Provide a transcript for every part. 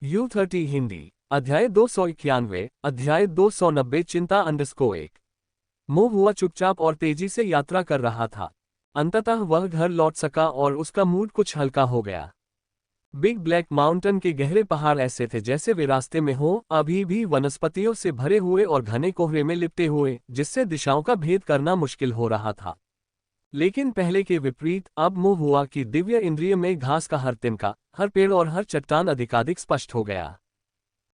U30 Hindi अध्याय 291 अध्याय 290 चिंता _1। मोह हुआ चुपचाप और तेजी से यात्रा कर रहा था। अंततः वह घर लौट सका और उसका मूड कुछ हल्का हो गया। बिग ब्लैक माउंटेन के गहरे पहाड़ ऐसे थे जैसे वे रास्ते में हो, अभी भी वनस्पतियों से भरे हुए और घने कोहरे में लिपटे हुए, जिससे दिशाओं का भेद करना मुश्किल हो रहा था। लेकिन पहले के विपरीत अब मोह हुआ कि दिव्य इंद्रिय में घास का हर तिनका, हर पेड़ और हर चट्टान अधिकाधिक स्पष्ट हो गया।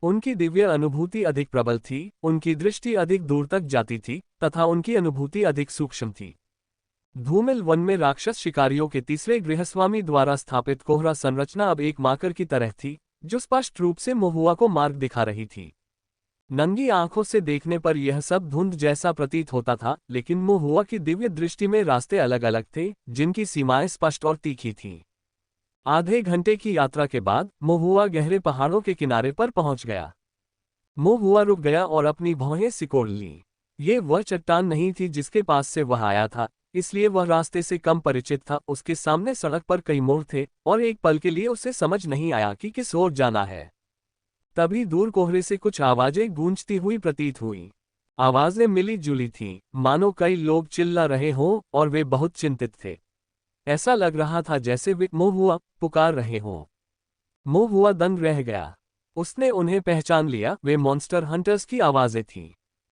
उनकी दिव्य अनुभूति अधिक प्रबल थी, उनकी दृष्टि अधिक दूर तक जाती थी, तथा उनकी अनुभूति अधिक सूक्ष्म थी। धूमिल वन में राक्षस शिकारियों के तीसरे गृहस्वामी द्वारा स्थापित कोहरा संरचना अब एक माकर की तरह थी, जो स्पष्ट रूप से महुआ को मार्ग दिखा रही थी। नंगी आंखों से देखने पर यह सब धुंध जैसा प्रतीत होता था, लेकिन महुआ की दिव्य दृष्टि में रास्ते अलग अलग थे, जिनकी सीमाएं स्पष्ट और तीखी थीं। आधे घंटे की यात्रा के बाद महुआ गहरे पहाड़ों के किनारे पर पहुंच गया। महुआ रुक गया और अपनी भौहें सिकोड़ लीं। ये वह चट्टान नहीं थी जिसके पास से वह आया था, इसलिए वह रास्ते से कम परिचित था। उसके सामने सड़क पर कई मोड़ थे और एक पल के लिए उसे समझ नहीं आया कि किस ओर जाना है। तभी दूर कोहरे से कुछ आवाजें गूंजती हुई प्रतीत हुई। आवाजें मिली जुली थीं, मानो कई लोग चिल्ला रहे हों और वे बहुत चिंतित थे। ऐसा लग रहा था जैसे वे महुआ पुकार रहे हों। महुआ दंग रह गया। उसने उन्हें पहचान लिया, वे मॉन्स्टर हंटर्स की आवाजें थीं।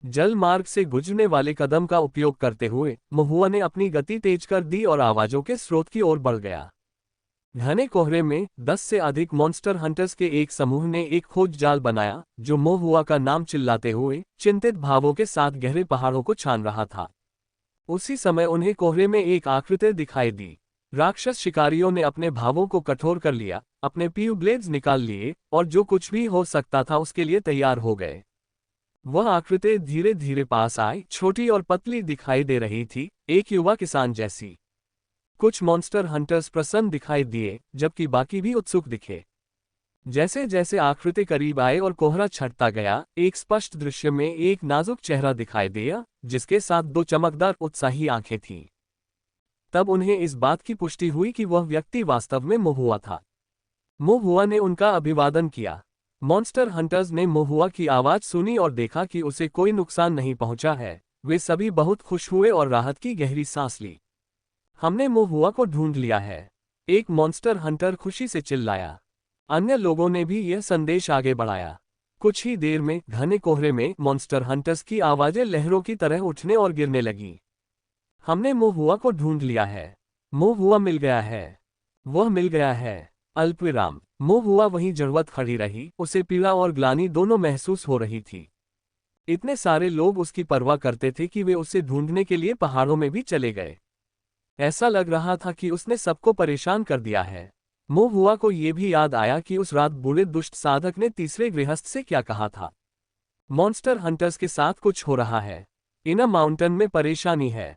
जल मार्ग से गुजरने वाले कदम का उपयोग करते हुए महुआ ने अपनी गति तेज कर दी और आवाजों के स्रोत की ओर बढ़ गया। घने कोहरे में 10 से अधिक मॉन्स्टर हंटर्स के एक समूह ने एक खोज जाल बनाया, जो महुआ का नाम चिल्लाते हुए चिंतित भावों के साथ गहरे पहाड़ों को छान रहा था। उसी समय उन्हें कोहरे में एक आकृति दिखाई दी। राक्षस शिकारियों ने अपने भावों को कठोर कर लिया, अपने पीयू ब्लेड्स निकाल लिए और जो कुछ भी हो सकता था उसके लिए तैयार हो गए। वह आकृति धीरे धीरे पास आई, छोटी और पतली दिखाई दे रही थी, एक युवा किसान जैसी। कुछ मॉन्स्टर हंटर्स प्रसन्न दिखाई दिए, जबकि बाकी भी उत्सुक दिखे। जैसे जैसे आकृति करीब आए और कोहरा छटता गया, एक स्पष्ट दृश्य में एक नाजुक चेहरा दिखाई दिया, जिसके साथ दो चमकदार उत्साही आंखें थीं। तब उन्हें इस बात की पुष्टि हुई कि वह व्यक्ति वास्तव में महुआ था। महुआ ने उनका अभिवादन किया। मॉन्स्टर हंटर्स ने महुआ की आवाज सुनी और देखा कि उसे कोई नुकसान नहीं पहुंचा है। वे सभी बहुत खुश हुए और राहत की गहरी सांस ली। हमने महुआ को ढूंढ लिया है, एक मॉन्स्टर हंटर खुशी से चिल्लाया। अन्य लोगों ने भी यह संदेश आगे बढ़ाया। कुछ ही देर में घने कोहरे में मॉन्स्टर हंटर्स की आवाजें लहरों की तरह उठने और गिरने लगीं। हमने महुआ को ढूंढ लिया है, महुआ मिल गया है, वह मिल गया है। अल्पविराम। महुआ वहीं जड़वत खड़ी रही, उसे पीड़ा और ग्लानि दोनों महसूस हो रही थी। इतने सारे लोग उसकी परवाह करते थे कि वे उसे ढूंढने के लिए पहाड़ों में भी चले गए। ऐसा लग रहा था कि उसने सबको परेशान कर दिया है। महुआ को यह भी याद आया कि उस रात बूढ़े दुष्ट साधक ने तीसरे गृहस्थ से क्या कहा था। मॉन्स्टर हंटर्स के साथ कुछ हो रहा है, इन माउंटेन में परेशानी है।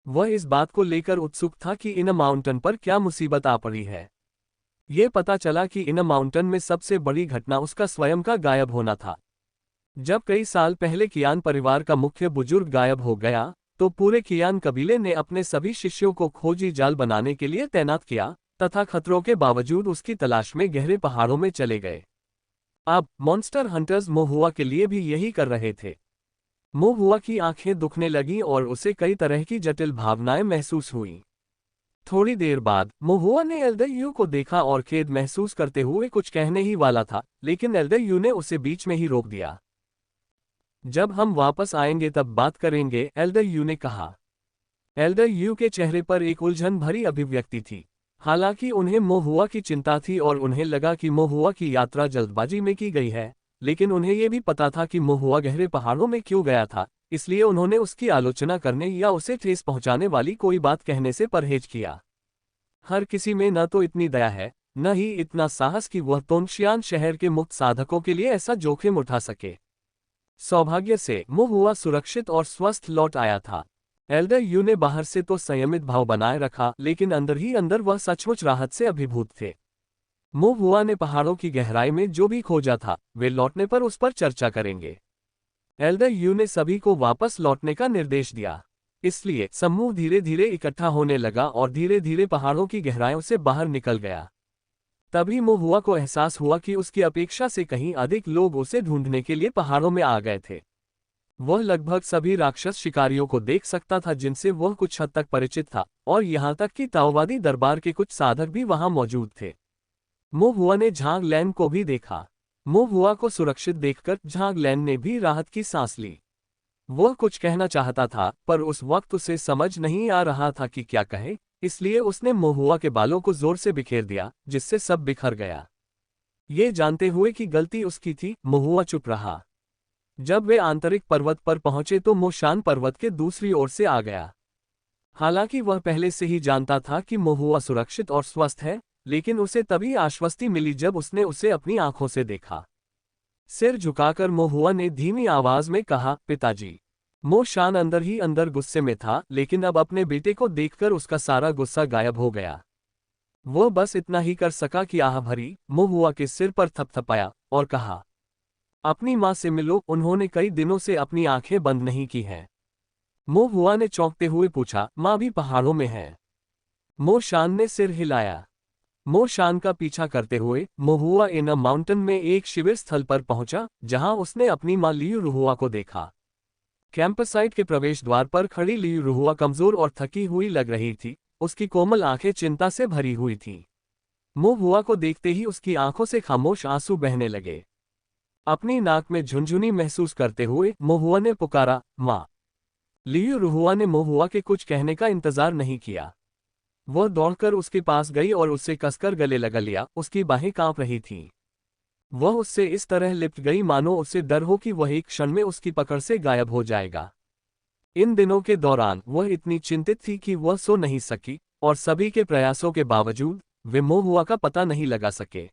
वह इस बात को लेकर उत्सुक था कि इन माउंटेन पर क्या मुसीबत आ पड़ी है। ये पता चला कि इन माउंटेन में सबसे बड़ी घटना उसका स्वयं का गायब होना था। जब कई साल पहले कियान परिवार का मुख्य बुजुर्ग गायब हो गया, तो पूरे कियान कबीले ने अपने सभी शिष्यों को खोजी जाल बनाने के लिए तैनात किया, तथा खतरों के बावजूद उसकी तलाश में गहरे पहाड़ों में चले गए। अब मॉन्स्टर हंटर्स महुआ के लिए भी यही कर रहे थे। महुआ की आंखें दुखने लगीं और उसे कई तरह की जटिल भावनाएं महसूस हुईं। थोड़ी देर बाद महुआ ने एल्डर यू को देखा और खेद महसूस करते हुए कुछ कहने ही वाला था, लेकिन एल्डर यू ने उसे बीच में ही रोक दिया। जब हम वापस आएंगे तब बात करेंगे, एल्डर यू ने कहा। एल्डर यू के चेहरे पर एक उलझन भरी अभिव्यक्ति थी। हालांकि उन्हें महुआ की चिंता थी और उन्हें लगा कि महुआ की यात्रा जल्दबाजी में की गई है, लेकिन उन्हें यह भी पता था कि महुआ गहरे पहाड़ों में क्यों गया था, इसलिए उन्होंने उसकी आलोचना करने या उसे ठेस पहुंचाने वाली कोई बात कहने से परहेज किया। हर किसी में न तो इतनी दया है, न ही इतना साहस कि वह तोंगशियान शहर के मुक्त साधकों के लिए ऐसा जोखिम उठा सके। सौभाग्य से महुआ सुरक्षित और स्वस्थ लौट आया था। एल्डर यू ने बाहर से तो संयमित भाव बनाए रखा, लेकिन अंदर ही अंदर वह सचमुच राहत से अभिभूत थे। महुआ ने पहाड़ों की गहराई में जो भी खोजा था, वे लौटने पर उस पर चर्चा करेंगे। एल्डर यू ने सभी को वापस लौटने का निर्देश दिया। इसलिए समूह धीरे धीरे इकट्ठा होने लगा और धीरे धीरे पहाड़ों की गहराइयों से बाहर निकल गया। तभी महुआ को एहसास हुआ कि उसकी अपेक्षा से कहीं अधिक लोग उसे ढूंढने के लिए पहाड़ों में आ गए थे। वह लगभग सभी राक्षस शिकारियों को देख सकता था जिनसे वह कुछ हद तक परिचित था, और यहाँ तक कि ताओवादी दरबार के कुछ साधक भी वहां मौजूद थे। महुआ ने झांग लैन को भी देखा। महुआ को सुरक्षित देखकर झांग लैन ने भी राहत की सांस ली। वह कुछ कहना चाहता था, पर उस वक्त उसे समझ नहीं आ रहा था कि क्या कहे, इसलिए उसने महुआ के बालों को जोर से बिखेर दिया, जिससे सब बिखर गया। ये जानते हुए कि गलती उसकी थी, महुआ चुप रहा। जब वे आंतरिक पर्वत पर पहुंचे तो मोशान पर्वत के दूसरी ओर से आ गया। हालांकि वह पहले से ही जानता था कि महुआ सुरक्षित और स्वस्थ है, लेकिन उसे तभी आश्वस्ति मिली जब उसने उसे अपनी आंखों से देखा। सिर झुकाकर महुआ ने धीमी आवाज में कहा, पिताजी। मोशान अंदर ही अंदर गुस्से में था, लेकिन अब अपने बेटे को देखकर उसका सारा गुस्सा गायब हो गया। वह बस इतना ही कर सका कि आह भरी, महुआ के सिर पर थपथपाया और कहा, अपनी माँ से मिलो, उन्होंने कई दिनों से अपनी आंखें बंद नहीं की हैं। महुआ ने चौंकते हुए पूछा, माँ भी पहाड़ों में है? मोशान ने सिर हिलाया। मोशान का पीछा करते हुए महुआ इन अ माउंटेन में एक शिविर स्थल पर पहुंचा, जहां उसने अपनी माँ लियुरुहुआ को देखा। कैंपसाइट के प्रवेश द्वार पर खड़ी लियुरुहुआ कमजोर और थकी हुई लग रही थी, उसकी कोमल आंखें चिंता से भरी हुई थीं। महुआ को देखते ही उसकी आंखों से खामोश आंसू बहने लगे। अपनी नाक में झुनझुनी महसूस करते हुए महुआ ने पुकारा, माँ। लियुरुहुआ ने महुआ के कुछ कहने का इंतजार नहीं किया। वह दौड़कर उसके पास गई और उससे कसकर गले लगा लिया, उसकी बाहें कांप रही थीं। वह उससे इस तरह लिपट गई मानो उसे डर हो कि वह एक क्षण में उसकी पकड़ से गायब हो जाएगा। इन दिनों के दौरान वह इतनी चिंतित थी कि वह सो नहीं सकी, और सभी के प्रयासों के बावजूद वे महुआ का पता नहीं लगा सके।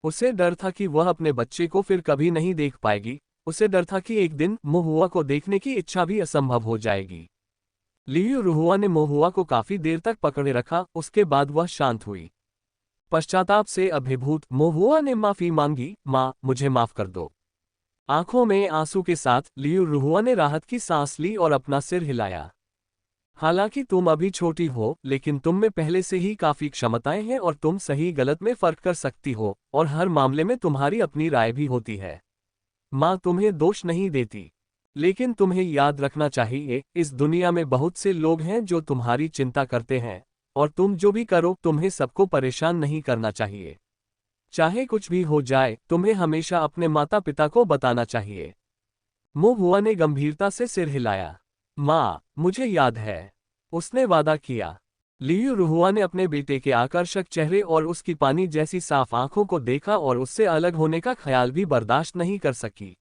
उसे डर था कि वह अपने बच्चे को फिर कभी नहीं देख पाएगी। उसे डर था कि एक दिन महुआ को देखने की इच्छा भी असंभव हो जाएगी। लियुरुहुआ ने महुआ को काफी देर तक पकड़े रखा, उसके बाद वह शांत हुई। पश्चाताप से अभिभूत महुआ ने माफी मांगी, माँ, मुझे माफ कर दो। आंखों में आंसू के साथ लियुरुहुआ ने राहत की सांस ली और अपना सिर हिलाया। हालांकि तुम अभी छोटी हो, लेकिन तुम में पहले से ही काफी क्षमताएं हैं और तुम सही गलत में फर्क कर सकती हो, और हर मामले में तुम्हारी अपनी राय भी होती है। माँ तुम्हें दोष नहीं देती, लेकिन तुम्हें याद रखना चाहिए, इस दुनिया में बहुत से लोग हैं जो तुम्हारी चिंता करते हैं, और तुम जो भी करो तुम्हें सबको परेशान नहीं करना चाहिए। चाहे कुछ भी हो जाए, तुम्हें हमेशा अपने माता पिता को बताना चाहिए। महुआ ने गंभीरता से सिर हिलाया। माँ, मुझे याद है, उसने वादा किया। लियुरुहुआ ने अपने बेटे के आकर्षक चेहरे और उसकी पानी जैसी साफ आंखों को देखा और उससे अलग होने का ख्याल भी बर्दाश्त नहीं कर सकी।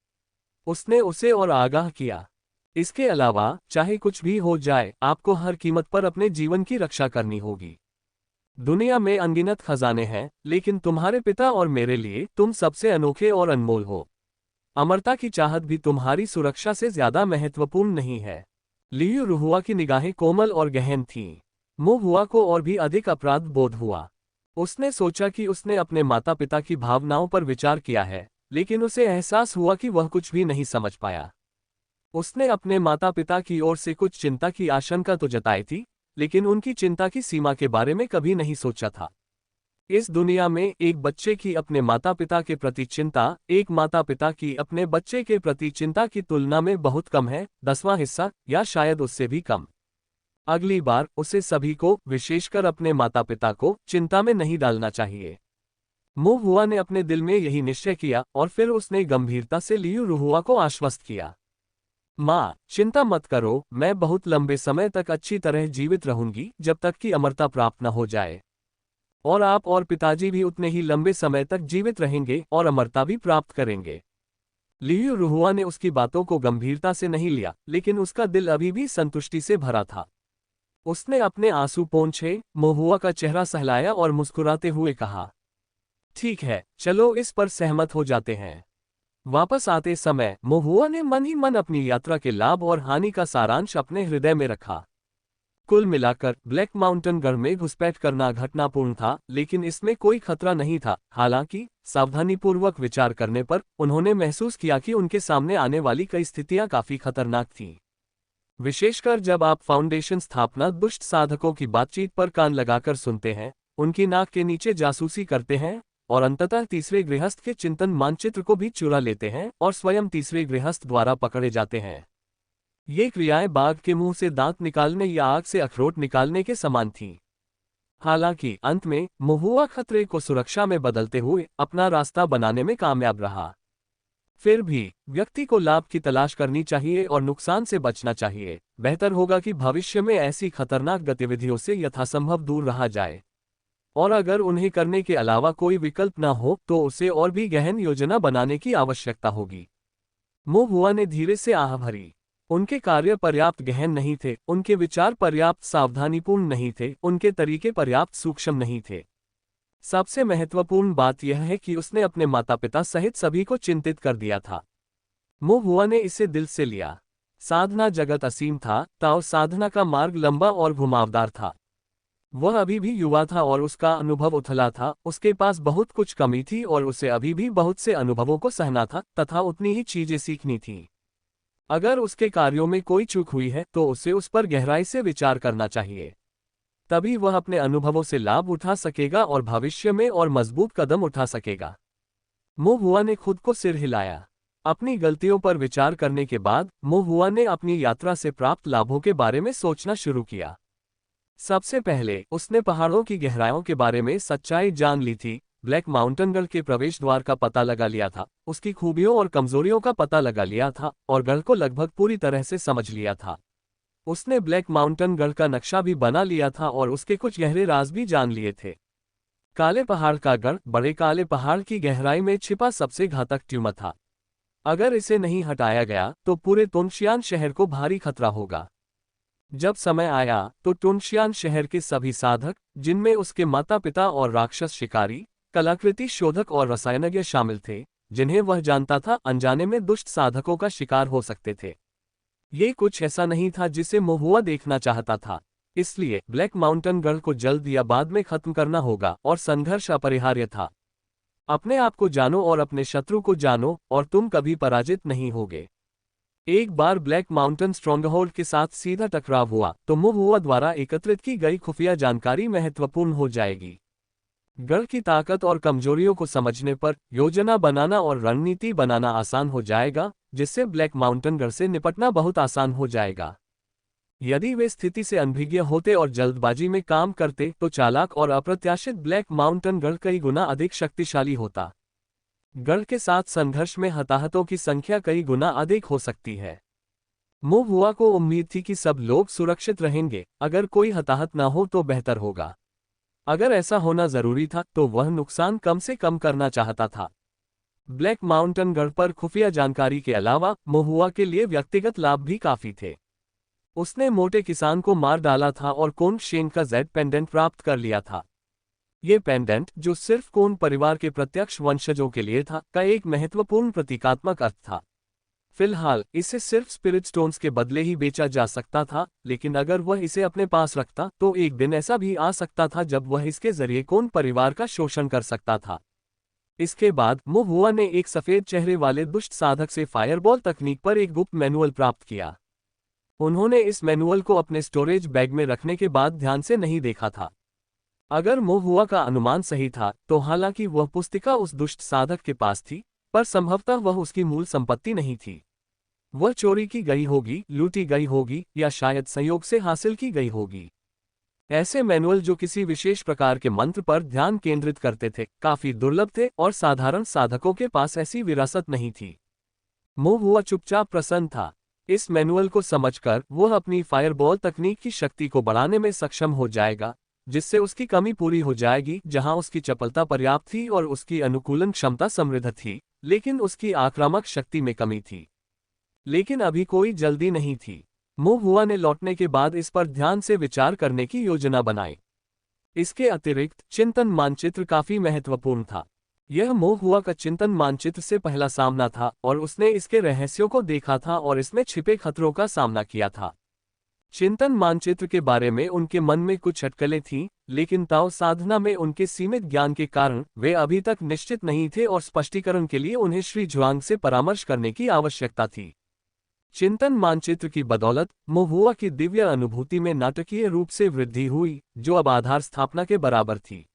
उसने उसे और आगाह किया, इसके अलावा चाहे कुछ भी हो जाए, आपको हर कीमत पर अपने जीवन की रक्षा करनी होगी। दुनिया में अनगिनत खजाने हैं, लेकिन तुम्हारे पिता और मेरे लिए तुम सबसे अनोखे और अनमोल हो। अमरता की चाहत भी तुम्हारी सुरक्षा से ज्यादा महत्वपूर्ण नहीं है। लियुरुहुआ की निगाहें कोमल और गहन थीं। महुआ को और भी अधिक अपराध बोध हुआ। उसने सोचा कि उसने अपने माता पिता की भावनाओं पर विचार किया है, लेकिन उसे एहसास हुआ कि वह कुछ भी नहीं समझ पाया। उसने अपने माता पिता की ओर से कुछ चिंता की आशंका तो जताई थी, लेकिन उनकी चिंता की सीमा के बारे में कभी नहीं सोचा था। इस दुनिया में एक बच्चे की अपने माता पिता के प्रति चिंता एक माता पिता की अपने बच्चे के प्रति चिंता की तुलना में बहुत कम है, 10वां हिस्सा या शायद उससे भी कम। अगली बार उसे सभी को, विशेषकर अपने माता पिता को, चिंता में नहीं डालना चाहिए। महुआ ने अपने दिल में यही निश्चय किया और फिर उसने गंभीरता से लियुरुहुआ को आश्वस्त किया। माँ, चिंता मत करो, मैं बहुत लंबे समय तक अच्छी तरह जीवित रहूंगी जब तक कि अमरता प्राप्त न हो जाए। और आप और पिताजी भी उतने ही लंबे समय तक जीवित रहेंगे और अमरता भी प्राप्त करेंगे। लियुरुहुआ ने उसकी बातों को गंभीरता से नहीं लिया, लेकिन उसका दिल अभी भी संतुष्टि से भरा था। उसने अपने आंसू पोंछे, महुआ का चेहरा सहलाया और मुस्कुराते हुए कहा, ठीक है, चलो इस पर सहमत हो जाते हैं। वापस आते समय महुआ ने मन ही मन अपनी यात्रा के लाभ और हानि का सारांश अपने हृदय में रखा। कुल मिलाकर ब्लैक माउंटेन गढ़ में घुसपैठ करना घटनापूर्ण था, लेकिन इसमें कोई खतरा नहीं था। हालांकि सावधानीपूर्वक विचार करने पर उन्होंने महसूस किया कि उनके सामने आने वाली कई स्थितियां काफी खतरनाक थीं। विशेषकर जब आप फाउंडेशन स्थापना दुष्ट साधकों की बातचीत पर कान लगाकर सुनते हैं, उनकी नाक के नीचे जासूसी करते हैं और अंततः तीसरे गृहस्थ के चिंतन मानचित्र को भी चुरा लेते हैं और स्वयं तीसरे गृहस्थ द्वारा पकड़े जाते हैं। ये क्रियाएं बाघ के मुंह से दांत निकालने या आग से अखरोट निकालने के समान थीं। हालांकि अंत में महुआ खतरे को सुरक्षा में बदलते हुए अपना रास्ता बनाने में कामयाब रहा। फिर भी व्यक्ति को लाभ की तलाश करनी चाहिए और नुकसान से बचना चाहिए। बेहतर होगा कि भविष्य में ऐसी खतरनाक गतिविधियों से यथासंभव दूर रहा जाए, और अगर उन्हें करने के अलावा कोई विकल्प न हो तो उसे और भी गहन योजना बनाने की आवश्यकता होगी। महुआ ने धीरे से आह भरी। उनके कार्य पर्याप्त गहन नहीं थे, उनके विचार पर्याप्त सावधानीपूर्ण नहीं थे, उनके तरीके पर्याप्त सूक्ष्म नहीं थे। सबसे महत्वपूर्ण बात यह है कि उसने अपने माता पिता सहित सभी को चिंतित कर दिया था। महुआ ने इसे दिल से लिया। साधना जगत असीम था, ताओ साधना का मार्ग लंबा और घुमावदार था। वह अभी भी युवा था और उसका अनुभव उथला था। उसके पास बहुत कुछ कमी थी और उसे अभी भी बहुत से अनुभवों को सहना था तथा उतनी ही चीजें सीखनी थीं। अगर उसके कार्यों में कोई चूक हुई है तो उसे उस पर गहराई से विचार करना चाहिए। तभी वह अपने अनुभवों से लाभ उठा सकेगा और भविष्य में और मजबूत कदम उठा सकेगा। महुआ ने खुद को सिर हिलाया। अपनी गलतियों पर विचार करने के बाद महुआ ने अपनी यात्रा से प्राप्त लाभों के बारे में सोचना शुरू किया। सबसे पहले उसने पहाड़ों की गहराइयों के बारे में सच्चाई जान ली थी। ब्लैक माउंटेन गढ़ के प्रवेश द्वार का पता लगा लिया था, उसकी खूबियों और कमजोरियों का पता लगा लिया था और गढ़ को लगभग पूरी तरह से समझ लिया था। उसने ब्लैक माउंटेन गढ़ का नक्शा भी बना लिया था और उसके कुछ गहरे राज भी जान लिए थे। काले पहाड़ का गढ़ बड़े काले पहाड़ की गहराई में छिपा सबसे घातक ट्यूमर था। अगर इसे नहीं हटाया गया तो पूरे तुंगशियान शहर को भारी खतरा होगा। जब समय आया तो तुंगशियान शहर के सभी साधक, जिनमें उसके माता पिता और राक्षस शिकारी, कलाकृति शोधक और रसायनज्ञ शामिल थे, जिन्हें वह जानता था, अनजाने में दुष्ट साधकों का शिकार हो सकते थे। ये कुछ ऐसा नहीं था जिसे महुआ देखना चाहता था। इसलिए ब्लैक माउंटेन गढ़ को जल्द या बाद में खत्म करना होगा और संघर्ष अपरिहार्य था। अपने आप को जानो और अपने शत्रु को जानो और तुम कभी पराजित नहीं होगे। एक बार ब्लैक माउंटेन स्ट्रॉन्गहोल्ड के साथ सीधा टकराव हुआ तो महुआ द्वारा एकत्रित की गई खुफिया जानकारी महत्वपूर्ण हो जाएगी। गढ़ की ताकत और कमजोरियों को समझने पर योजना बनाना और रणनीति बनाना आसान हो जाएगा, जिससे ब्लैक माउंटेन गढ़ से निपटना बहुत आसान हो जाएगा। यदि वे स्थिति से अनभिज्ञ होते और जल्दबाजी में काम करते तो चालाक और अप्रत्याशित ब्लैक माउंटेन गढ़ कई गुना अधिक शक्तिशाली होता। गढ़ के साथ संघर्ष में हताहतों की संख्या कई गुना अधिक हो सकती है। महुआ को उम्मीद थी कि सब लोग सुरक्षित रहेंगे। अगर कोई हताहत न हो तो बेहतर होगा। अगर ऐसा होना जरूरी था तो वह नुकसान कम से कम करना चाहता था। ब्लैक माउंटेन गढ़ पर खुफिया जानकारी के अलावा महुआ के लिए व्यक्तिगत लाभ भी काफी थे। उसने मोटे किसान को मार डाला था और कोन शेन का जेड पेंडेंट प्राप्त कर लिया था। ये पेंडेंट, जो सिर्फ कोन परिवार के प्रत्यक्ष वंशजों के लिए था, का एक महत्वपूर्ण प्रतीकात्मक अर्थ था। फिलहाल इसे सिर्फ स्पिरिट स्टोन्स के बदले ही बेचा जा सकता था, लेकिन अगर वह इसे अपने पास रखता तो एक दिन ऐसा भी आ सकता था जब वह इसके जरिए कोन परिवार का शोषण कर सकता था। इसके बाद महुआ ने एक सफेद चेहरे वाले दुष्ट साधक से फायरबॉल तकनीक पर एक गुप्त मैनुअल प्राप्त किया। उन्होंने इस मैनुअल को अपने स्टोरेज बैग में रखने के बाद ध्यान से नहीं देखा था। अगर महुआ का अनुमान सही था तो हालांकि वह पुस्तिका उस दुष्ट साधक के पास थी, पर संभवतः वह उसकी मूल संपत्ति नहीं थी। वह चोरी की गई होगी, लूटी गई होगी या शायद संयोग से हासिल की गई होगी। ऐसे मैनुअल जो किसी विशेष प्रकार के मंत्र पर ध्यान केंद्रित करते थे, काफी दुर्लभ थे और साधारण साधकों के पास ऐसी विरासत नहीं थी। महुआ चुपचाप प्रसन्न था। इस मैनुअल को समझकर वह अपनी फायरबॉल तकनीक की शक्ति को बढ़ाने में सक्षम हो जाएगा, जिससे उसकी कमी पूरी हो जाएगी। जहां उसकी चपलता पर्याप्त थी और उसकी अनुकूलन क्षमता समृद्ध थी, लेकिन उसकी आक्रामक शक्ति में कमी थी। लेकिन अभी कोई जल्दी नहीं थी। महुआ ने लौटने के बाद इस पर ध्यान से विचार करने की योजना बनाई। इसके अतिरिक्त चिंतन मानचित्र काफी महत्वपूर्ण था। यह महुआ का चिंतन मानचित्र से पहला सामना था और उसने इसके रहस्यों को देखा था और इसमें छिपे खतरों का सामना किया था। चिंतन मानचित्र के बारे में उनके मन में कुछ अटकलें थीं, लेकिन ताओ साधना में उनके सीमित ज्ञान के कारण वे अभी तक निश्चित नहीं थे और स्पष्टीकरण के लिए उन्हें श्री जुआंग से परामर्श करने की आवश्यकता थी। चिंतन मानचित्र की बदौलत महुआ की दिव्य अनुभूति में नाटकीय रूप से वृद्धि हुई, जो अब आधार स्थापना के बराबर थी।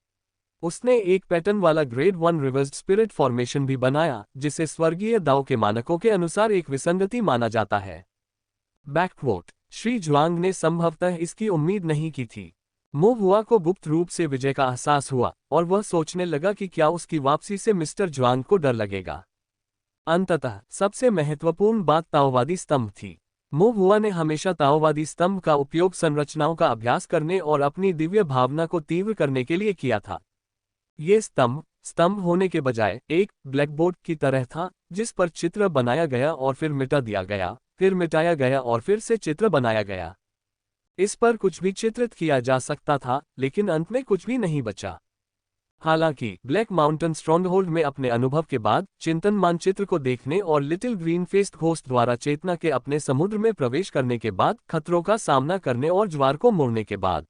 उसने एक पैटर्न वाला ग्रेड 1 रिवर्स्ड स्पिरिट फॉर्मेशन भी बनाया, जिसे स्वर्गीय दाओ के मानकों के अनुसार एक विसंगति माना जाता है। बैकवोट श्री जुआंग ने संभवतः इसकी उम्मीद नहीं की थी। महुआ को गुप्त रूप से विजय का एहसास हुआ और वह सोचने लगा कि क्या उसकी वापसी से मिस्टर जुआंग को डर लगेगा। अंततः सबसे महत्वपूर्ण बात ताओवादी स्तंभ थी। महुआ ने हमेशा ताओवादी स्तंभ का उपयोग संरचनाओं का अभ्यास करने और अपनी दिव्य भावना को तीव्र करने के लिए किया था। ये स्तंभ होने के बजाय एक ब्लैकबोर्ड की तरह था, जिस पर चित्र बनाया गया और फिर मिटा दिया गया, फिर मिटाया गया और फिर से चित्र बनाया गया। इस पर कुछ भी चित्रित किया जा सकता था, लेकिन अंत में कुछ भी नहीं बचा। हालांकि ब्लैक माउंटेन स्ट्रॉन्गहोल्ड में अपने अनुभव के बाद, चिंतन मानचित्र को देखने और लिटिल ग्रीन फेस्ड घोस्ट द्वारा चेतना के अपने समुद्र में प्रवेश करने के बाद, खतरों का सामना करने और ज्वार को मोड़ने के बाद,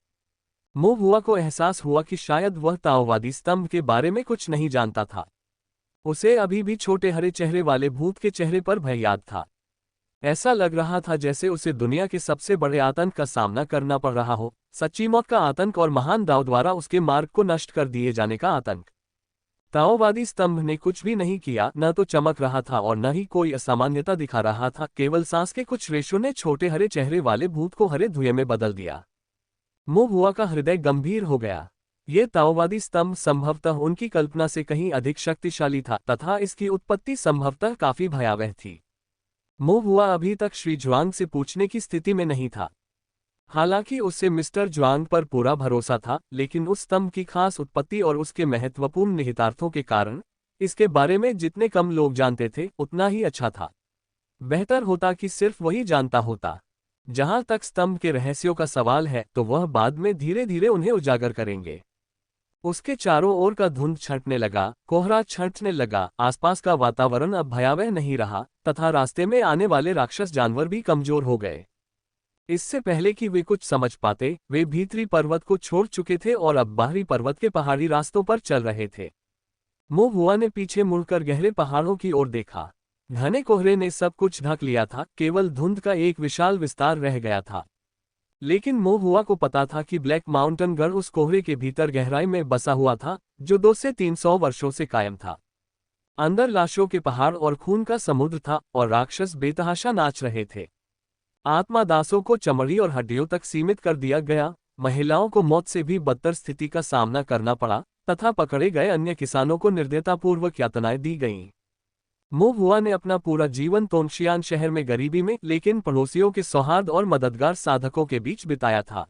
महुआ को एहसास हुआ कि शायद वह ताओवादी स्तंभ के बारे में कुछ नहीं जानता था। उसे अभी भी छोटे हरे चेहरे वाले भूत के चेहरे पर भय याद था। ऐसा लग रहा था जैसे उसे दुनिया के सबसे बड़े आतंक का सामना करना पड़ रहा हो, सच्ची मौत का आतंक और महान दाव द्वारा उसके मार्ग को नष्ट कर दिए जाने का आतंक। ताओवादी स्तंभ ने कुछ भी नहीं किया, न तो चमक रहा था और न ही कोई असामान्यता दिखा रहा था। केवल सांस के कुछ रेशों ने छोटे हरे चेहरे वाले भूत को हरे धुएं में बदल दिया। महुआ का हृदय गंभीर हो गया। ये ताओवादी स्तंभ संभवतः उनकी कल्पना से कहीं अधिक शक्तिशाली था, तथा इसकी उत्पत्ति संभवतः काफी भयावह थी। महुआ अभी तक श्री जुआंग से पूछने की स्थिति में नहीं था। हालांकि उसे मिस्टर जुआंग पर पूरा भरोसा था, लेकिन उस स्तंभ की खास उत्पत्ति और उसके महत्वपूर्ण निहितार्थों के कारण इसके बारे में जितने कम लोग जानते थे, उतना ही अच्छा था। बेहतर होता कि सिर्फ वही जानता होता। जहां तक स्तंभ के रहस्यों का सवाल है, तो वह बाद में धीरे धीरे उन्हें उजागर करेंगे। उसके चारों ओर का धुंध छंटने लगा, कोहरा छंटने लगा, आसपास का वातावरण अब भयावह नहीं रहा, तथा रास्ते में आने वाले राक्षस जानवर भी कमजोर हो गए। इससे पहले कि वे कुछ समझ पाते, वे भीतरी पर्वत को छोड़ चुके थे और अब बाहरी पर्वत के पहाड़ी रास्तों पर चल रहे थे। महुआ ने पीछे मुड़कर गहरे पहाड़ों की ओर देखा। घने कोहरे ने सब कुछ ढक लिया था, केवल धुंध का एक विशाल विस्तार रह गया था। लेकिन महुआ को पता था कि ब्लैक माउंटेन गढ़ उस कोहरे के भीतर गहराई में बसा हुआ था, जो 200 से 300 वर्षों से कायम था। अंदर लाशों के पहाड़ और खून का समुद्र था, और राक्षस बेतहाशा नाच रहे थे। आत्मादासों को चमड़ी और हड्डियों तक सीमित कर दिया गया, महिलाओं को मौत से भी बदतर स्थिति का सामना करना पड़ा, तथा पकड़े गए अन्य किसानों को निर्दयतापूर्वक यातनाएं दी गईं। महुआ ने अपना पूरा जीवन तोंगशियान शहर में गरीबी में, लेकिन पड़ोसियों के सौहार्द और मददगार साधकों के बीच बिताया था।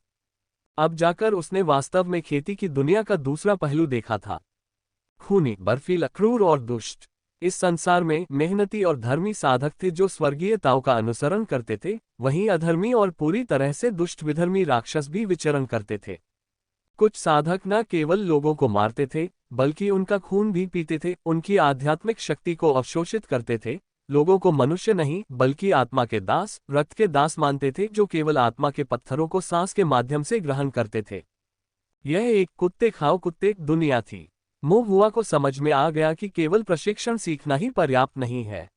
अब जाकर उसने वास्तव में खेती की दुनिया का दूसरा पहलू देखा था। खूनी, बर्फीला, क्रूर और दुष्ट। इस संसार में मेहनती और धर्मी साधक थे जो स्वर्गीय ताओ का अनुसरण करते थे, वहीं अधर्मी और पूरी तरह से दुष्ट विधर्मी राक्षस भी विचरण करते थे। कुछ साधक न केवल लोगों को मारते थे, बल्कि उनका खून भी पीते थे, उनकी आध्यात्मिक शक्ति को अवशोषित करते थे, लोगों को मनुष्य नहीं बल्कि आत्मा के दास, रक्त के दास मानते थे, जो केवल आत्मा के पत्थरों को सांस के माध्यम से ग्रहण करते थे। यह एक कुत्ते खाओ कुत्ते दुनिया थी। महुआ को समझ में आ गया कि केवल प्रशिक्षण सीखना ही पर्याप्त नहीं है।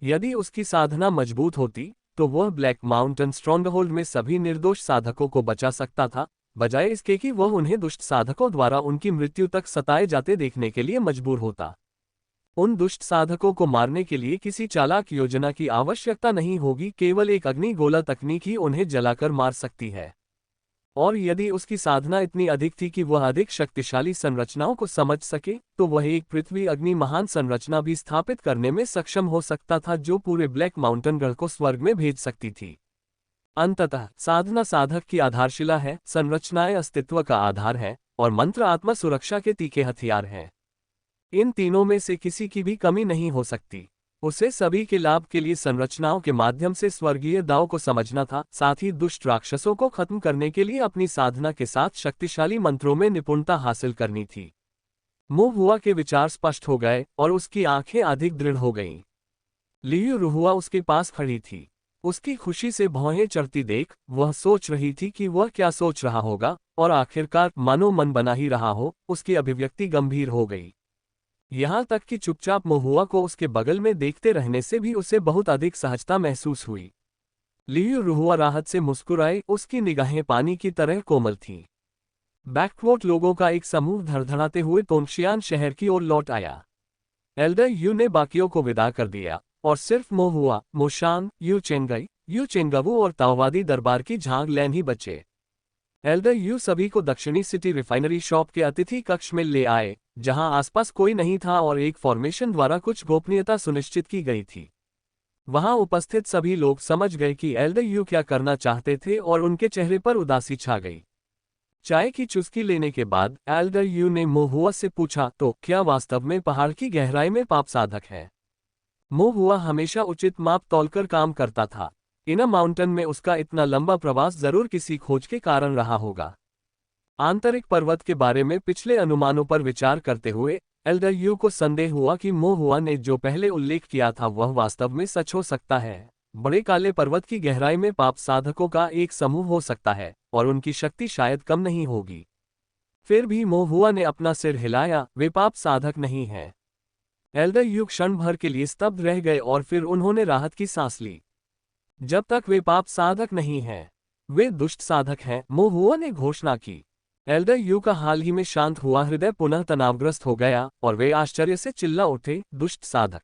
यदि उसकी साधना मजबूत होती, तो वह ब्लैक माउंटेन स्ट्रॉन्गहोल्ड में सभी निर्दोष साधकों को बचा सकता था, बजाय इसके कि वह उन्हें दुष्ट साधकों द्वारा उनकी मृत्यु तक सताए जाते देखने के लिए मजबूर होता। उन दुष्ट साधकों को मारने के लिए किसी चालाक योजना की आवश्यकता नहीं होगी, केवल एक अग्निगोला तकनीक ही उन्हें जलाकर मार सकती है। और यदि उसकी साधना इतनी अधिक थी कि वह अधिक शक्तिशाली संरचनाओं को समझ सके, तो वह एक पृथ्वी अग्नि महान संरचना भी स्थापित करने में सक्षम हो सकता था, जो पूरे ब्लैक माउंटेन गढ़ को स्वर्ग में भेज सकती थी। अंततः साधना साधक की आधारशिला है, संरचनाएं अस्तित्व का आधार है, और मंत्र आत्मा सुरक्षा के तीखे हथियार हैं। इन तीनों में से किसी की भी कमी नहीं हो सकती। उसे सभी के लाभ के लिए संरचनाओं के माध्यम से स्वर्गीय दाव को समझना था, साथ ही दुष्ट राक्षसों को खत्म करने के लिए अपनी साधना के साथ शक्तिशाली मंत्रों में निपुणता हासिल करनी थी। महुआ के विचार स्पष्ट हो गए और उसकी आंखें अधिक दृढ़ हो गईं। लियू रुहुआ उसके पास खड़ी थी। उसकी खुशी से भौहें चढ़ती देख वह सोच रही थी कि वह क्या सोच रहा होगा, और आखिरकार मानो मन बना ही रहा हो, उसकी अभिव्यक्ति गंभीर हो गई। यहाँ तक कि चुपचाप महुआ को उसके बगल में देखते रहने से भी उसे बहुत अधिक सहजता महसूस हुई। लियू रुहुआ राहत से मुस्कुराई, उसकी निगाहें पानी की तरह कोमल थीं। बैकवॉट लोगों का एक समूह धड़धड़ाते हुए तोंगशियान शहर की ओर लौट आया। एल्डर यू ने बाकियों को विदा कर दिया और सिर्फ मोहुआ, मोशान, यू चेंगई, यू चेंगवू और ताओवादी दरबार की झांग लैन ही बचे। एल्डर यू सभी को दक्षिणी सिटी रिफाइनरी शॉप के अतिथि कक्ष में ले आए, जहां आसपास कोई नहीं था और एक फॉर्मेशन द्वारा कुछ गोपनीयता सुनिश्चित की गई थी। वहां उपस्थित सभी लोग समझ गए कि एल्डर यू क्या करना चाहते थे और उनके चेहरे पर उदासी छा गई। चाय की चुस्की लेने के बाद एल्डर यू ने मोहुआ से पूछा, तो क्या वास्तव में पहाड़ की गहराई में पाप साधक है? मोहुआ हमेशा उचित माप तौलकर काम करता था। इना माउंटेन में उसका इतना लंबा प्रवास जरूर किसी खोज के कारण रहा होगा। आंतरिक पर्वत के बारे में पिछले अनुमानों पर विचार करते हुए एल्डर यू को संदेह हुआ कि मोहुआ ने जो पहले उल्लेख किया था वह वास्तव में सच हो सकता है। बड़े काले पर्वत की गहराई में पाप साधकों का एक समूह हो सकता है और उनकी शक्ति शायद कम नहीं होगी। फिर भी मोहुआ ने अपना सिर हिलाया, वे पाप साधक नहीं हैं। एल्डर यू क्षण भर के लिए स्तब्ध रह गए और फिर उन्होंने राहत की सांस ली। जब तक वे पाप साधक नहीं हैं, वे दुष्ट साधक हैं, मोहुआ ने घोषणा की। एल्डर यू का हाल ही में शांत हुआ हृदय पुनः तनावग्रस्त हो गया और वे आश्चर्य से चिल्ला उठे, दुष्ट साधक।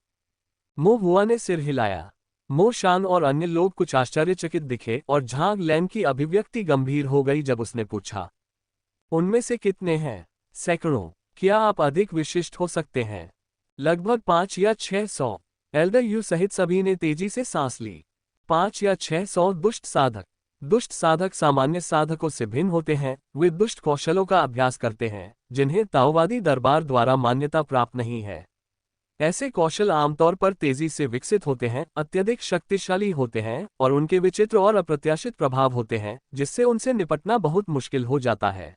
मोहुआ ने सिर हिलाया। मोशान और अन्य लोग कुछ आश्चर्यचकित दिखे और झांग लैन की अभिव्यक्ति गंभीर हो गई जब उसने पूछा, उनमें से कितने हैं? सैकड़ों। क्या आप अधिक विशिष्ट हो सकते हैं? लगभग 5 या 600। एल्डर यू सहित सभी ने तेजी से सांस ली। 5 या 600 दुष्ट साधक। दुष्ट साधक सामान्य साधकों से भिन्न होते हैं, वे दुष्ट कौशलों का अभ्यास करते हैं जिन्हें ताओवादी दरबार द्वारा मान्यता प्राप्त नहीं है। ऐसे कौशल आमतौर पर तेजी से विकसित होते हैं, अत्यधिक शक्तिशाली होते हैं और उनके विचित्र और अप्रत्याशित प्रभाव होते हैं जिससे उनसे निपटना बहुत मुश्किल हो जाता है।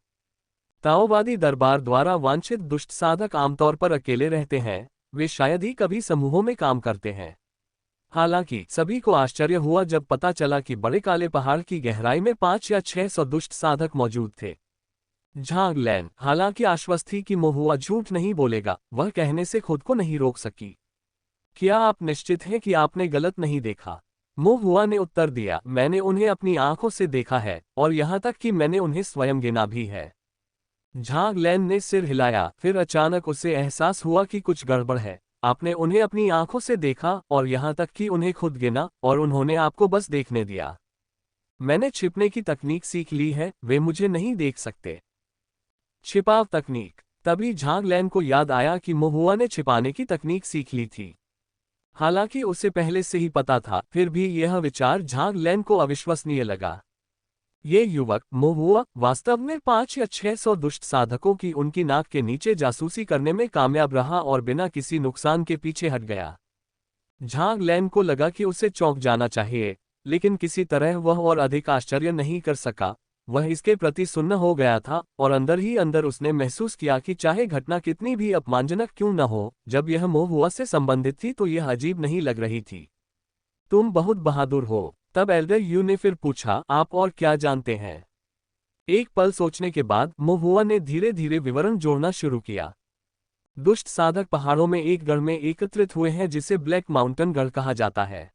ताओवादी दरबार द्वारा वांछित दुष्ट साधक आमतौर पर अकेले रहते हैं, वे शायद ही कभी समूहों में काम करते हैं। हालांकि सभी को आश्चर्य हुआ जब पता चला कि बड़े काले पहाड़ की गहराई में 5 या 600 दुष्ट साधक मौजूद थे। झांग लैन हालांकि आश्वस्त थी कि मोहुआ झूठ नहीं बोलेगा, वह कहने से खुद को नहीं रोक सकी। क्या आप निश्चित हैं कि आपने गलत नहीं देखा? मोहुआ ने उत्तर दिया, मैंने उन्हें अपनी आंखों से देखा है और यहाँ तक कि मैंने उन्हें स्वयं गिना भी है। झांग लैन ने सिर हिलाया, फिर अचानक उसे एहसास हुआ कि कुछ गड़बड़ है। आपने उन्हें अपनी आंखों से देखा और यहाँ तक कि उन्हें खुद गिना और उन्होंने आपको बस देखने दिया। मैंने छिपने की तकनीक सीख ली है, वे मुझे नहीं देख सकते। छिपाव तकनीक। तभी झांग लैन को याद आया कि मोहुआ ने छिपाने की तकनीक सीख ली थी। हालांकि उसे पहले से ही पता था, फिर भी यह विचार झांग लैन को अविश्वसनीय लगा। ये युवक मोहुआ वास्तव में 5 या 600 दुष्ट साधकों की उनकी नाक के नीचे जासूसी करने में कामयाब रहा और बिना किसी नुकसान के पीछे हट गया। झांग लैन को लगा कि उसे चौंक जाना चाहिए, लेकिन किसी तरह वह और अधिक आश्चर्य नहीं कर सका। वह इसके प्रति सुन्न हो गया था और अंदर ही अंदर उसने महसूस किया कि चाहे घटना कितनी भी अपमानजनक क्यों न हो, जब यह मोहुआ से संबंधित थी तो यह अजीब नहीं लग रही थी। तुम बहुत बहादुर हो। तब एल्डर यू ने फिर पूछा, आप और क्या जानते हैं? एक पल सोचने के बाद मोहुआ ने धीरे धीरे विवरण जोड़ना शुरू किया। दुष्ट साधक पहाड़ों में एक गढ़ में एकत्रित हुए हैं जिसे ब्लैक माउंटेन गढ़ कहा जाता है।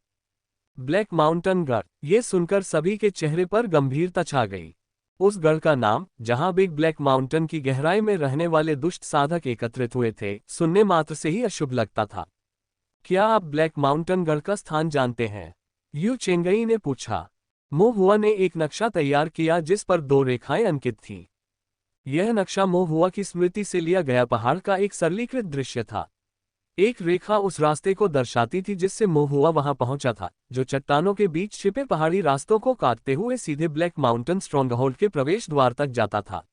ब्लैक माउंटेन गढ़, ये सुनकर सभी के चेहरे पर गंभीरता छा गई। उस गढ़ का नाम, जहां बिग ब्लैक माउंटेन की गहराई में रहने वाले दुष्ट साधक एकत्रित हुए थे, सुनने मात्र से ही अशुभ लगता था। क्या आप ब्लैक माउंटेन गढ़ का स्थान जानते हैं? यू चेंगई ने पूछा। मोहुआ ने एक नक्शा तैयार किया जिस पर 2 रेखाएं अंकित थीं। यह नक्शा मोहुआ की स्मृति से लिया गया पहाड़ का एक सरलीकृत दृश्य था। एक रेखा उस रास्ते को दर्शाती थी जिससे मोहुआ वहां पहुंचा था, जो चट्टानों के बीच छिपे पहाड़ी रास्तों को काटते हुए सीधे ब्लैक माउंटेन स्ट्रॉन्गहोल्ड के प्रवेश द्वार तक जाता था।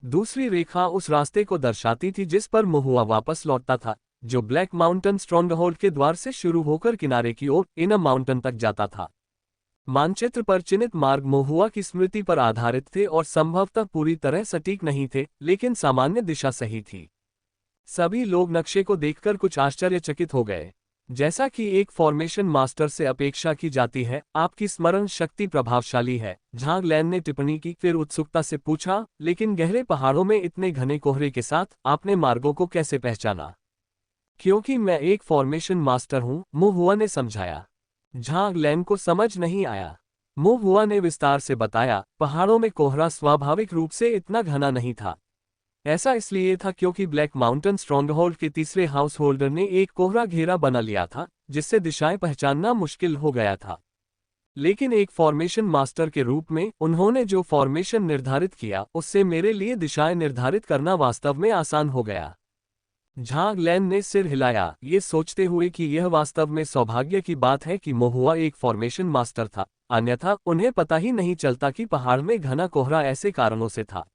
दूसरी रेखा उस रास्ते को दर्शाती थी जिस पर मोहुआ वापस लौटता था, जो ब्लैक माउंटेन स्ट्रॉन्गहोल्ड के द्वार से शुरू होकर किनारे की ओर इनर माउंटेन तक जाता था। मानचित्र पर चिन्हित मार्ग मोहुआ की स्मृति पर आधारित थे और संभवतः पूरी तरह सटीक नहीं थे, लेकिन सामान्य दिशा सही थी। सभी लोग नक्शे को देखकर कुछ आश्चर्यचकित हो गए। जैसा कि एक फॉर्मेशन मास्टर से अपेक्षा की जाती है, आपकी स्मरण शक्ति प्रभावशाली है, झांग लैन ने टिप्पणी की, फिर उत्सुकता से पूछा, लेकिन गहरे पहाड़ों में इतने घने कोहरे के साथ आपने मार्गों को कैसे पहचाना? क्योंकि मैं एक फॉर्मेशन मास्टर हूं, मुहुआ ने समझाया। झांग लैन को समझ नहीं आया। मुहुआ ने विस्तार से बताया, पहाड़ों में कोहरा स्वाभाविक रूप से इतना घना नहीं था। ऐसा इसलिए था क्योंकि ब्लैक माउंटेन स्ट्रॉन्गहोल्ड के तीसरे हाउस होल्डर ने एक कोहरा घेरा बना लिया था, जिससे दिशाएं पहचानना मुश्किल हो गया था। लेकिन एक फॉर्मेशन मास्टर के रूप में उन्होंने जो फॉर्मेशन निर्धारित किया, उससे मेरे लिए दिशाएं निर्धारित करना वास्तव में आसान हो गया। झांग लैन ने सिर हिलाया, ये सोचते हुए कि यह वास्तव में सौभाग्य की बात है कि मोहुआ एक फॉर्मेशन मास्टर था, अन्यथा उन्हें पता ही नहीं चलता कि पहाड़ में घना कोहरा ऐसे कारणों से था।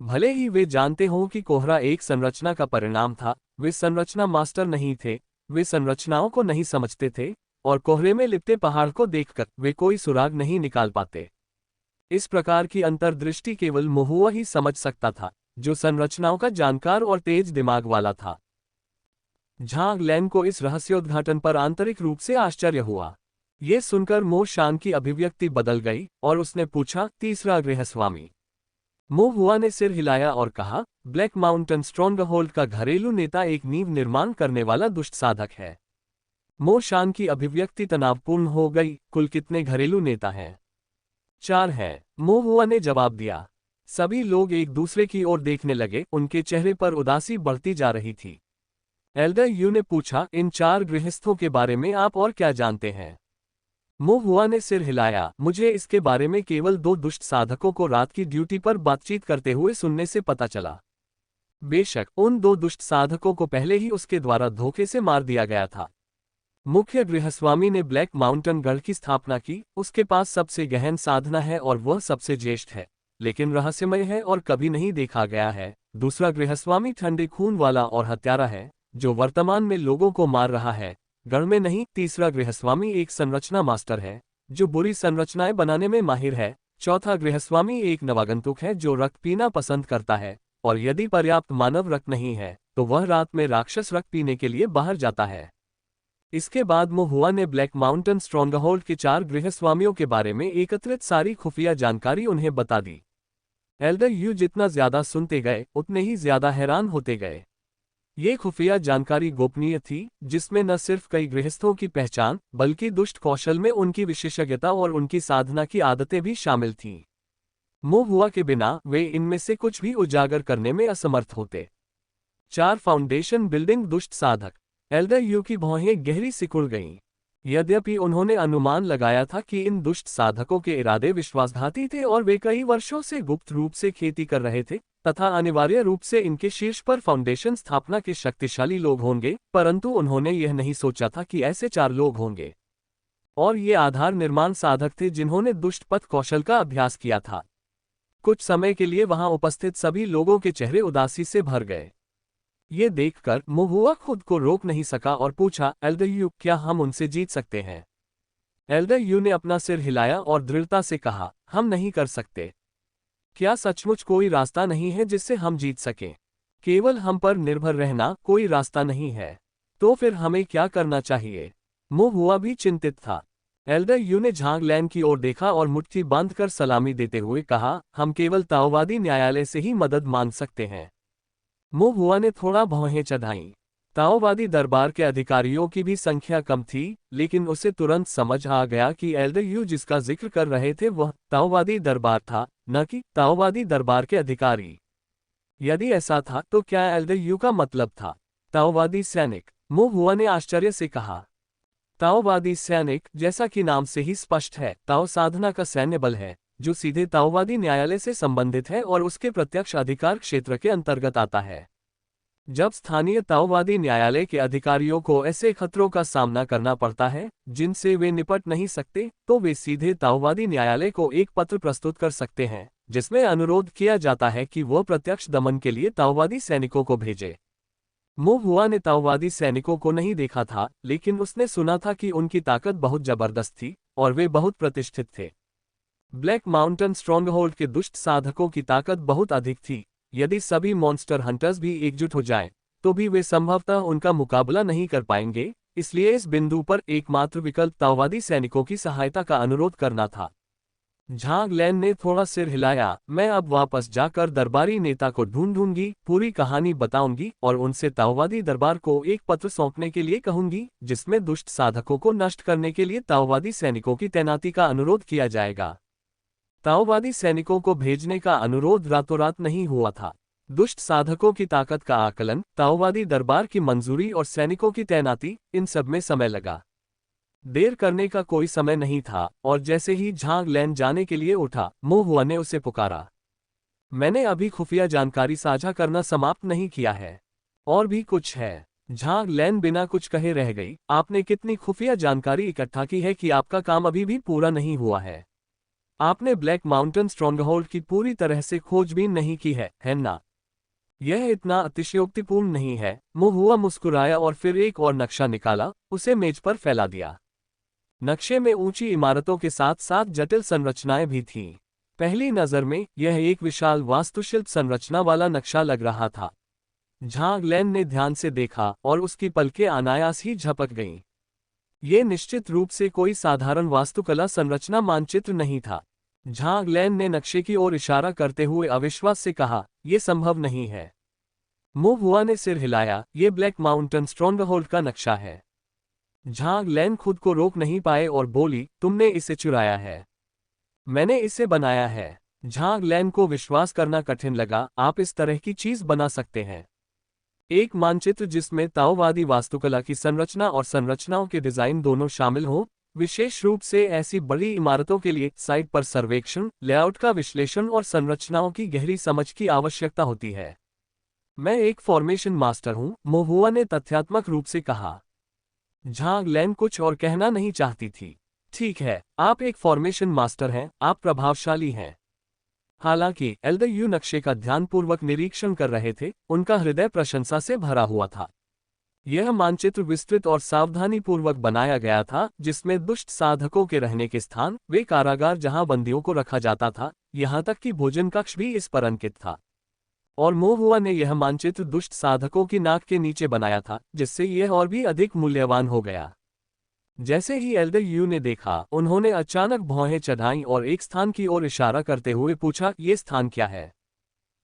भले ही वे जानते हों कि कोहरा एक संरचना का परिणाम था, वे संरचना मास्टर नहीं थे, वे संरचनाओं को नहीं समझते थे, और कोहरे में लिपटे पहाड़ को देखकर वे कोई सुराग नहीं निकाल पाते। इस प्रकार की अंतर्दृष्टि केवल मोहुआ ही समझ सकता था, जो संरचनाओं का जानकार और तेज दिमाग वाला था। झांग लैन को इस रहस्योद्घाटन पर आंतरिक रूप से आश्चर्य हुआ। ये सुनकर मो शान की अभिव्यक्ति बदल गई और उसने पूछा, तीसरा गृहस्वामी? मोहुआ ने सिर हिलाया और कहा, ब्लैक माउंटेन स्ट्रॉन्गहोल्ड का घरेलू नेता एक नींव निर्माण करने वाला दुष्ट साधक है। मो शान की अभिव्यक्ति तनावपूर्ण हो गई। कुल कितने घरेलू नेता हैं? 4 हैं, मोहुआ ने जवाब दिया। सभी लोग एक दूसरे की ओर देखने लगे, उनके चेहरे पर उदासी बढ़ती जा रही थी। एल्डर यू ने पूछा, इन 4 गृहस्थों के बारे में आप और क्या जानते हैं? मोहुआ ने सिर हिलाया, मुझे इसके बारे में केवल 2 दुष्ट साधकों को रात की ड्यूटी पर बातचीत करते हुए सुनने से पता चला। बेशक उन 2 दुष्ट साधकों को पहले ही उसके द्वारा धोखे से मार दिया गया था। मुख्य गृहस्वामी ने ब्लैक माउंटेन गढ़ की स्थापना की, उसके पास सबसे गहन साधना है और वह सबसे ज्येष्ठ है, लेकिन रहस्यमय है और कभी नहीं देखा गया है। दूसरा गृहस्वामी ठंडे खून वाला और हत्यारा है, जो वर्तमान में लोगों को मार रहा है, गढ़ में नहीं। तीसरा गृहस्वामी एक संरचना मास्टर है, जो बुरी संरचनाएं बनाने में माहिर है। चौथा गृहस्वामी एक नवागंतुक है, जो रक्त पीना पसंद करता है, और यदि पर्याप्त मानव रक्त नहीं है, तो वह रात में राक्षस रक्त पीने के लिए बाहर जाता है। इसके बाद मोहुआ ने ब्लैक माउंटेन स्ट्रॉन्गहोल्ड के 4 गृहस्वामियों के बारे में एकत्रित सारी खुफिया जानकारी उन्हें बता दी। एल्डर यू जितना ज्यादा सुनते गए, उतने ही ज्यादा हैरान होते गए। ये खुफिया जानकारी गोपनीय थी, जिसमें न सिर्फ कई गृहस्थों की पहचान, बल्कि दुष्ट कौशल में उनकी विशेषज्ञता और उनकी साधना की आदतें भी शामिल थीं। मोहुआ के बिना वे इनमें से कुछ भी उजागर करने में असमर्थ होते। 4 फाउंडेशन बिल्डिंग दुष्ट साधक। एल्डर यू की भौहें गहरी सिकुड़ गईं। यद्यपि उन्होंने अनुमान लगाया था कि इन दुष्ट साधकों के इरादे विश्वासघाती थे और वे कई वर्षों से गुप्त रूप से खेती कर रहे थे, तथा अनिवार्य रूप से इनके शीर्ष पर फाउंडेशन स्थापना के शक्तिशाली लोग होंगे, परंतु उन्होंने यह नहीं सोचा था कि ऐसे 4 लोग होंगे। और ये आधार निर्माण साधक थे जिन्होंने दुष्ट पथ कौशल का अभ्यास किया था। कुछ समय के लिए वहां उपस्थित सभी लोगों के चेहरे उदासी से भर गए। ये देखकर मोहुआ खुद को रोक नहीं सका और पूछा, एल्डर यू, क्या हम उनसे जीत सकते हैं? एल्डर यू ने अपना सिर हिलाया और दृढ़ता से कहा, हम नहीं कर सकते। क्या सचमुच कोई रास्ता नहीं है जिससे हम जीत सकें? केवल हम पर निर्भर रहना कोई रास्ता नहीं है। तो फिर हमें क्या करना चाहिए? मोहुआ भी चिंतित था। एल्डर यू ने झांग लैन की ओर देखा और मुट्ठी बांधकर सलामी देते हुए कहा, हम केवल ताओवादी न्यायालय से ही मदद मांग सकते हैं। मोहुआ ने थोड़ा भौहें चढ़ाईं। ताओवादी दरबार के अधिकारियों की भी संख्या कम थी, लेकिन उसे तुरंत समझ आ गया कि एल्डर यू जिसका जिक्र कर रहे थे वह ताओवादी दरबार था, न कि ताओवादी दरबार के अधिकारी। यदि ऐसा था तो क्या एल्डर यू का मतलब था ताओवादी सैनिक? मोहुआ ने आश्चर्य से कहा। ताओवादी सैनिक, जैसा कि नाम से ही स्पष्ट है, ताओ साधना का सैन्य बल है, जो सीधे ताओवादी न्यायालय से संबंधित है और उसके प्रत्यक्ष अधिकार क्षेत्र के अंतर्गत आता है। जब स्थानीय ताओवादी न्यायालय के अधिकारियों को ऐसे खतरों का सामना करना पड़ता है जिनसे वे निपट नहीं सकते, तो वे सीधे ताओवादी न्यायालय को एक पत्र प्रस्तुत कर सकते हैं, जिसमें अनुरोध किया जाता है कि वह प्रत्यक्ष दमन के लिए ताओवादी सैनिकों को भेजे। मोहुआ ने ताओवादी सैनिकों को नहीं देखा था, लेकिन उसने सुना था कि उनकी ताकत बहुत जबरदस्त थी और वे बहुत प्रतिष्ठित थे। ब्लैक माउंटेन स्ट्रॉन्गहोल्ड के दुष्ट साधकों की ताकत बहुत अधिक थी। यदि सभी मॉन्स्टर हंटर्स भी एकजुट हो जाएं, तो भी वे संभवतः उनका मुकाबला नहीं कर पाएंगे। इसलिए इस बिंदु पर एकमात्र विकल्प ताओवादी सैनिकों की सहायता का अनुरोध करना था। झांग लैन ने थोड़ा सिर हिलाया। मैं अब वापस जाकर दरबारी नेता को ढूंढूंगी, पूरी कहानी बताऊंगी और उनसे ताओवादी दरबार को एक पत्र सौंपने के लिए कहूंगी, जिसमें दुष्ट साधकों को नष्ट करने के लिए ताओवादी सैनिकों की तैनाती का अनुरोध किया जाएगा। ताओवादी सैनिकों को भेजने का अनुरोध रातों रात नहीं हुआ था। दुष्ट साधकों की ताकत का आकलन, ताओवादी दरबार की मंजूरी और सैनिकों की तैनाती, इन सब में समय लगा। देर करने का कोई समय नहीं था और जैसे ही झांग लैन जाने के लिए उठा, मो हुआ ने उसे पुकारा। मैंने अभी खुफिया जानकारी साझा करना समाप्त नहीं किया है। और भी कुछ है। झांग लैन बिना कुछ कहे रह गई। आपने कितनी खुफिया जानकारी इकट्ठा की है कि आपका काम अभी भी पूरा नहीं हुआ है। आपने ब्लैक माउंटेन स्ट्रॉन्गहोल्ड की पूरी तरह से खोजबीन नहीं की है ना? यह इतना अतिशयोक्तिपूर्ण नहीं है। मो हुआ मुस्कुराया और फिर एक और नक्शा निकाला, उसे मेज पर फैला दिया। नक्शे में ऊंची इमारतों के साथ साथ जटिल संरचनाएं भी थीं। पहली नजर में यह एक विशाल वास्तुशिल्प संरचना वाला नक्शा लग रहा था। झांग लैन ने ध्यान से देखा और उसकी पलकें अनायास ही झपक गईं। ये निश्चित रूप से कोई साधारण वास्तुकला संरचना मानचित्र नहीं था। झांग लैन ने नक्शे की ओर इशारा करते हुए अविश्वास से कहा, यह संभव नहीं है। मो हुआ ने सिर हिलाया। ये ब्लैक माउंटेन स्ट्रॉन्गहोल्ड का नक्शा है। झांग लैन खुद को रोक नहीं पाए और बोली, तुमने इसे चुराया है। मैंने इसे बनाया है। झांग लैन को विश्वास करना कठिन लगा। आप इस तरह की चीज बना सकते हैं? एक मानचित्र जिसमें ताओवादी वास्तुकला की संरचना और संरचनाओं के डिजाइन दोनों शामिल हों, विशेष रूप से ऐसी बड़ी इमारतों के लिए साइट पर सर्वेक्षण, लेआउट का विश्लेषण और संरचनाओं की गहरी समझ की आवश्यकता होती है। मैं एक फॉर्मेशन मास्टर हूं, मो हुआ ने तथ्यात्मक रूप से कहा। झांग लैन कुछ और कहना नहीं चाहती थी। ठीक है, आप एक फॉर्मेशन मास्टर हैं, आप प्रभावशाली हैं। हालांकि एल्डर यू नक्शे का ध्यानपूर्वक निरीक्षण कर रहे थे, उनका हृदय प्रशंसा से भरा हुआ था। यह मानचित्र विस्तृत और सावधानीपूर्वक बनाया गया था, जिसमें दुष्ट साधकों के रहने के स्थान, वे कारागार जहां बंदियों को रखा जाता था, यहां तक कि भोजन कक्ष भी इस पर अंकित था। और मो हुआ ने यह मानचित्र दुष्ट साधकों की नाक के नीचे बनाया था, जिससे यह और भी अधिक मूल्यवान हो गया। जैसे ही एल्डर यू ने देखा, उन्होंने अचानक भौहें चढ़ाईं और एक स्थान की ओर इशारा करते हुए पूछा, ये स्थान क्या है?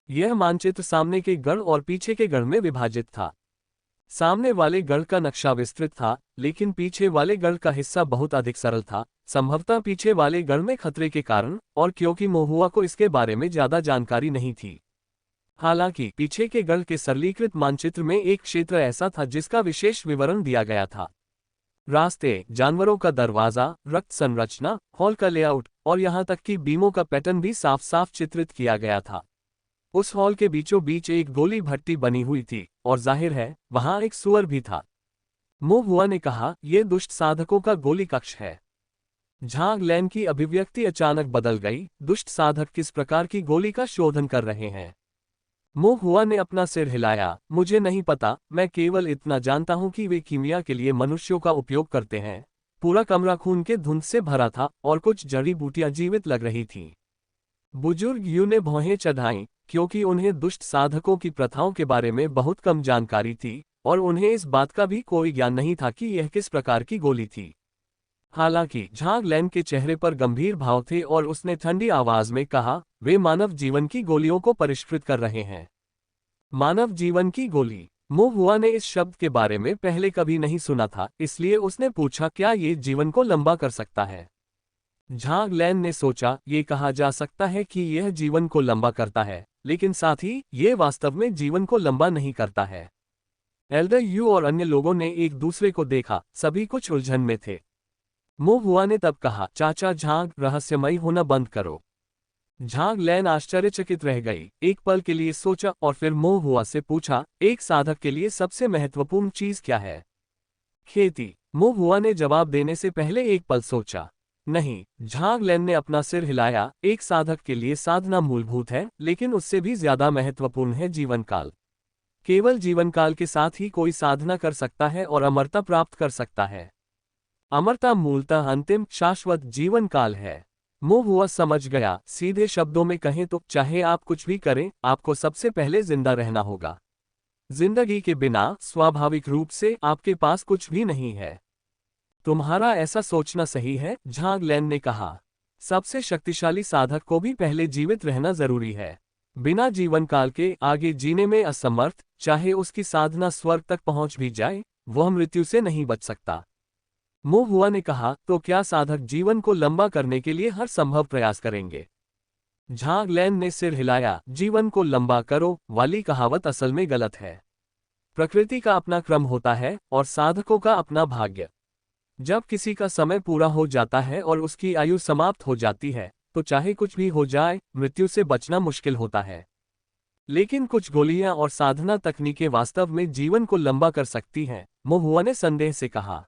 यह मानचित्र सामने के गढ़ और पीछे के गढ़ में विभाजित था। सामने वाले गढ़ का नक्शा विस्तृत था, लेकिन पीछे वाले गढ़ का हिस्सा बहुत अधिक सरल था, संभवतः पीछे वाले गढ़ में खतरे के कारण, और क्योंकि मो हुआ को इसके बारे में ज्यादा जानकारी नहीं थी। हालांकि पीछे के गढ़ के सरलीकृत मानचित्र में एक क्षेत्र ऐसा था जिसका विशेष विवरण दिया गया था। रास्ते, जानवरों का दरवाजा, रक्त संरचना, हॉल का लेआउट और यहां तक कि बीमों का पैटर्न भी साफ साफ चित्रित किया गया था। उस हॉल के बीचों बीच एक गोली भट्टी बनी हुई थी और जाहिर है वहां एक सुअर भी था। मो हुआ ने कहा, यह दुष्ट साधकों का गोली कक्ष है। झांग लैन की अभिव्यक्ति अचानक बदल गई। दुष्ट साधक किस प्रकार की गोली का शोधन कर रहे हैं? मो हुआ ने अपना सिर हिलाया। मुझे नहीं पता, मैं केवल इतना जानता हूं कि वे कीमिया के लिए मनुष्यों का उपयोग करते हैं। पूरा कमरा खून के धुंध से भरा था और कुछ जड़ी बूटियां जीवित लग रही थीं। बुजुर्ग यू ने भौहें चढ़ाईं, क्योंकि उन्हें दुष्ट साधकों की प्रथाओं के बारे में बहुत कम जानकारी थी और उन्हें इस बात का भी कोई ज्ञान नहीं था कि यह किस प्रकार की गोली थी। हालांकि झांग लैन के चेहरे पर गंभीर भाव थे और उसने ठंडी आवाज में कहा, वे मानव जीवन की गोलियों को परिष्कृत कर रहे हैं। मानव जीवन की गोली। मो हुआ ने इस शब्द के बारे में पहले कभी नहीं सुना था, इसलिए उसने पूछा, क्या ये जीवन को लंबा कर सकता है? झांग लैन ने सोचा, ये कहा जा सकता है कि यह जीवन को लंबा करता है, लेकिन साथ ही यह वास्तव में जीवन को लंबा नहीं करता है। एल्डर यू और अन्य लोगों ने एक दूसरे को देखा, सभी कुछ उलझन में थे। मो हुआ ने तब कहा, चाचा झांग, रहस्यमयी होना बंद करो। झांग लैन आश्चर्यचकित रह गई, एक पल के लिए सोचा और फिर मो हुआ से पूछा, एक साधक के लिए सबसे महत्वपूर्ण चीज क्या है? खेती। मो हुआ ने जवाब देने से पहले एक पल सोचा। नहीं। झांग लैन ने अपना सिर हिलाया, एक साधक के लिए साधना मूलभूत है, लेकिन उससे भी ज्यादा महत्वपूर्ण है जीवन काल। केवल जीवन काल के साथ ही कोई साधना कर सकता है और अमरता प्राप्त कर सकता है। अमरता मूलतः अंतिम शाश्वत जीवन काल है। मो हुआ समझ गया। सीधे शब्दों में कहें तो चाहे आप कुछ भी करें, आपको सबसे पहले जिंदा रहना होगा। जिंदगी के बिना स्वाभाविक रूप से आपके पास कुछ भी नहीं है। तुम्हारा ऐसा सोचना सही है, झांग लैन ने कहा। सबसे शक्तिशाली साधक को भी पहले जीवित रहना जरूरी है। बिना जीवन काल के आगे जीने में असमर्थ, चाहे उसकी साधना स्वर्ग तक पहुंच भी जाए, वह मृत्यु से नहीं बच सकता। मो हुआ ने कहा, तो क्या साधक जीवन को लंबा करने के लिए हर संभव प्रयास करेंगे? झांग लैन ने सिर हिलाया। जीवन को लंबा करो वाली कहावत असल में गलत है। प्रकृति का अपना क्रम होता है और साधकों का अपना भाग्य। जब किसी का समय पूरा हो जाता है और उसकी आयु समाप्त हो जाती है, तो चाहे कुछ भी हो जाए, मृत्यु से बचना मुश्किल होता है। लेकिन कुछ गोलियां और साधना तकनीकें वास्तव में जीवन को लंबा कर सकती हैं, मो हुआ ने संदेह से कहा।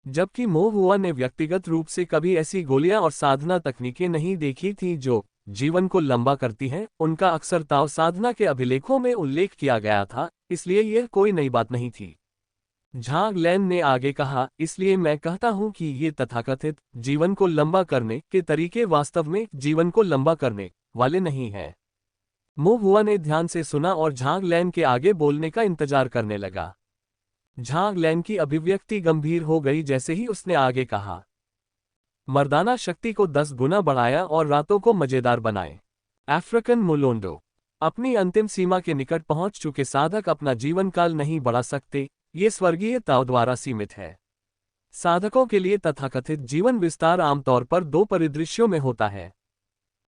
जबकि मो हुआ ने व्यक्तिगत रूप से कभी ऐसी गोलियां और साधना तकनीकें नहीं देखी थीं जो जीवन को लंबा करती हैं, उनका अक्सर ताओ साधना के अभिलेखों में उल्लेख किया गया था, इसलिए यह कोई नई बात नहीं थी। झांग लैन ने आगे कहा, इसलिए मैं कहता हूं कि ये तथाकथित जीवन को लंबा करने के तरीके वास्तव में जीवन को लंबा करने वाले नहीं हैं। मो हुआ ने ध्यान से सुना और झांग लैन के आगे बोलने का इंतजार करने लगा। झांग लैन की अभिव्यक्ति गंभीर हो गई जैसे ही उसने आगे कहा, मर्दाना शक्ति को 10 गुना बढ़ाया और रातों को मजेदार बनाए। अफ्रीकन मुलोंडो। अपनी अंतिम सीमा के निकट पहुंच चुके साधक अपना जीवन काल नहीं बढ़ा सकते, ये स्वर्गीय ताओ द्वारा सीमित है। साधकों के लिए तथाकथित जीवन विस्तार आमतौर पर 2 परिदृश्यों में होता है।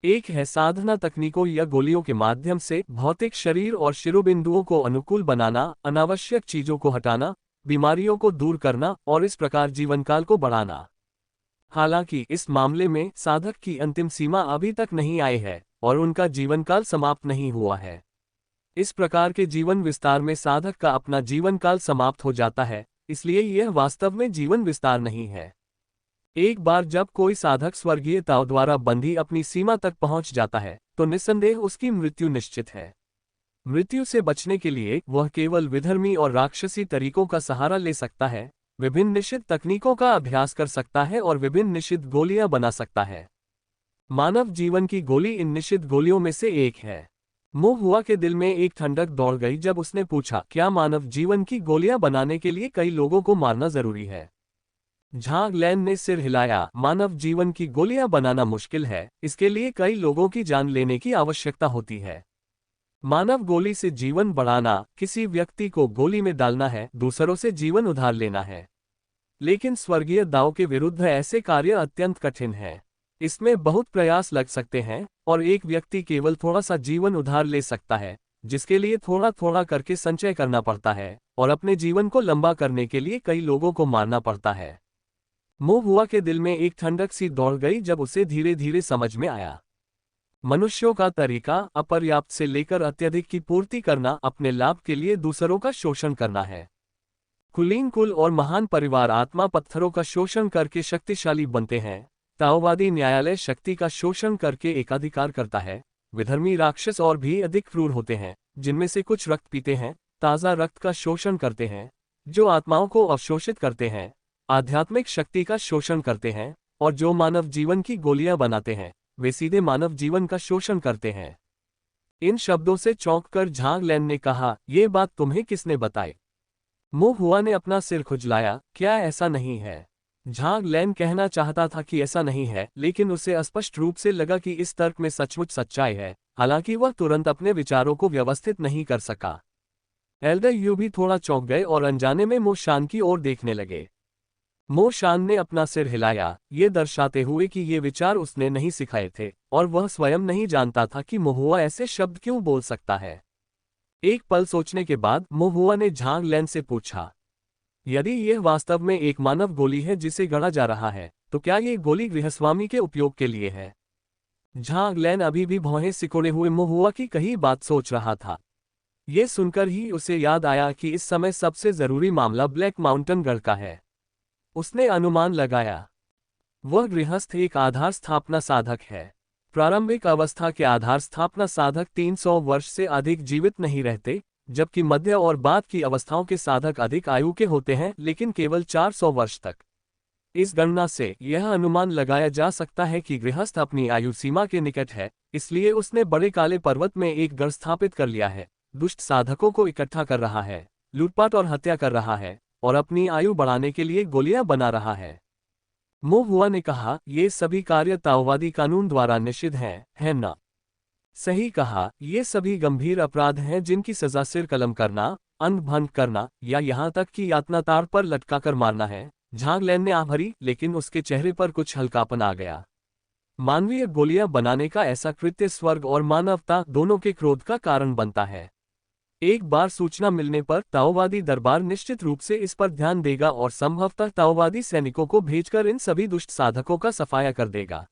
एक है साधना तकनीकों या गोलियों के माध्यम से भौतिक शरीर और शिरोबिंदुओं को अनुकूल बनाना, अनावश्यक चीजों को हटाना, बीमारियों को दूर करना और इस प्रकार जीवनकाल को बढ़ाना। हालांकि इस मामले में साधक की अंतिम सीमा अभी तक नहीं आई है और उनका जीवनकाल समाप्त नहीं हुआ है। इस प्रकार के जीवन विस्तार में साधक का अपना जीवनकाल समाप्त हो जाता है, इसलिए यह वास्तव में जीवन विस्तार नहीं है। एक बार जब कोई साधक स्वर्गीय ताओ द्वारा बंधी अपनी सीमा तक पहुंच जाता है, तो निस्संदेह उसकी मृत्यु निश्चित है। मृत्यु से बचने के लिए वह केवल विधर्मी और राक्षसी तरीकों का सहारा ले सकता है, विभिन्न निषिद्ध तकनीकों का अभ्यास कर सकता है और विभिन्न निषिद्ध गोलियां बना सकता है। मानव जीवन की गोली इन निषिद्ध गोलियों में से एक है। मो हुआ के दिल में एक ठंडक दौड़ गई जब उसने पूछा, क्या मानव जीवन की गोलियां बनाने के लिए कई लोगों को मारना जरूरी है? झांग लैन ने सिर हिलाया। मानव जीवन की गोलियां बनाना मुश्किल है, इसके लिए कई लोगों की जान लेने की आवश्यकता होती है। मानव गोली से जीवन बढ़ाना, किसी व्यक्ति को गोली में डालना है, दूसरों से जीवन उधार लेना है। लेकिन स्वर्गीय दाओ के विरुद्ध ऐसे कार्य अत्यंत कठिन हैं। इसमें बहुत प्रयास लग सकते हैं और एक व्यक्ति केवल थोड़ा सा जीवन उधार ले सकता है, जिसके लिए थोड़ा थोड़ा करके संचय करना पड़ता है और अपने जीवन को लंबा करने के लिए कई लोगों को मारना पड़ता है। मो हुआ के दिल में एक ठंडक सी दौड़ गई जब उसे धीरे धीरे समझ में आया। मनुष्यों का तरीका अपर्याप्त से लेकर अत्यधिक की पूर्ति करना, अपने लाभ के लिए दूसरों का शोषण करना है। कुलीन कुल और महान परिवार आत्मा पत्थरों का शोषण करके शक्तिशाली बनते हैं। ताओवादी न्यायालय शक्ति का शोषण करके एकाधिकार करता है। विधर्मी राक्षस और भी अधिक क्रूर होते हैं, जिनमें से कुछ रक्त पीते हैं, ताज़ा रक्त का शोषण करते हैं, जो आत्माओं को अवशोषित करते हैं, आध्यात्मिक शक्ति का शोषण करते हैं, और जो मानव जीवन की गोलियां बनाते हैं, वे सीधे मानव जीवन का शोषण करते हैं। इन शब्दों से चौंककर झांग लैन ने कहा, ये बात तुम्हें किसने बताई? मो हुआ ने अपना सिर खुजलाया। क्या ऐसा नहीं है? झांग लैन कहना चाहता था कि ऐसा नहीं है, लेकिन उसे स्पष्ट रूप से लगा कि इस तर्क में सचमुच सच्चाई है। हालांकि वह तुरंत अपने विचारों को व्यवस्थित नहीं कर सका। एल्डर यू भी थोड़ा चौंक गए और अनजाने में मो शान की ओर देखने लगे। मो शान ने अपना सिर हिलाया, ये दर्शाते हुए कि ये विचार उसने नहीं सिखाए थे और वह स्वयं नहीं जानता था कि मोहुआ ऐसे शब्द क्यों बोल सकता है। एक पल सोचने के बाद मोहुआ ने झांग लैन से पूछा, यदि यह वास्तव में एक मानव गोली है जिसे गढ़ा जा रहा है, तो क्या ये गोली गृहस्वामी के उपयोग के लिए है? झांग लैन अभी भी भौहें सिकोड़े हुए मोहुआ की कही बात सोच रहा था। ये सुनकर ही उसे याद आया कि इस समय सबसे जरूरी मामला ब्लैक माउंटेन गढ़ का है। उसने अनुमान लगाया, वह गृहस्थ एक आधार स्थापना साधक है। प्रारंभिक अवस्था के आधार स्थापना साधक 300 वर्ष से अधिक जीवित नहीं रहते, जबकि मध्य और बाद की अवस्थाओं के साधक अधिक आयु के होते हैं, लेकिन केवल 400 वर्ष तक। इस गणना से यह अनुमान लगाया जा सकता है कि गृहस्थ अपनी आयु सीमा के निकट है, इसलिए उसने बड़े काले पर्वत में एक गढ़ स्थापित कर लिया है, दुष्ट साधकों को इकट्ठा कर रहा है, लूटपाट और हत्या कर रहा है और अपनी आयु बढ़ाने के लिए गोलियां बना रहा है। मो हुआ ने कहा, ये सभी कार्य ताओवादी कानून द्वारा निषिद्ध हैं, है ना? सही कहा, ये सभी गंभीर अपराध हैं जिनकी सजा सिर कलम करना, अंग भंग करना या यहाँ तक कि यातना तार पर लटकाकर मारना है। झांग लैन ने आह भरी, लेकिन उसके चेहरे पर कुछ हल्कापन आ गया। मानवीय गोलियां बनाने का ऐसा कृत्य स्वर्ग और मानवता दोनों के क्रोध का कारण बनता है। एक बार सूचना मिलने पर ताओवादी दरबार निश्चित रूप से इस पर ध्यान देगा और संभवतः ताओवादी सैनिकों को भेजकर इन सभी दुष्ट साधकों का सफाया कर देगा।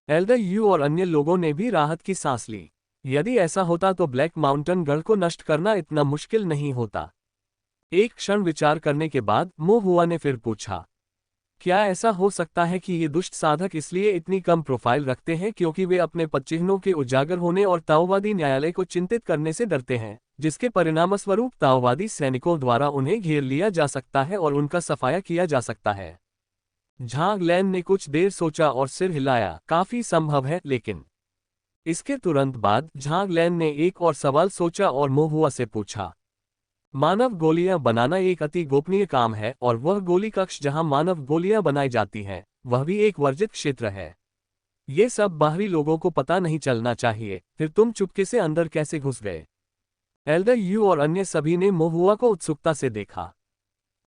एल्डर यू और अन्य लोगों ने भी राहत की सांस ली। यदि ऐसा होता तो ब्लैक माउंटेन गढ़ को नष्ट करना इतना मुश्किल नहीं होता। एक क्षण विचार करने के बाद मो हुआ ने फिर पूछा, क्या ऐसा हो सकता है कि ये दुष्ट साधक इसलिए इतनी कम प्रोफाइल रखते हैं क्योंकि वे अपने पदचिह्नों के उजागर होने और ताओवादी न्यायालय को चिंतित करने से डरते हैं, जिसके परिणामस्वरूप ताओवादी सैनिकों द्वारा उन्हें घेर लिया जा सकता है और उनका सफाया किया जा सकता है? झांग लैन ने कुछ देर सोचा और सिर हिलाया। काफी संभव है, लेकिन इसके तुरंत बाद झांग लैन ने एक और सवाल सोचा और मो हुआ से पूछा, मानव गोलियां बनाना एक अति गोपनीय काम है और वह गोली कक्ष जहां मानव गोलियां बनाई जाती हैं, वह भी एक वर्जित क्षेत्र है। ये सब बाहरी लोगों को पता नहीं चलना चाहिए। फिर तुम चुपके से अंदर कैसे घुस गए? एल्डर यू और अन्य सभी ने मो हुआ को उत्सुकता से देखा।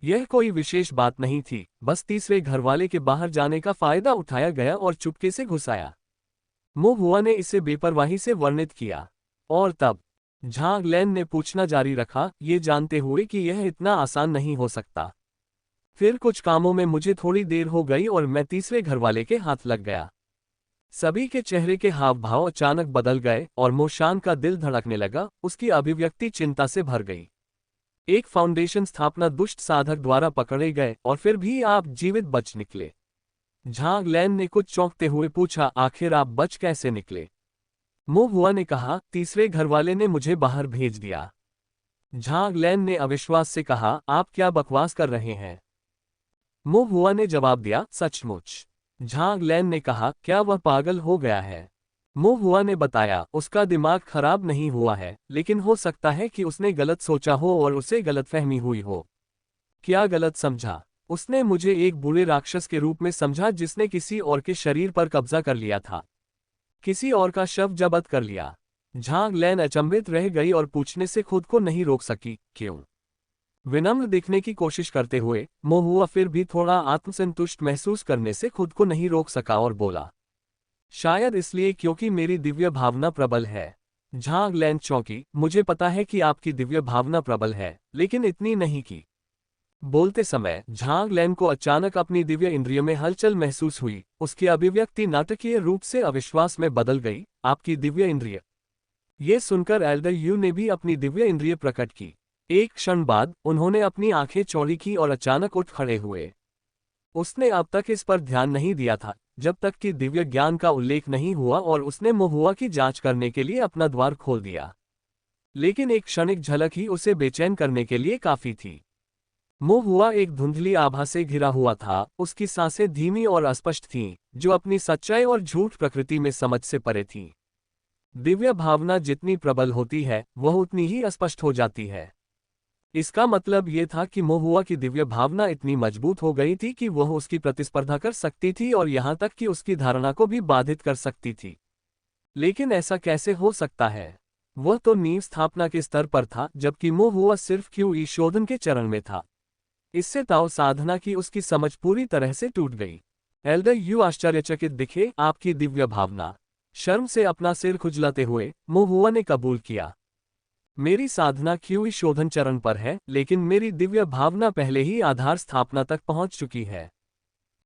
यह कोई विशेष बात नहीं थी, बस तीसरे घरवाले के बाहर जाने का फायदा उठाया गया और चुपके से घुस आया। मो हुआ ने इसे बेपरवाही से वर्णित किया। और तब झांग लैन ने पूछना जारी रखा, ये जानते हुए कि यह इतना आसान नहीं हो सकता। फिर कुछ कामों में मुझे थोड़ी देर हो गई और मैं तीसरे घरवाले के हाथ लग गया। सभी के चेहरे के हाव भाव अचानक बदल गए और मोशान का दिल धड़कने लगा। उसकी अभिव्यक्ति चिंता से भर गई। एक फाउंडेशन स्थापना दुष्ट साधक द्वारा पकड़े गए और फिर भी आप जीवित बच निकले। झांग लैन ने कुछ चौंकते हुए पूछा, आखिर आप बच कैसे निकले? मो हुआ ने कहा, तीसरे घरवाले ने मुझे बाहर भेज दिया। झांग लैन ने अविश्वास से कहा, आप क्या बकवास कर रहे हैं? मो हुआ ने जवाब दिया, सचमुच। झांग लैन ने कहा, क्या वह पागल हो गया है? मो हुआ ने बताया, उसका दिमाग खराब नहीं हुआ है, लेकिन हो सकता है कि उसने गलत सोचा हो और उसे गलतफहमी हुई हो। क्या गलत समझा? उसने मुझे एक बुरे राक्षस के रूप में समझा जिसने किसी और के शरीर पर कब्जा कर लिया था, किसी और का शव जब्त कर लिया। झांग लैन अचंभित रह गई और पूछने से खुद को नहीं रोक सकी, क्यों? विनम्र दिखने की कोशिश करते हुए मो हुआ फिर भी थोड़ा आत्मसंतुष्ट महसूस करने से खुद को नहीं रोक सका और बोला, शायद इसलिए क्योंकि मेरी दिव्य भावना प्रबल है। झांग लैन चौंकी, मुझे पता है कि आपकी दिव्य भावना प्रबल है, लेकिन इतनी नहीं कि। बोलते समय झांग लैन को अचानक अपनी दिव्य इंद्रियों में हलचल महसूस हुई। उसकी अभिव्यक्ति नाटकीय रूप से अविश्वास में बदल गई। आपकी दिव्य इंद्रिय? ये सुनकर एल्डर यू ने भी अपनी दिव्य इंद्रिय प्रकट की। एक क्षण बाद उन्होंने अपनी आंखें चौड़ी की और अचानक उठ खड़े हुए। उसने अब तक इस पर ध्यान नहीं दिया था जब तक कि दिव्य ज्ञान का उल्लेख नहीं हुआ और उसने मो हुआ की जांच करने के लिए अपना द्वार खोल दिया। लेकिन एक क्षणिक झलक ही उसे बेचैन करने के लिए काफी थी। मो हुआ एक धुंधली आभा से घिरा हुआ था। उसकी सांसें धीमी और अस्पष्ट थीं, जो अपनी सच्चाई और झूठ प्रकृति में समझ से परे थीं। दिव्य भावना जितनी प्रबल होती है, वह उतनी ही अस्पष्ट हो जाती है। इसका मतलब यह था कि मो हुआ की दिव्य भावना इतनी मजबूत हो गई थी कि वह उसकी प्रतिस्पर्धा कर सकती थी और यहां तक कि उसकी धारणा को भी बाधित कर सकती थी। लेकिन ऐसा कैसे हो सकता है? वह तो नींव स्थापना के स्तर पर था, जबकि मो हुआ सिर्फ क्यूई शोधन के चरण में था। इससे ताओ साधना की उसकी समझ पूरी तरह से टूट गई। एल्डर यू आश्चर्यचकित दिखे। आपकी दिव्य भावना? शर्म से अपना सिर खुजलाते हुए मो हुआ ने कबूल किया, मेरी साधना क्यूई शोधन चरण पर है, लेकिन मेरी दिव्य भावना पहले ही आधार स्थापना तक पहुंच चुकी है।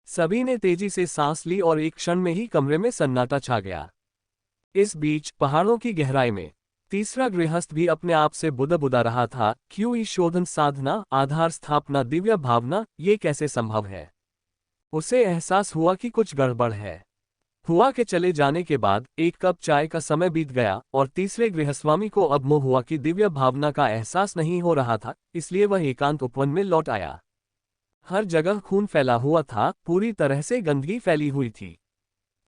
सभी ने तेजी से सांस ली और एक क्षण में ही कमरे में सन्नाटा छा गया। इस बीच पहाड़ों की गहराई में तीसरा गृहस्थ भी अपने आप से बुदा रहा था। क्यूई शोधन साधना, आधार स्थापना, दिव्य भावना, ये कैसे संभव है? उसे एहसास हुआ कि कुछ गड़बड़ है। हुआ के चले जाने के बाद एक कप चाय का समय बीत गया और तीसरे गृहस्वामी को अब मो हुआ की दिव्य भावना का एहसास नहीं हो रहा था, इसलिए वह एकांत उपवन में लौट आया। हर जगह खून फैला हुआ था, पूरी तरह से गंदगी फैली हुई थी।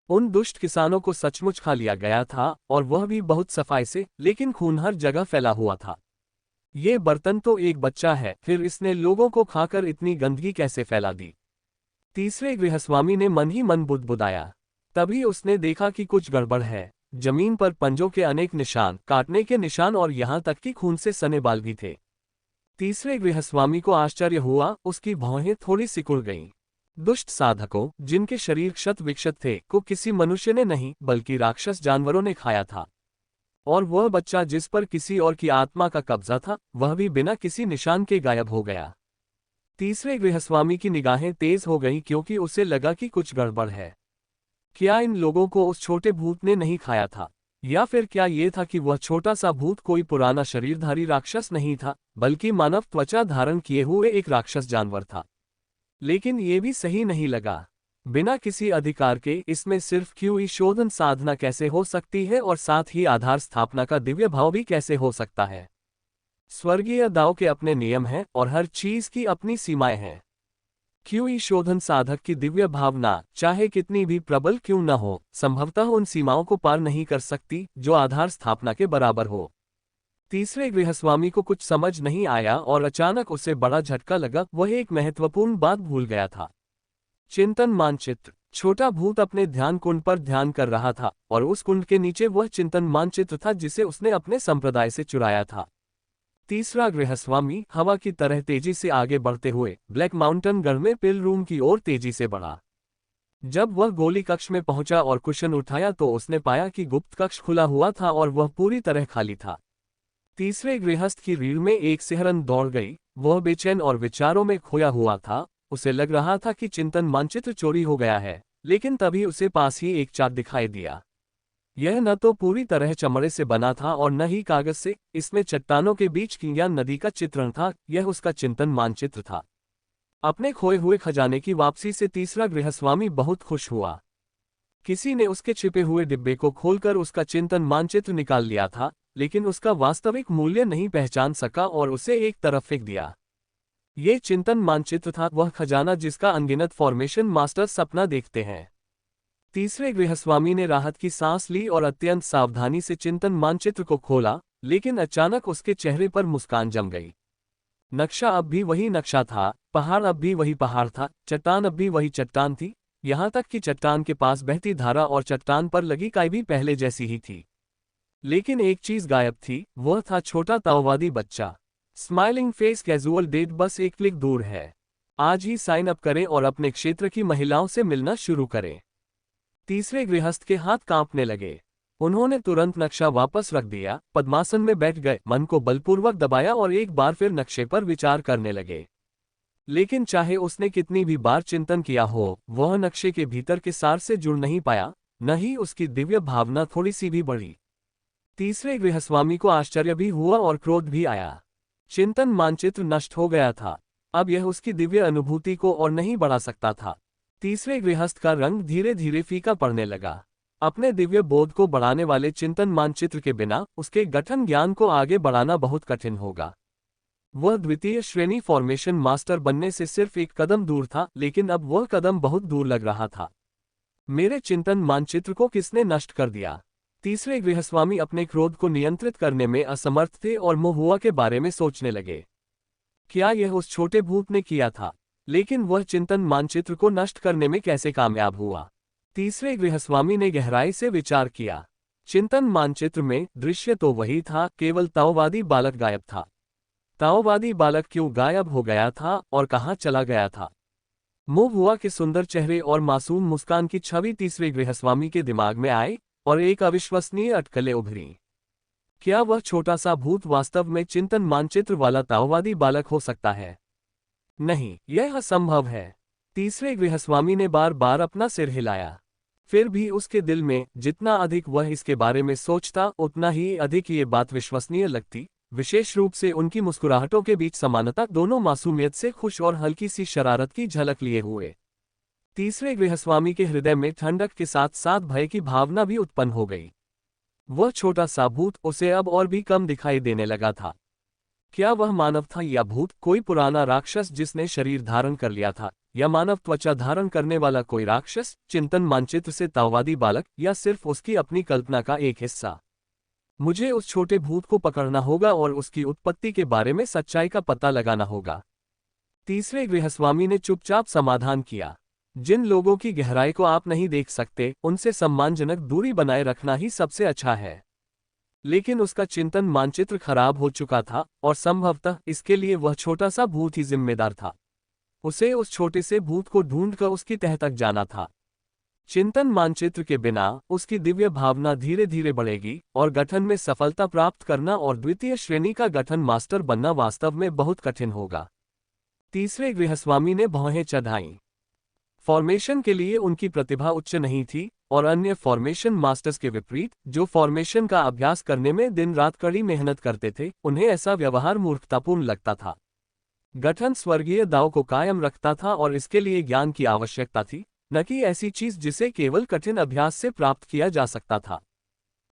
उन दुष्ट किसानों को सचमुच खा लिया गया था, और वह भी बहुत सफाई से, लेकिन खून हर जगह फैला हुआ था। ये बर्तन तो एक बच्चा है, फिर इसने लोगों को खाकर इतनी गंदगी कैसे फैला दी? तीसरे गृहस्वामी ने मन ही मन बुदबुदाया। तभी उसने देखा कि कुछ गड़बड़ है। जमीन पर पंजों के अनेक निशान, काटने के निशान और यहाँ तक कि खून से सने बाल भी थे। तीसरे गृहस्वामी को आश्चर्य हुआ, उसकी भौहें थोड़ी सिकुड़ गईं। दुष्ट साधकों, जिनके शरीर क्षत विक्षत थे, को किसी मनुष्य ने नहीं बल्कि राक्षस जानवरों ने खाया था। और वह बच्चा जिस पर किसी और की आत्मा का कब्जा था, वह भी बिना किसी निशान के गायब हो गया। तीसरे गृहस्वामी की निगाहें तेज हो गईं क्योंकि उसे लगा कि कुछ गड़बड़ है। क्या इन लोगों को उस छोटे भूत ने नहीं खाया था? या फिर क्या ये था कि वह छोटा सा भूत कोई पुराना शरीरधारी राक्षस नहीं था, बल्कि मानव त्वचा धारण किए हुए एक राक्षस जानवर था? लेकिन ये भी सही नहीं लगा। बिना किसी अधिकार के इसमें सिर्फ क्यों शोधन साधना कैसे हो सकती है और साथ ही आधार स्थापना का दिव्य भाव भी कैसे हो सकता है? स्वर्गीय दाव के अपने नियम हैं और हर चीज की अपनी सीमाएं हैं। क्यों शोधन साधक की दिव्य भावना, चाहे कितनी भी प्रबल क्यों न हो, संभवतः उन सीमाओं को पार नहीं कर सकती जो आधार स्थापना के बराबर हो। तीसरे गृहस्वामी को कुछ समझ नहीं आया और अचानक उसे बड़ा झटका लगा। वह एक महत्वपूर्ण बात भूल गया था। चिंतन मानचित्र। छोटा भूत अपने ध्यान कुंड पर ध्यान कर रहा था और उस कुंड के नीचे वह चिंतन मानचित्र था जिसे उसने अपने संप्रदाय से चुराया था। तीसरा गृहस्वामी हवा की तरह तेजी से आगे बढ़ते हुए ब्लैक माउंटेन गढ़ में पिल रूम की ओर तेजी से बढ़ा। जब वह गोली कक्ष में पहुंचा और कुशन उठाया तो उसने पाया कि गुप्त कक्ष खुला हुआ था और वह पूरी तरह खाली था। तीसरे गृहस्थ की रीढ़ में एक सिहरन दौड़ गई। वह बेचैन और विचारों में खोया हुआ था। उसे लग रहा था कि चिंतन मानचित्र चोरी हो गया है, लेकिन तभी उसे पास ही एक चार्ट दिखाई दिया। यह न तो पूरी तरह चमड़े से बना था और न ही कागज से। इसमें चट्टानों के बीच किंग्यान नदी का चित्रण था। यह उसका चिंतन मानचित्र था। अपने खोए हुए खजाने की वापसी से तीसरा गृहस्वामी बहुत खुश हुआ। किसी ने उसके छिपे हुए डिब्बे को खोलकर उसका चिंतन मानचित्र निकाल लिया था, लेकिन उसका वास्तविक मूल्य नहीं पहचान सका और उसे एक तरफ फेंक दिया। ये चिंतन मानचित्र था, वह खजाना जिसका अनगिनत फॉर्मेशन मास्टर सपना देखते हैं। तीसरे गृहस्वामी ने राहत की सांस ली और अत्यंत सावधानी से चिंतन मानचित्र को खोला, लेकिन अचानक उसके चेहरे पर मुस्कान जम गई। नक्शा अब भी वही नक्शा था, पहाड़ अब भी वही पहाड़ था, चट्टान अब भी वही चट्टान थी, यहाँ तक कि चट्टान के पास बहती धारा और चट्टान पर लगी काई भी पहले जैसी ही थी। लेकिन एक चीज गायब थी, वह था छोटा ताओवादी बच्चा। स्माइलिंग फेस कैजुअल डेट बस एक क्लिक दूर है। आज ही साइन अप करें और अपने क्षेत्र की महिलाओं से मिलना शुरू करें। तीसरे गृहस्थ के हाथ कांपने लगे। उन्होंने तुरंत नक्शा वापस रख दिया, पद्मासन में बैठ गए, मन को बलपूर्वक दबाया और एक बार फिर नक्शे पर विचार करने लगे। लेकिन चाहे उसने कितनी भी बार चिंतन किया हो, वह नक्शे के भीतर के सार से जुड़ नहीं पाया, न ही उसकी दिव्य भावना थोड़ी सी भी बढ़ी। तीसरे गृहस्वामी को आश्चर्य भी हुआ और क्रोध भी आया। चिंतन मानचित्र नष्ट हो गया था। अब यह उसकी दिव्य अनुभूति को और नहीं बढ़ा सकता था। तीसरे गृहस्थ का रंग धीरे धीरे फीका पड़ने लगा। अपने दिव्य बोध को बढ़ाने वाले चिंतन मानचित्र के बिना उसके गठन ज्ञान को आगे बढ़ाना बहुत कठिन होगा। वह द्वितीय श्रेणी फॉर्मेशन मास्टर बनने से सिर्फ एक कदम दूर था, लेकिन अब वह कदम बहुत दूर लग रहा था। मेरे चिंतन मानचित्र को किसने नष्ट कर दिया? तीसरे गृहस्वामी अपने क्रोध को नियंत्रित करने में असमर्थ थे और महुआ के बारे में सोचने लगे। क्या यह उस छोटे भूत ने किया था? लेकिन वह चिंतन मानचित्र को नष्ट करने में कैसे कामयाब हुआ? तीसरे गृहस्वामी ने गहराई से विचार किया। चिंतन मानचित्र में दृश्य तो वही था, केवल ताओवादी बालक गायब था। ताओवादी बालक क्यों गायब हो गया था और कहाँ चला गया था? महुआ के सुंदर चेहरे और मासूम मुस्कान की छवि तीसरे गृहस्वामी के दिमाग में आई और एक अविश्वसनीय अटकलें उभरी। क्या वह छोटा सा भूत वास्तव में चिंतन मानचित्र वाला ताओवादी बालक हो सकता है? नहीं, यह असंभव है। तीसरे गृहस्वामी ने बार बार अपना सिर हिलाया। फिर भी उसके दिल में जितना अधिक वह इसके बारे में सोचता, उतना ही अधिक ये बात विश्वसनीय लगती, विशेष रूप से उनकी मुस्कुराहटों के बीच समानता, दोनों मासूमियत से खुश और हल्की सी शरारत की झलक लिए हुए। तीसरे गृहस्वामी के हृदय में ठंडक के साथ साथ भय की भावना भी उत्पन्न हो गई। वह छोटा सा भूत उसे अब और भी कम दिखाई देने लगा था। क्या वह मानव था या भूत, कोई पुराना राक्षस जिसने शरीर धारण कर लिया था, या मानव त्वचा धारण करने वाला कोई राक्षस, चिंतन मानचित्र से ताओवादी बालक, या सिर्फ उसकी अपनी कल्पना का एक हिस्सा? मुझे उस छोटे भूत को पकड़ना होगा और उसकी उत्पत्ति के बारे में सच्चाई का पता लगाना होगा। तीसरे गृहस्वामी ने चुपचाप समाधान किया। जिन लोगों की गहराई को आप नहीं देख सकते, उनसे सम्मानजनक दूरी बनाए रखना ही सबसे अच्छा है। लेकिन उसका चिंतन मानचित्र खराब हो चुका था, और संभवतः इसके लिए वह छोटा सा भूत ही जिम्मेदार था। उसे उस छोटे से भूत को ढूंढकर उसकी तह तक जाना था। चिंतन मानचित्र के बिना उसकी दिव्य भावना धीरे धीरे बढ़ेगी, और गठन में सफलता प्राप्त करना और द्वितीय श्रेणी का गठन मास्टर बनना वास्तव में बहुत कठिन होगा। तीसरे गृहस्वामी ने भौहें चढ़ाईं। फॉर्मेशन के लिए उनकी प्रतिभा उच्च नहीं थी, और अन्य फॉर्मेशन मास्टर्स के विपरीत, जो फॉर्मेशन का अभ्यास करने में दिन रात कड़ी मेहनत करते थे, उन्हें ऐसा व्यवहार मूर्खतापूर्ण लगता था। गठन स्वर्गीय दाव को कायम रखता था और इसके लिए ज्ञान की आवश्यकता थी, न कि ऐसी चीज जिसे केवल कठिन अभ्यास से प्राप्त किया जा सकता था।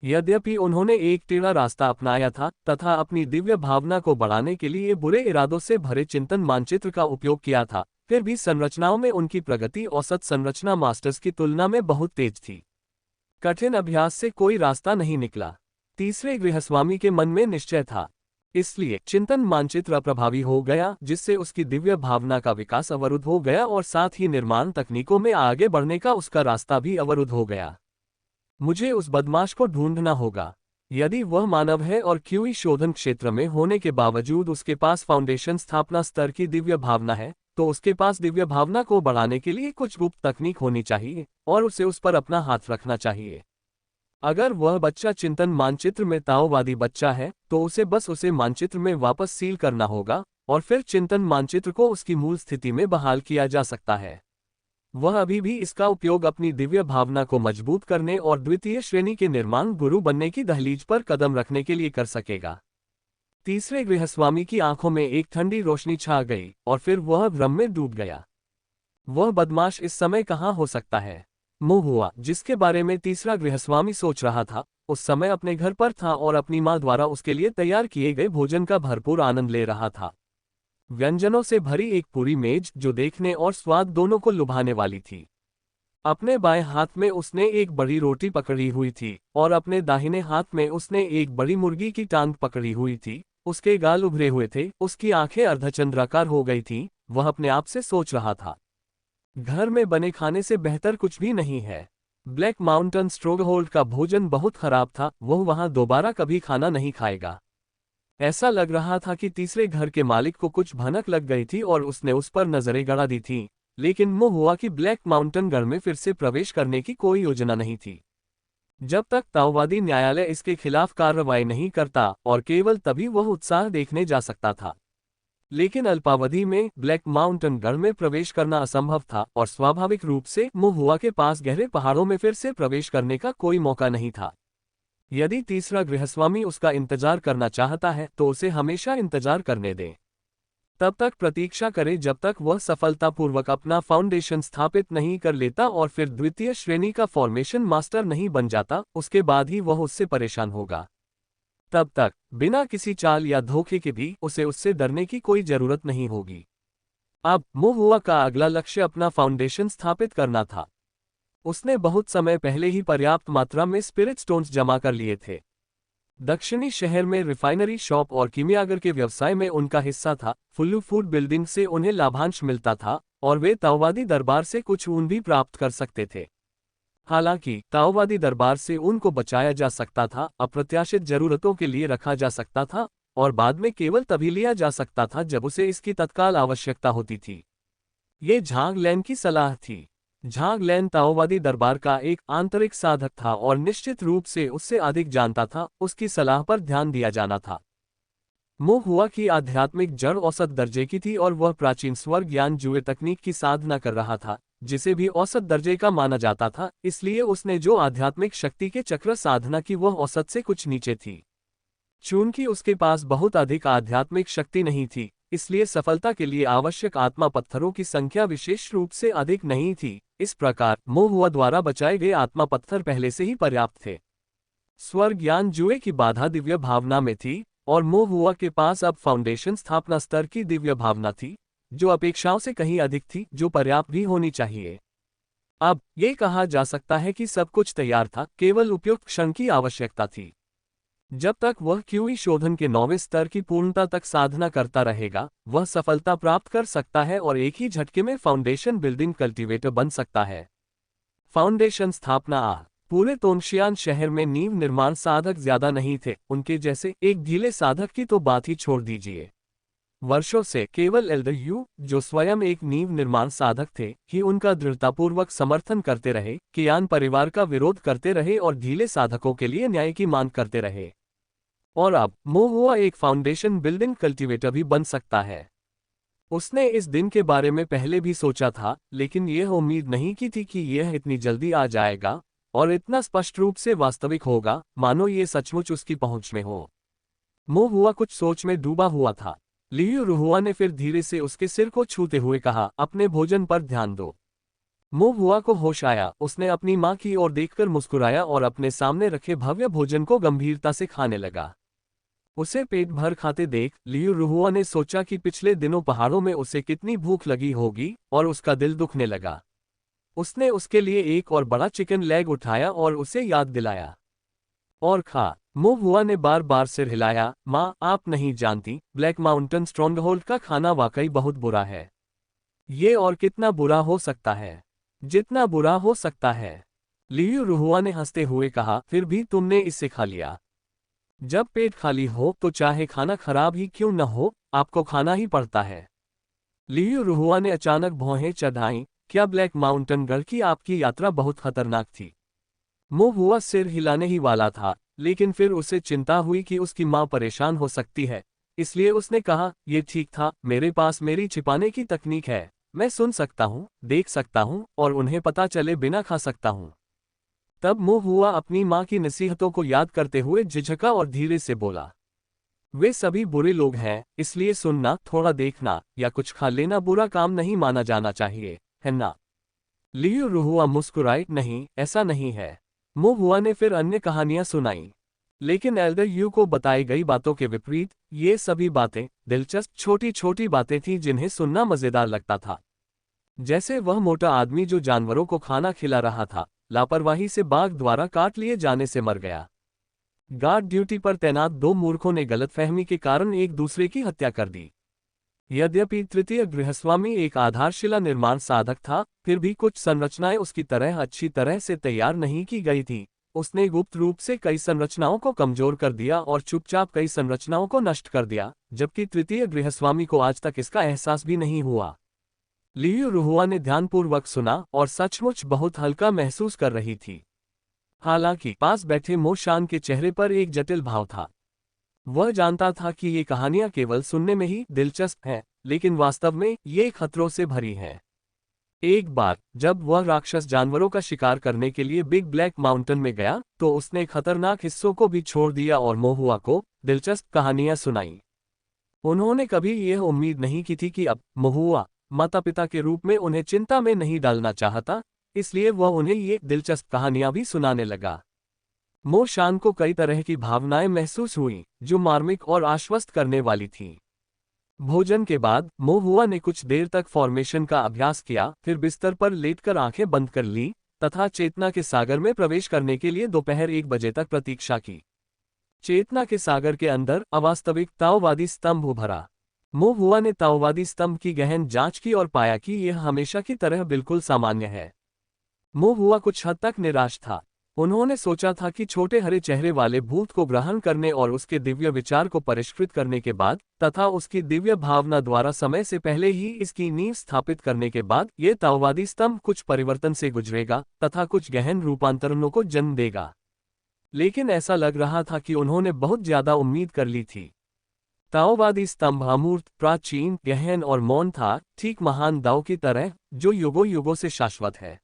यद्यपि उन्होंने एक टेढ़ा रास्ता अपनाया था तथा अपनी दिव्य भावना को बढ़ाने के लिए बुरे इरादों से भरे चिंतन मानचित्र का उपयोग किया था, फिर भी संरचनाओं में उनकी प्रगति औसत संरचना मास्टर्स की तुलना में बहुत तेज थी। कठिन अभ्यास से कोई रास्ता नहीं निकला। तीसरे गृहस्वामी के मन में निश्चय था, इसलिए चिंतन मानचित्र अप्रभावी हो गया, जिससे उसकी दिव्य भावना का विकास अवरुद्ध हो गया और साथ ही निर्माण तकनीकों में आगे बढ़ने का उसका रास्ता भी अवरुद्ध हो गया। मुझे उस बदमाश को ढूंढना होगा। यदि वह मानव है और क्यूई शोधन क्षेत्र में होने के बावजूद उसके पास फाउंडेशन स्थापना स्तर की दिव्य भावना है, तो उसके पास दिव्य भावना को बढ़ाने के लिए कुछ गुप्त तकनीक होनी चाहिए, और उसे उस पर अपना हाथ रखना चाहिए। अगर वह बच्चा चिंतन मानचित्र में ताओवादी बच्चा है, तो उसे मानचित्र में वापस सील करना होगा, और फिर चिंतन मानचित्र को उसकी मूल स्थिति में बहाल किया जा सकता है। वह अभी भी इसका उपयोग अपनी दिव्य भावना को मजबूत करने और द्वितीय श्रेणी के निर्माण गुरु बनने की दहलीज पर कदम रखने के लिए कर सकेगा। तीसरे गृहस्वामी की आंखों में एक ठंडी रोशनी छा गई, और फिर वह भ्रम में डूब गया। वह बदमाश इस समय कहाँ हो सकता है? मुंह हुआ जिसके बारे में तीसरा गृहस्वामी सोच रहा था, उस समय अपने घर पर था और अपनी माँ द्वारा उसके लिए तैयार किए गए भोजन का भरपूर आनंद ले रहा था। व्यंजनों से भरी एक पूरी मेज जो देखने और स्वाद दोनों को लुभाने वाली थी। अपने बाएं हाथ में उसने एक बड़ी रोटी पकड़ी हुई थी, और अपने दाहिने हाथ में उसने एक बड़ी मुर्गी की टांग पकड़ी हुई थी। उसके गाल उभरे हुए थे, उसकी आंखें अर्धचंद्राकार हो गई थीं। वह अपने आप से सोच रहा था, घर में बने खाने से बेहतर कुछ भी नहीं है। ब्लैक माउंटेन स्ट्रोंगहोल्ड का भोजन बहुत खराब था, वह वहां दोबारा कभी खाना नहीं खाएगा। ऐसा लग रहा था कि तीसरे घर के मालिक को कुछ भनक लग गई थी और उसने उस पर नजरें गड़ा दी थीं, लेकिन मुंह हुआ कि ब्लैक माउंटेन घर में फिर से प्रवेश करने की कोई योजना नहीं थी। जब तक ताओवादी न्यायालय इसके खिलाफ कार्रवाई नहीं करता, और केवल तभी वह उत्साह देखने जा सकता था। लेकिन अल्पावधि में ब्लैक माउंटेन गढ़ में प्रवेश करना असंभव था, और स्वाभाविक रूप से मुंह हुआ के पास गहरे पहाड़ों में फिर से प्रवेश करने का कोई मौका नहीं था। यदि तीसरा गृहस्वामी उसका इंतजार करना चाहता है, तो उसे हमेशा इंतजार करने दें। तब तक प्रतीक्षा करे जब तक वह सफलतापूर्वक अपना फाउंडेशन स्थापित नहीं कर लेता और फिर द्वितीय श्रेणी का फॉर्मेशन मास्टर नहीं बन जाता, उसके बाद ही वह उससे परेशान होगा। तब तक बिना किसी चाल या धोखे के भी उसे उससे डरने की कोई जरूरत नहीं होगी। अब मुंह हुआ का अगला लक्ष्य अपना फाउंडेशन स्थापित करना था। उसने बहुत समय पहले ही पर्याप्त मात्रा में स्पिरिट स्टोन्स जमा कर लिए थे। दक्षिणी शहर में रिफाइनरी शॉप और कीमियागर के व्यवसाय में उनका हिस्सा था। फुल्लू फूड बिल्डिंग से उन्हें लाभांश मिलता था, और वे ताओवादी दरबार से कुछ ऊन भी प्राप्त कर सकते थे। हालांकि ताओवादी दरबार से ऊन को बचाया जा सकता था, अप्रत्याशित जरूरतों के लिए रखा जा सकता था, और बाद में केवल तभी लिया जा सकता था जब उसे इसकी तत्काल आवश्यकता होती थी। ये झांग लैन की सलाह थी। झांग लैन ताओवादी दरबार का एक आंतरिक साधक था और निश्चित रूप से उससे अधिक जानता था। उसकी सलाह पर ध्यान दिया जाना था। मुंह हुआ की आध्यात्मिक जड़ औसत दर्जे की थी, और वह प्राचीन स्वर्ग ज्ञान जुए तकनीक की साधना कर रहा था, जिसे भी औसत दर्जे का माना जाता था। इसलिए उसने जो आध्यात्मिक शक्ति के चक्र साधना की वह औसत से कुछ नीचे थी। चूंकि उसके पास बहुत अधिक आध्यात्मिक शक्ति नहीं थी, इसलिए सफलता के लिए आवश्यक आत्मा पत्थरों की संख्या विशेष रूप से अधिक नहीं थी। इस प्रकार मोह हुआ द्वारा बचाए गए आत्मा पत्थर पहले से ही पर्याप्त थे। स्वर्ग ज्ञान जुए की बाधा दिव्य भावना में थी, और मोह हुआ के पास अब फाउंडेशन स्थापना स्तर की दिव्य भावना थी, जो अपेक्षाओं से कहीं अधिक थी, जो पर्याप्त भी होनी चाहिए। अब ये कहा जा सकता है कि सब कुछ तैयार था, केवल उपयुक्त क्षण की आवश्यकता थी। जब तक वह क्यूई शोधन के 9वें स्तर की पूर्णता तक साधना करता रहेगा, वह सफलता प्राप्त कर सकता है और एक ही झटके में फाउंडेशन बिल्डिंग कल्टीवेटर बन सकता है। फाउंडेशन स्थापना पूरे तोंगशियान शहर में नींव निर्माण साधक ज्यादा नहीं थे, उनके जैसे एक ढीले साधक की तो बात ही छोड़ दीजिए। वर्षों से केवल एल्डर यू, जो स्वयं एक नींव निर्माण साधक थे, ही उनका दृढ़तापूर्वक समर्थन करते रहे, कियान परिवार का विरोध करते रहे और ढीले साधकों के लिए न्याय की मांग करते रहे। और अब मोहुआ एक फाउंडेशन बिल्डिंग कल्टीवेटर भी बन सकता है। उसने इस दिन के बारे में पहले भी सोचा था, लेकिन यह उम्मीद नहीं की थी कि यह इतनी जल्दी आ जाएगा और इतना स्पष्ट रूप से वास्तविक होगा, मानो ये सचमुच उसकी पहुंच में हो। मोहुआ कुछ सोच में डूबा हुआ था। लियू रुहुआ ने फिर धीरे से उसके सिर को छूते हुए कहा, अपने भोजन पर ध्यान दो। मोहुआ को होश आया, उसने अपनी मां की ओर देखकर मुस्कुराया और अपने सामने रखे भव्य भोजन को गंभीरता से खाने लगा। उसे पेट भर खाते देख लियू रुहुआ ने सोचा कि पिछले दिनों पहाड़ों में उसे कितनी भूख लगी होगी और उसका दिल दुखने लगा। उसने उसके लिए एक और बड़ा चिकन लेग उठाया और उसे याद दिलाया। और खा। मोहुआ ने बार बार सिर हिलाया। माँ, आप नहीं जानती, ब्लैक माउंटेन स्ट्रॉन्गहोल्ड का खाना वाकई बहुत बुरा है। ये और कितना बुरा हो सकता है? जितना बुरा हो सकता है। लियू रुहुआ ने हंसते हुए कहा, फिर भी तुमने इसे खा लिया। जब पेट खाली हो तो चाहे खाना खराब ही क्यों न हो, आपको खाना ही पड़ता है। लियू रुहुआ ने अचानक भौहें चढ़ाईं। क्या ब्लैक माउंटेन गढ़ की आपकी यात्रा बहुत खतरनाक थी? मोहुआ सिर हिलाने ही वाला था, लेकिन फिर उसे चिंता हुई कि उसकी मां परेशान हो सकती है, इसलिए उसने कहा, यह ठीक था, मेरे पास मेरी छिपाने की तकनीक है। मैं सुन सकता हूँ, देख सकता हूँ और उन्हें पता चले बिना खा सकता हूँ। तब मोहुआ अपनी मां की नसीहतों को याद करते हुए झिझका और धीरे से बोला, वे सभी बुरे लोग हैं, इसलिए सुनना, थोड़ा देखना या कुछ खा लेना बुरा काम नहीं माना जाना चाहिए, है ना? लियू रुहुआ मुस्कुराए, नहीं, ऐसा नहीं है। मोहुआ ने फिर अन्य कहानियां सुनाई, लेकिन एल्डर यू को बताई गई बातों के विपरीत ये सभी बातें दिलचस्प छोटी छोटी बातें थीं जिन्हें सुनना मजेदार लगता था। जैसे वह मोटा आदमी जो जानवरों को खाना खिला रहा था, लापरवाही से बाघ द्वारा काट लिए जाने से मर गया। गार्ड ड्यूटी पर तैनात दो मूर्खों ने गलतफहमी के कारण एक दूसरे की हत्या कर दी। यद्यपि तृतीय गृहस्वामी एक आधारशिला निर्माण साधक था, फिर भी कुछ संरचनाएं उसकी तरह अच्छी तरह से तैयार नहीं की गई थी। उसने गुप्त रूप से कई संरचनाओं को कमजोर कर दिया और चुपचाप कई संरचनाओं को नष्ट कर दिया, जबकि तृतीय गृहस्वामी को आज तक इसका एहसास भी नहीं हुआ। लियू रुहुआ ने ध्यानपूर्वक सुना और सचमुच बहुत हल्का महसूस कर रही थी। हालांकि पास बैठे मोशान के चेहरे पर एक जटिल भाव था। वह जानता था कि ये कहानियां केवल सुनने में ही दिलचस्प हैं, लेकिन वास्तव में ये खतरों से भरी हैं। एक बार जब वह राक्षस जानवरों का शिकार करने के लिए बिग ब्लैक माउंटेन में गया, तो उसने खतरनाक हिस्सों को भी छोड़ दिया और मोहुआ को दिलचस्प कहानियां सुनाई। उन्होंने कभी यह उम्मीद नहीं की थी कि अब मोहुआ माता पिता के रूप में उन्हें चिंता में नहीं डालना चाहता, इसलिए वह उन्हें ये दिलचस्प कहानियां भी सुनाने लगा। मोशान को कई तरह की भावनाएं महसूस हुईं, जो मार्मिक और आश्वस्त करने वाली थीं। भोजन के बाद मोहुआ ने कुछ देर तक फॉर्मेशन का अभ्यास किया, फिर बिस्तर पर लेटकर आंखें बंद कर ली तथा चेतना के सागर में प्रवेश करने के लिए दोपहर 1 बजे तक प्रतीक्षा की। चेतना के सागर के अंदर अवास्तविक ताओवादी स्तंभ उभरा। मोहुआ ने ताओवादी स्तंभ की गहन जांच की और पाया कि यह हमेशा की तरह बिल्कुल सामान्य है। मोहुआ कुछ हद तक निराश था। उन्होंने सोचा था कि छोटे हरे चेहरे वाले भूत को ग्रहण करने और उसके दिव्य विचार को परिष्कृत करने के बाद तथा उसकी दिव्य भावना द्वारा समय से पहले ही इसकी नींव स्थापित करने के बाद ये ताओवादी स्तंभ कुछ परिवर्तन से गुजरेगा तथा कुछ गहन रूपांतरणों को जन्म देगा। लेकिन ऐसा लग रहा था कि उन्होंने बहुत ज्यादा उम्मीद कर ली थी। ताओवादी स्तंभ अमूर्त, प्राचीन, गहन और मौन था, ठीक महान दाओ की तरह जो युगों युगों से शाश्वत है।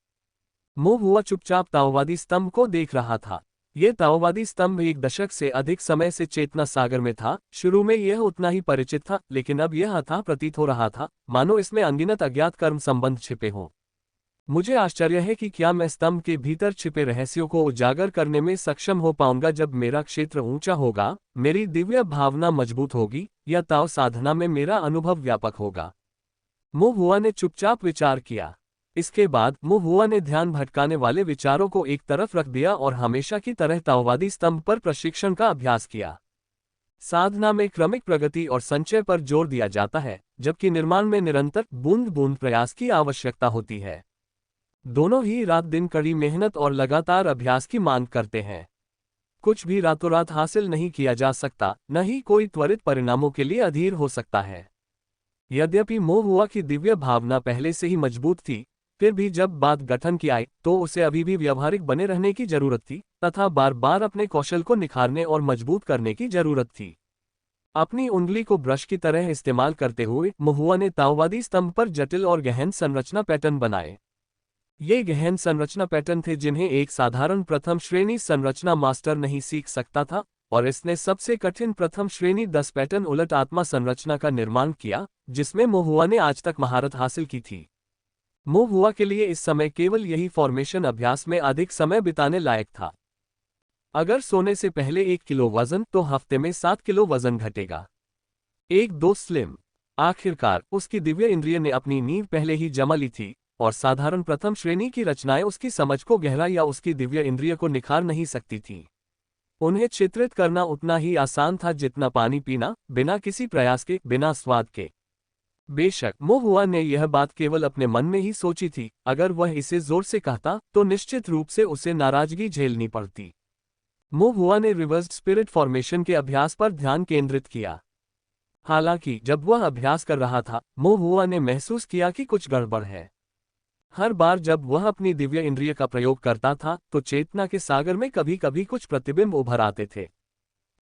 मोहुआ चुपचाप ताओवादी स्तंभ को देख रहा था। यह ताओवादी स्तंभ 1 दशक से अधिक समय से चेतना सागर में था। शुरू में यह उतना ही परिचित था, लेकिन अब यह अथाह प्रतीत हो रहा था, मानो इसमें अनगिनत अज्ञात कर्म संबंध छिपे हों। मुझे आश्चर्य है कि क्या मैं स्तंभ के भीतर छिपे रहस्यों को उजागर करने में सक्षम हो पाऊंगा जब मेरा क्षेत्र ऊंचा होगा, मेरी दिव्य भावना मजबूत होगी या ताओ साधना में मेरा अनुभव व्यापक होगा। मोहुआ ने चुपचाप विचार किया। इसके बाद मुहुआ ने ध्यान भटकाने वाले विचारों को एक तरफ रख दिया और हमेशा की तरह ताओवादी स्तंभ पर प्रशिक्षण का अभ्यास किया। साधना में क्रमिक प्रगति और संचय पर जोर दिया जाता है, जबकि निर्माण में निरंतर बूंद बूंद प्रयास की आवश्यकता होती है। दोनों ही रात दिन कड़ी मेहनत और लगातार अभ्यास की मांग करते हैं। कुछ भी रातों रात हासिल नहीं किया जा सकता, न ही कोई त्वरित परिणामों के लिए अधीर हो सकता है। यद्यपि मुहुआ की दिव्य भावना पहले से ही मजबूत थी, फिर भी जब बात गठन की आई तो उसे अभी भी व्यावहारिक बने रहने की जरूरत थी तथा बार बार अपने कौशल को निखारने और मजबूत करने की जरूरत थी। अपनी उंगली को ब्रश की तरह इस्तेमाल करते हुए मुहुआ ने ताओवादी स्तंभ पर जटिल और गहन संरचना पैटर्न बनाए। ये गहन संरचना पैटर्न थे जिन्हें एक साधारण प्रथम श्रेणी संरचना मास्टर नहीं सीख सकता था, और इसने सबसे कठिन प्रथम श्रेणी 10 पैटर्न उलट आत्मा संरचना का निर्माण किया, जिसमें मुहुआ ने आज तक महारत हासिल की थी। मुहुआ के लिए इस समय केवल यही फॉर्मेशन अभ्यास में अधिक समय बिताने लायक था। अगर सोने से पहले 1 किलो वजन तो हफ्ते में 7 किलो वजन घटेगा। 1-2 स्लिम। आखिरकार उसकी दिव्य इंद्रिय ने अपनी नींव पहले ही जमा ली थी, और साधारण प्रथम श्रेणी की रचनाएं उसकी समझ को गहरा या उसकी दिव्य इंद्रिय को निखार नहीं सकती थीं। उन्हें चित्रित करना उतना ही आसान था जितना पानी पीना, बिना किसी प्रयास के, बिना स्वाद के। बेशक मुहुआ ने यह बात केवल अपने मन में ही सोची थी, अगर वह इसे जोर से कहता तो निश्चित रूप से उसे नाराजगी झेलनी पड़ती। मुहुआ ने रिवर्स्ड स्पिरिट फॉर्मेशन के अभ्यास पर ध्यान केंद्रित किया। हालांकि जब वह अभ्यास कर रहा था, मुहुआ ने महसूस किया कि कुछ गड़बड़ है। हर बार जब वह अपनी दिव्य इंद्रिय का प्रयोग करता था तो चेतना के सागर में कभी कभी कुछ प्रतिबिंब उभर आते थे।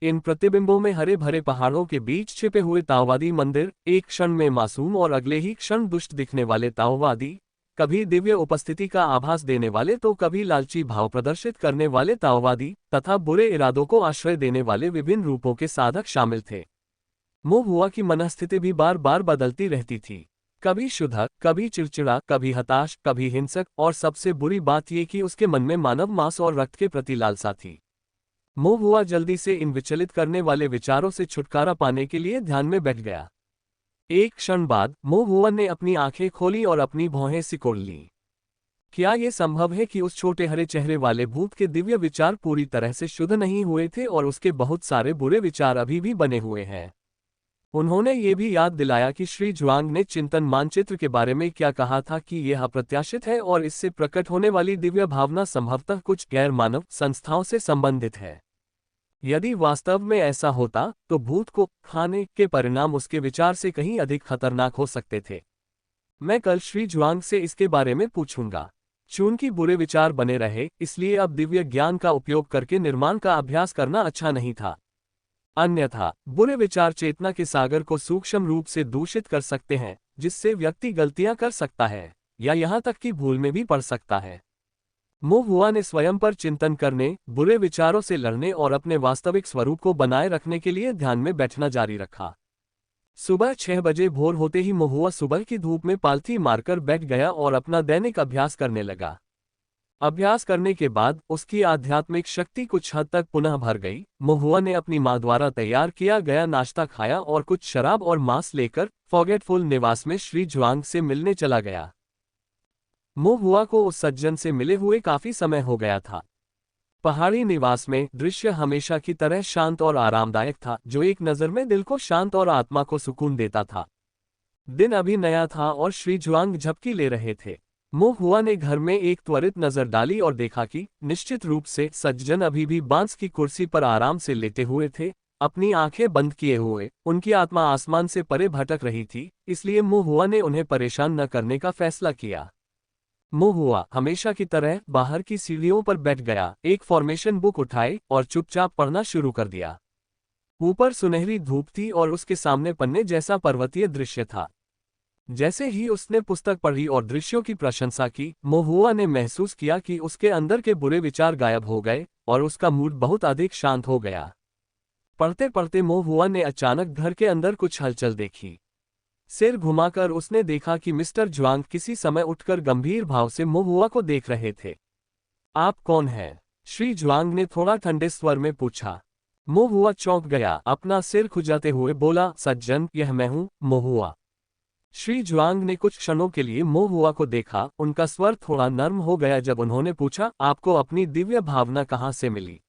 इन प्रतिबिंबों में हरे भरे पहाड़ों के बीच छिपे हुए ताओवादी मंदिर, एक क्षण में मासूम और अगले ही क्षण दुष्ट दिखने वाले ताओवादी, कभी दिव्य उपस्थिति का आभास देने वाले तो कभी लालची भाव प्रदर्शित करने वाले ताओवादी, तथा बुरे इरादों को आश्रय देने वाले विभिन्न रूपों के साधक शामिल थे। मुहुआ की मनस्थिति भी बार बार बदलती रहती थी, कभी शुद्ध, कभी चिड़चिड़ा, कभी हताश, कभी हिंसक, और सबसे बुरी बात यह कि उसके मन में मानव मांस और रक्त के प्रति लालसा थी। मुहुआ जल्दी से इन विचलित करने वाले विचारों से छुटकारा पाने के लिए ध्यान में बैठ गया। एक क्षण बाद मुहुआ ने अपनी आंखें खोली और अपनी भौहें सिकोड़ लीं। क्या यह संभव है कि उस छोटे हरे चेहरे वाले भूत के दिव्य विचार पूरी तरह से शुद्ध नहीं हुए थे और उसके बहुत सारे बुरे विचार अभी भी बने हुए हैं? उन्होंने ये भी याद दिलाया कि श्री जुआंग ने चिंतन मानचित्र के बारे में क्या कहा था कि यह अप्रत्याशित है और इससे प्रकट होने वाली दिव्य भावना संभवतः कुछ गैर मानव संस्थाओं से संबंधित है। यदि वास्तव में ऐसा होता तो भूत को खाने के परिणाम उसके विचार से कहीं अधिक खतरनाक हो सकते थे। मैं कल श्री जुआंग से इसके बारे में पूछूंगा। चूंकि बुरे विचार बने रहे, इसलिए अब दिव्य ज्ञान का उपयोग करके निर्माण का अभ्यास करना अच्छा नहीं था। अन्यथा बुरे विचार चेतना के सागर को सूक्ष्म रूप से दूषित कर सकते हैं, जिससे व्यक्ति गलतियां कर सकता है या यहां तक कि भूल में भी पड़ सकता है। मुहुआ ने स्वयं पर चिंतन करने, बुरे विचारों से लड़ने और अपने वास्तविक स्वरूप को बनाए रखने के लिए ध्यान में बैठना जारी रखा। सुबह 6 बजे भोर होते ही मुहुआ सुबह की धूप में पालथी मारकर बैठ गया और अपना दैनिक अभ्यास करने लगा। अभ्यास करने के बाद उसकी आध्यात्मिक शक्ति कुछ हद तक पुनः भर गई। मुहुआ ने अपनी मां द्वारा तैयार किया गया नाश्ता खाया और कुछ शराब और मांस लेकर फॉरगेटफुल निवास में श्री जुआंग से मिलने चला गया। मुहुआ को उस सज्जन से मिले हुए काफी समय हो गया था। पहाड़ी निवास में दृश्य हमेशा की तरह शांत और आरामदायक था, जो एक नज़र में दिल को शांत और आत्मा को सुकून देता था। दिन अभी नया था और श्री जुआंग झपकी ले रहे थे। मुहुआ ने घर में एक त्वरित नजर डाली और देखा कि निश्चित रूप से सज्जन अभी भी बांस की कुर्सी पर आराम से लेटे हुए थे, अपनी आंखें बंद किए हुए। उनकी आत्मा आसमान से परे भटक रही थी, इसलिए मुहुआ ने उन्हें परेशान न करने का फैसला किया। मुहुआ हमेशा की तरह बाहर की सीढ़ियों पर बैठ गया, एक फॉर्मेशन बुक उठाई और चुपचाप पढ़ना शुरू कर दिया। ऊपर सुनहरी धूप थी और उसके सामने पन्ने जैसा पर्वतीय दृश्य था। जैसे ही उसने पुस्तक पढ़ी और दृश्यों की प्रशंसा की, मुहुआ ने महसूस किया कि उसके अंदर के बुरे विचार गायब हो गए और उसका मूड बहुत अधिक शांत हो गया। पढ़ते पढ़ते मुहुआ ने अचानक घर के अंदर कुछ हलचल देखी। सिर घुमाकर उसने देखा कि मिस्टर जुआंग किसी समय उठकर गंभीर भाव से मुहुआ को देख रहे थे। आप कौन हैं? श्री जुआंग ने थोड़ा ठंडे स्वर में पूछा। मुहुआ चौंक गया, अपना सिर खुजाते हुए बोला, सज्जन, यह मैं हूं, मुहुआ। श्री जुआंग ने कुछ क्षणों के लिए मो हुआ को देखा। उनका स्वर थोड़ा नर्म हो गया जब उन्होंने पूछा, आपको अपनी दिव्य भावना कहाँ से मिली?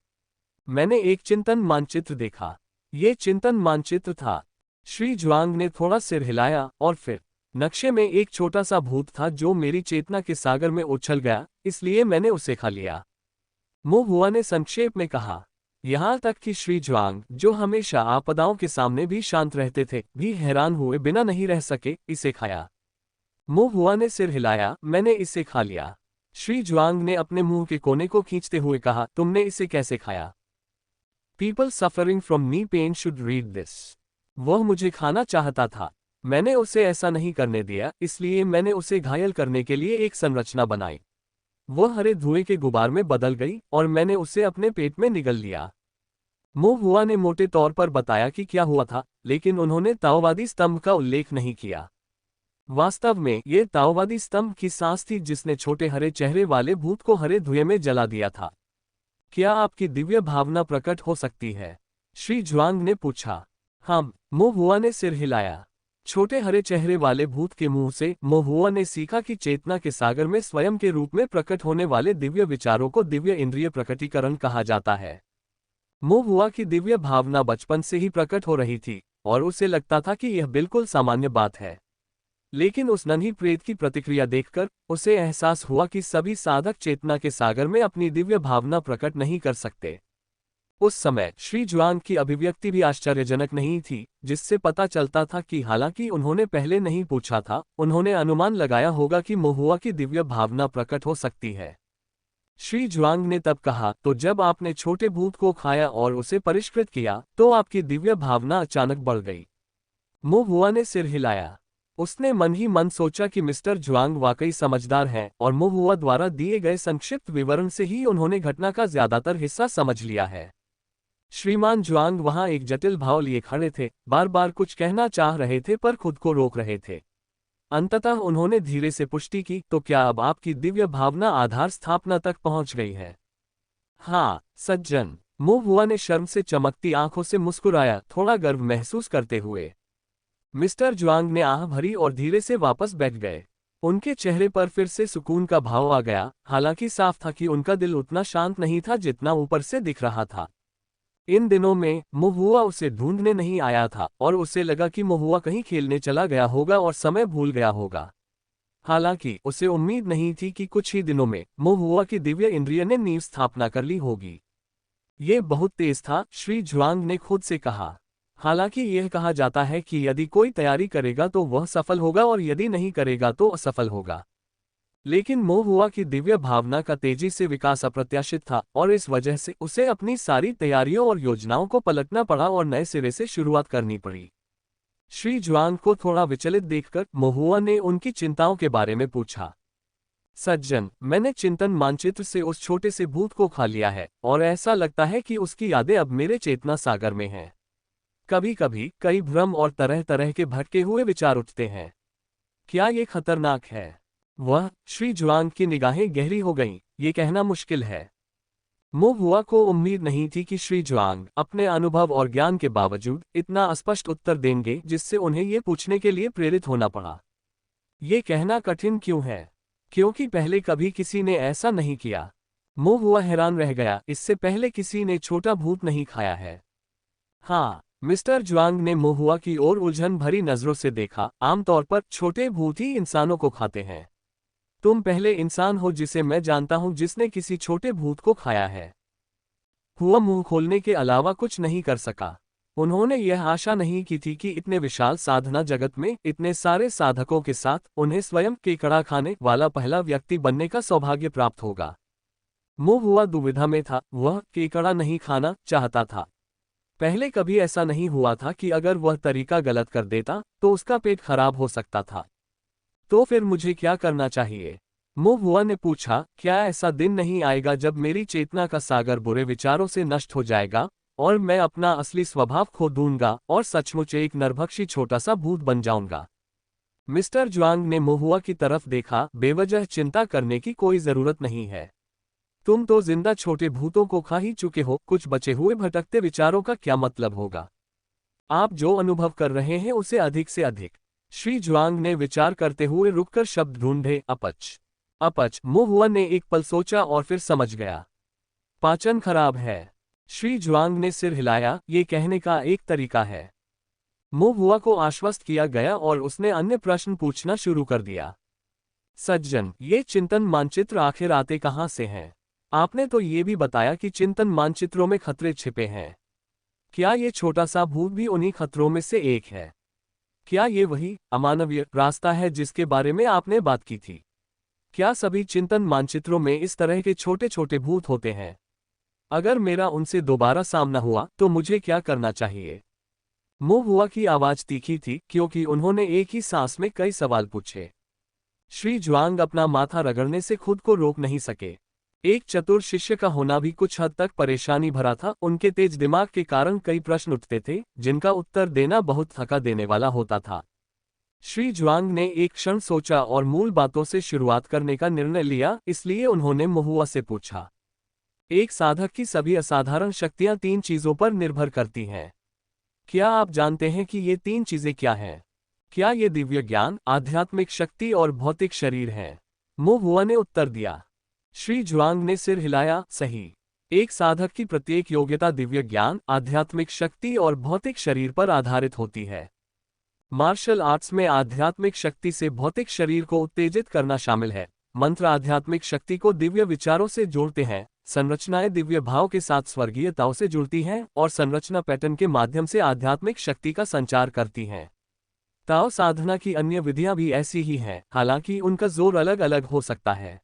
मैंने एक चिंतन मानचित्र देखा। ये चिंतन मानचित्र था। श्री जुआंग ने थोड़ा सिर हिलाया और फिर, नक्शे में एक छोटा सा भूत था जो मेरी चेतना के सागर में उछल गया, इसलिए मैंने उसे खा लिया। मो हुआ ने संक्षेप में कहा। यहाँ तक कि श्री जुआंग, जो हमेशा आपदाओं के सामने भी शांत रहते थे, भी हैरान हुए बिना नहीं रह सके। इसे खाया? मो हुआ ने सिर हिलाया। मैंने इसे खा लिया। श्री जुआंग ने अपने मुंह के कोने को खींचते हुए कहा, तुमने इसे कैसे खाया? People suffering from knee pain should read this. वह मुझे खाना चाहता था। मैंने उसे ऐसा नहीं करने दिया, इसलिए मैंने उसे घायल करने के लिए एक संरचना बनाई। वह हरे धुएं के गुबार में बदल गई और मैंने उसे अपने पेट में निगल लिया। मो हुआ ने मोटे तौर पर बताया कि क्या हुआ था, लेकिन उन्होंने ताओवादी स्तंभ का उल्लेख नहीं किया। वास्तव में ये ताओवादी स्तंभ की सांस थी जिसने छोटे हरे चेहरे वाले भूत को हरे धुएं में जला दिया था। क्या आपकी दिव्य भावना प्रकट हो सकती है? श्री जुआंग ने पूछा। हम। मो हुआ ने सिर हिलाया। छोटे हरे चेहरे वाले भूत के मुंह से मो हुआ ने सीखा कि चेतना के सागर में स्वयं के रूप में प्रकट होने वाले दिव्य विचारों को दिव्य इंद्रिय प्रकटीकरण कहा जाता है। मो हुआ की दिव्य भावना बचपन से ही प्रकट हो रही थी और उसे लगता था कि यह बिल्कुल सामान्य बात है। लेकिन उस नन्ही प्रेत की प्रतिक्रिया देखकर उसे एहसास हुआ कि सभी साधक चेतना के सागर में अपनी दिव्य भावना प्रकट नहीं कर सकते। उस समय श्री जुआंग की अभिव्यक्ति भी आश्चर्यजनक नहीं थी, जिससे पता चलता था कि हालांकि उन्होंने पहले नहीं पूछा था, उन्होंने अनुमान लगाया होगा कि मोहुआ की दिव्य भावना प्रकट हो सकती है। श्री जुआंग ने तब कहा, तो जब आपने छोटे भूत को खाया और उसे परिष्कृत किया, तो आपकी दिव्य भावना अचानक बढ़ गई। मोहुआ ने सिर हिलाया। उसने मन ही मन सोचा कि मिस्टर जुआंग वाकई समझदार हैं और मोहुआ द्वारा दिए गए संक्षिप्त विवरण से ही उन्होंने घटना का ज्यादातर हिस्सा समझ लिया है। श्रीमान जुआंग वहां एक जटिल भाव लिए खड़े थे, बार बार कुछ कहना चाह रहे थे पर खुद को रोक रहे थे। अंततः उन्होंने धीरे से पुष्टि की, तो क्या अब आपकी दिव्य भावना आधार स्थापना तक पहुंच गई है? हाँ सज्जन। मोहुआ ने शर्म से चमकती आंखों से मुस्कुराया, थोड़ा गर्व महसूस करते हुए। मिस्टर जुआंग ने आह भरी और धीरे से वापस बैठ गए। उनके चेहरे पर फिर से सुकून का भाव आ गया, हालांकि साफ था कि उनका दिल उतना शांत नहीं था जितना ऊपर से दिख रहा था। इन दिनों में मोहुआ उसे ढूंढने नहीं आया था और उसे लगा कि मोहुआ कहीं खेलने चला गया होगा और समय भूल गया होगा। हालांकि उसे उम्मीद नहीं थी कि कुछ ही दिनों में मोहुआ की दिव्य इंद्रिय ने नींव स्थापना कर ली होगी। ये बहुत तेज था, श्री जुआंग ने खुद से कहा। हालांकि यह कहा जाता है कि यदि कोई तैयारी करेगा तो वह सफल होगा और यदि नहीं करेगा तो असफल होगा। लेकिन मोहुआ की दिव्य भावना का तेजी से विकास अप्रत्याशित था और इस वजह से उसे अपनी सारी तैयारियों और योजनाओं को पलटना पड़ा और नए सिरे से शुरुआत करनी पड़ी। श्री जुआंग को थोड़ा विचलित देखकर मोहुआ ने उनकी चिंताओं के बारे में पूछा। सज्जन, मैंने चिंतन मानचित्र से उस छोटे से भूत को खा लिया है और ऐसा लगता है कि उसकी यादें अब मेरे चेतना सागर में हैं। कभी कभी कई भ्रम और तरह तरह के भटके हुए विचार उठते हैं। क्या ये खतरनाक है? वह। श्री जुआंग की निगाहें गहरी हो गईं। ये कहना मुश्किल है। मोहुआ को उम्मीद नहीं थी कि श्री जुआंग अपने अनुभव और ज्ञान के बावजूद इतना स्पष्ट उत्तर देंगे, जिससे उन्हें ये पूछने के लिए प्रेरित होना पड़ा। ये कहना कठिन क्यों है? क्योंकि पहले कभी किसी ने ऐसा नहीं किया। मोहुआ हैरान रह गया, इससे पहले किसी ने छोटा भूत नहीं खाया है। हाँ। मिस्टर जुआंग ने मोहुआ की ओर उलझन भरी नजरों से देखा। आमतौर पर छोटे भूत ही इंसानों को खाते हैं। तुम पहले इंसान हो जिसे मैं जानता हूं जिसने किसी छोटे भूत को खाया है। हुआ मुंह खोलने के अलावा कुछ नहीं कर सका। उन्होंने यह आशा नहीं की थी कि इतने विशाल साधना जगत में इतने सारे साधकों के साथ उन्हें स्वयं केकड़ा खाने वाला पहला व्यक्ति बनने का सौभाग्य प्राप्त होगा। मोहुआ दुविधा में था। वह केकड़ा नहीं खाना चाहता था। पहले कभी ऐसा नहीं हुआ था कि अगर वह तरीका गलत कर देता तो उसका पेट खराब हो सकता था। तो फिर मुझे क्या करना चाहिए? मोहुआ ने पूछा। क्या ऐसा दिन नहीं आएगा जब मेरी चेतना का सागर बुरे विचारों से नष्ट हो जाएगा और मैं अपना असली स्वभाव खो दूंगा और सचमुच एक नरभक्षी छोटा सा भूत बन जाऊंगा? मिस्टर जुआंग ने मोहुआ की तरफ देखा। बेवजह चिंता करने की कोई जरूरत नहीं है। तुम तो जिंदा छोटे भूतों को खा ही चुके हो, कुछ बचे हुए भटकते विचारों का क्या मतलब होगा? आप जो अनुभव कर रहे हैं उसे अधिक से अधिक श्री जुआंग ने विचार करते हुए रुककर शब्द ढूंढे। अपच। अपच। मो हुआ ने एक पल सोचा और फिर समझ गया। पाचन खराब है। श्री जुआंग ने सिर हिलाया, ये कहने का एक तरीका है। मो हुआ को आश्वस्त किया गया और उसने अन्य प्रश्न पूछना शुरू कर दिया। सज्जन, ये चिंतन मानचित्र आखिर आते कहाँ से हैं? आपने तो ये भी बताया कि चिंतन मानचित्रों में खतरे छिपे हैं। क्या ये छोटा सा भूत भी उन्हीं खतरों में से एक है? क्या ये वही अमानवीय रास्ता है जिसके बारे में आपने बात की थी? क्या सभी चिंतन मानचित्रों में इस तरह के छोटे छोटे भूत होते हैं? अगर मेरा उनसे दोबारा सामना हुआ तो मुझे क्या करना चाहिए? मो हुआ की आवाज तीखी थी क्योंकि उन्होंने एक ही सांस में कई सवाल पूछे। श्री जुआंग अपना माथा रगड़ने से खुद को रोक नहीं सके। एक चतुर शिष्य का होना भी कुछ हद तक परेशानी भरा था। उनके तेज दिमाग के कारण कई प्रश्न उठते थे जिनका उत्तर देना बहुत थका देने वाला होता था। श्री जुआंग ने एक क्षण सोचा और मूल बातों से शुरुआत करने का निर्णय लिया, इसलिए उन्होंने महुआ से पूछा। एक साधक की सभी असाधारण शक्तियां 3 चीजों पर निर्भर करती हैं। क्या आप जानते हैं कि ये 3 चीजें क्या हैं? क्या ये दिव्य ज्ञान, आध्यात्मिक शक्ति और भौतिक शरीर हैं? महुआ ने उत्तर दिया। श्री जुआंग ने सिर हिलाया, सही। एक साधक की प्रत्येक योग्यता दिव्य ज्ञान, आध्यात्मिक शक्ति और भौतिक शरीर पर आधारित होती है। मार्शल आर्ट्स में आध्यात्मिक शक्ति से भौतिक शरीर को उत्तेजित करना शामिल है। मंत्र आध्यात्मिक शक्ति को दिव्य विचारों से जोड़ते हैं, संरचनाएं दिव्य भाव के साथ स्वर्गीयताओं से जुड़ती हैं और संरचना पैटर्न के माध्यम से आध्यात्मिक शक्ति का संचार करती हैं। ताओ साधना की अन्य विधियां भी ऐसी ही हैं, हालांकि उनका जोर अलग अलग हो सकता है।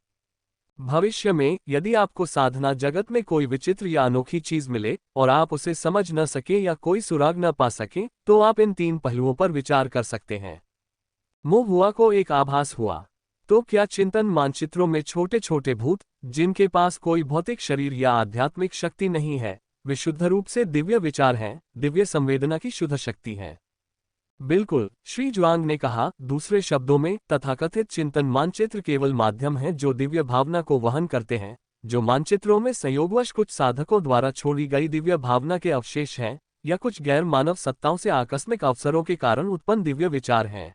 भविष्य में यदि आपको साधना जगत में कोई विचित्र या अनोखी चीज मिले और आप उसे समझ न सके या कोई सुराग न पा सके, तो आप इन 3 पहलुओं पर विचार कर सकते हैं। मो हुआ को एक आभास हुआ। तो क्या चिंतन मानचित्रों में छोटे छोटे भूत, जिनके पास कोई भौतिक शरीर या आध्यात्मिक शक्ति नहीं है, विशुद्ध रूप से दिव्य विचार हैं, दिव्य संवेदना की शुद्ध शक्ति है? बिल्कुल, श्री जुआंग ने कहा। दूसरे शब्दों में, तथाकथित चिंतन मानचित्र केवल माध्यम हैं जो दिव्य भावना को वहन करते हैं। जो मानचित्रों में संयोगवश कुछ साधकों द्वारा छोड़ी गई दिव्य भावना के अवशेष हैं, या कुछ गैर मानव सत्ताओं से आकस्मिक अवसरों के कारण उत्पन्न दिव्य विचार हैं।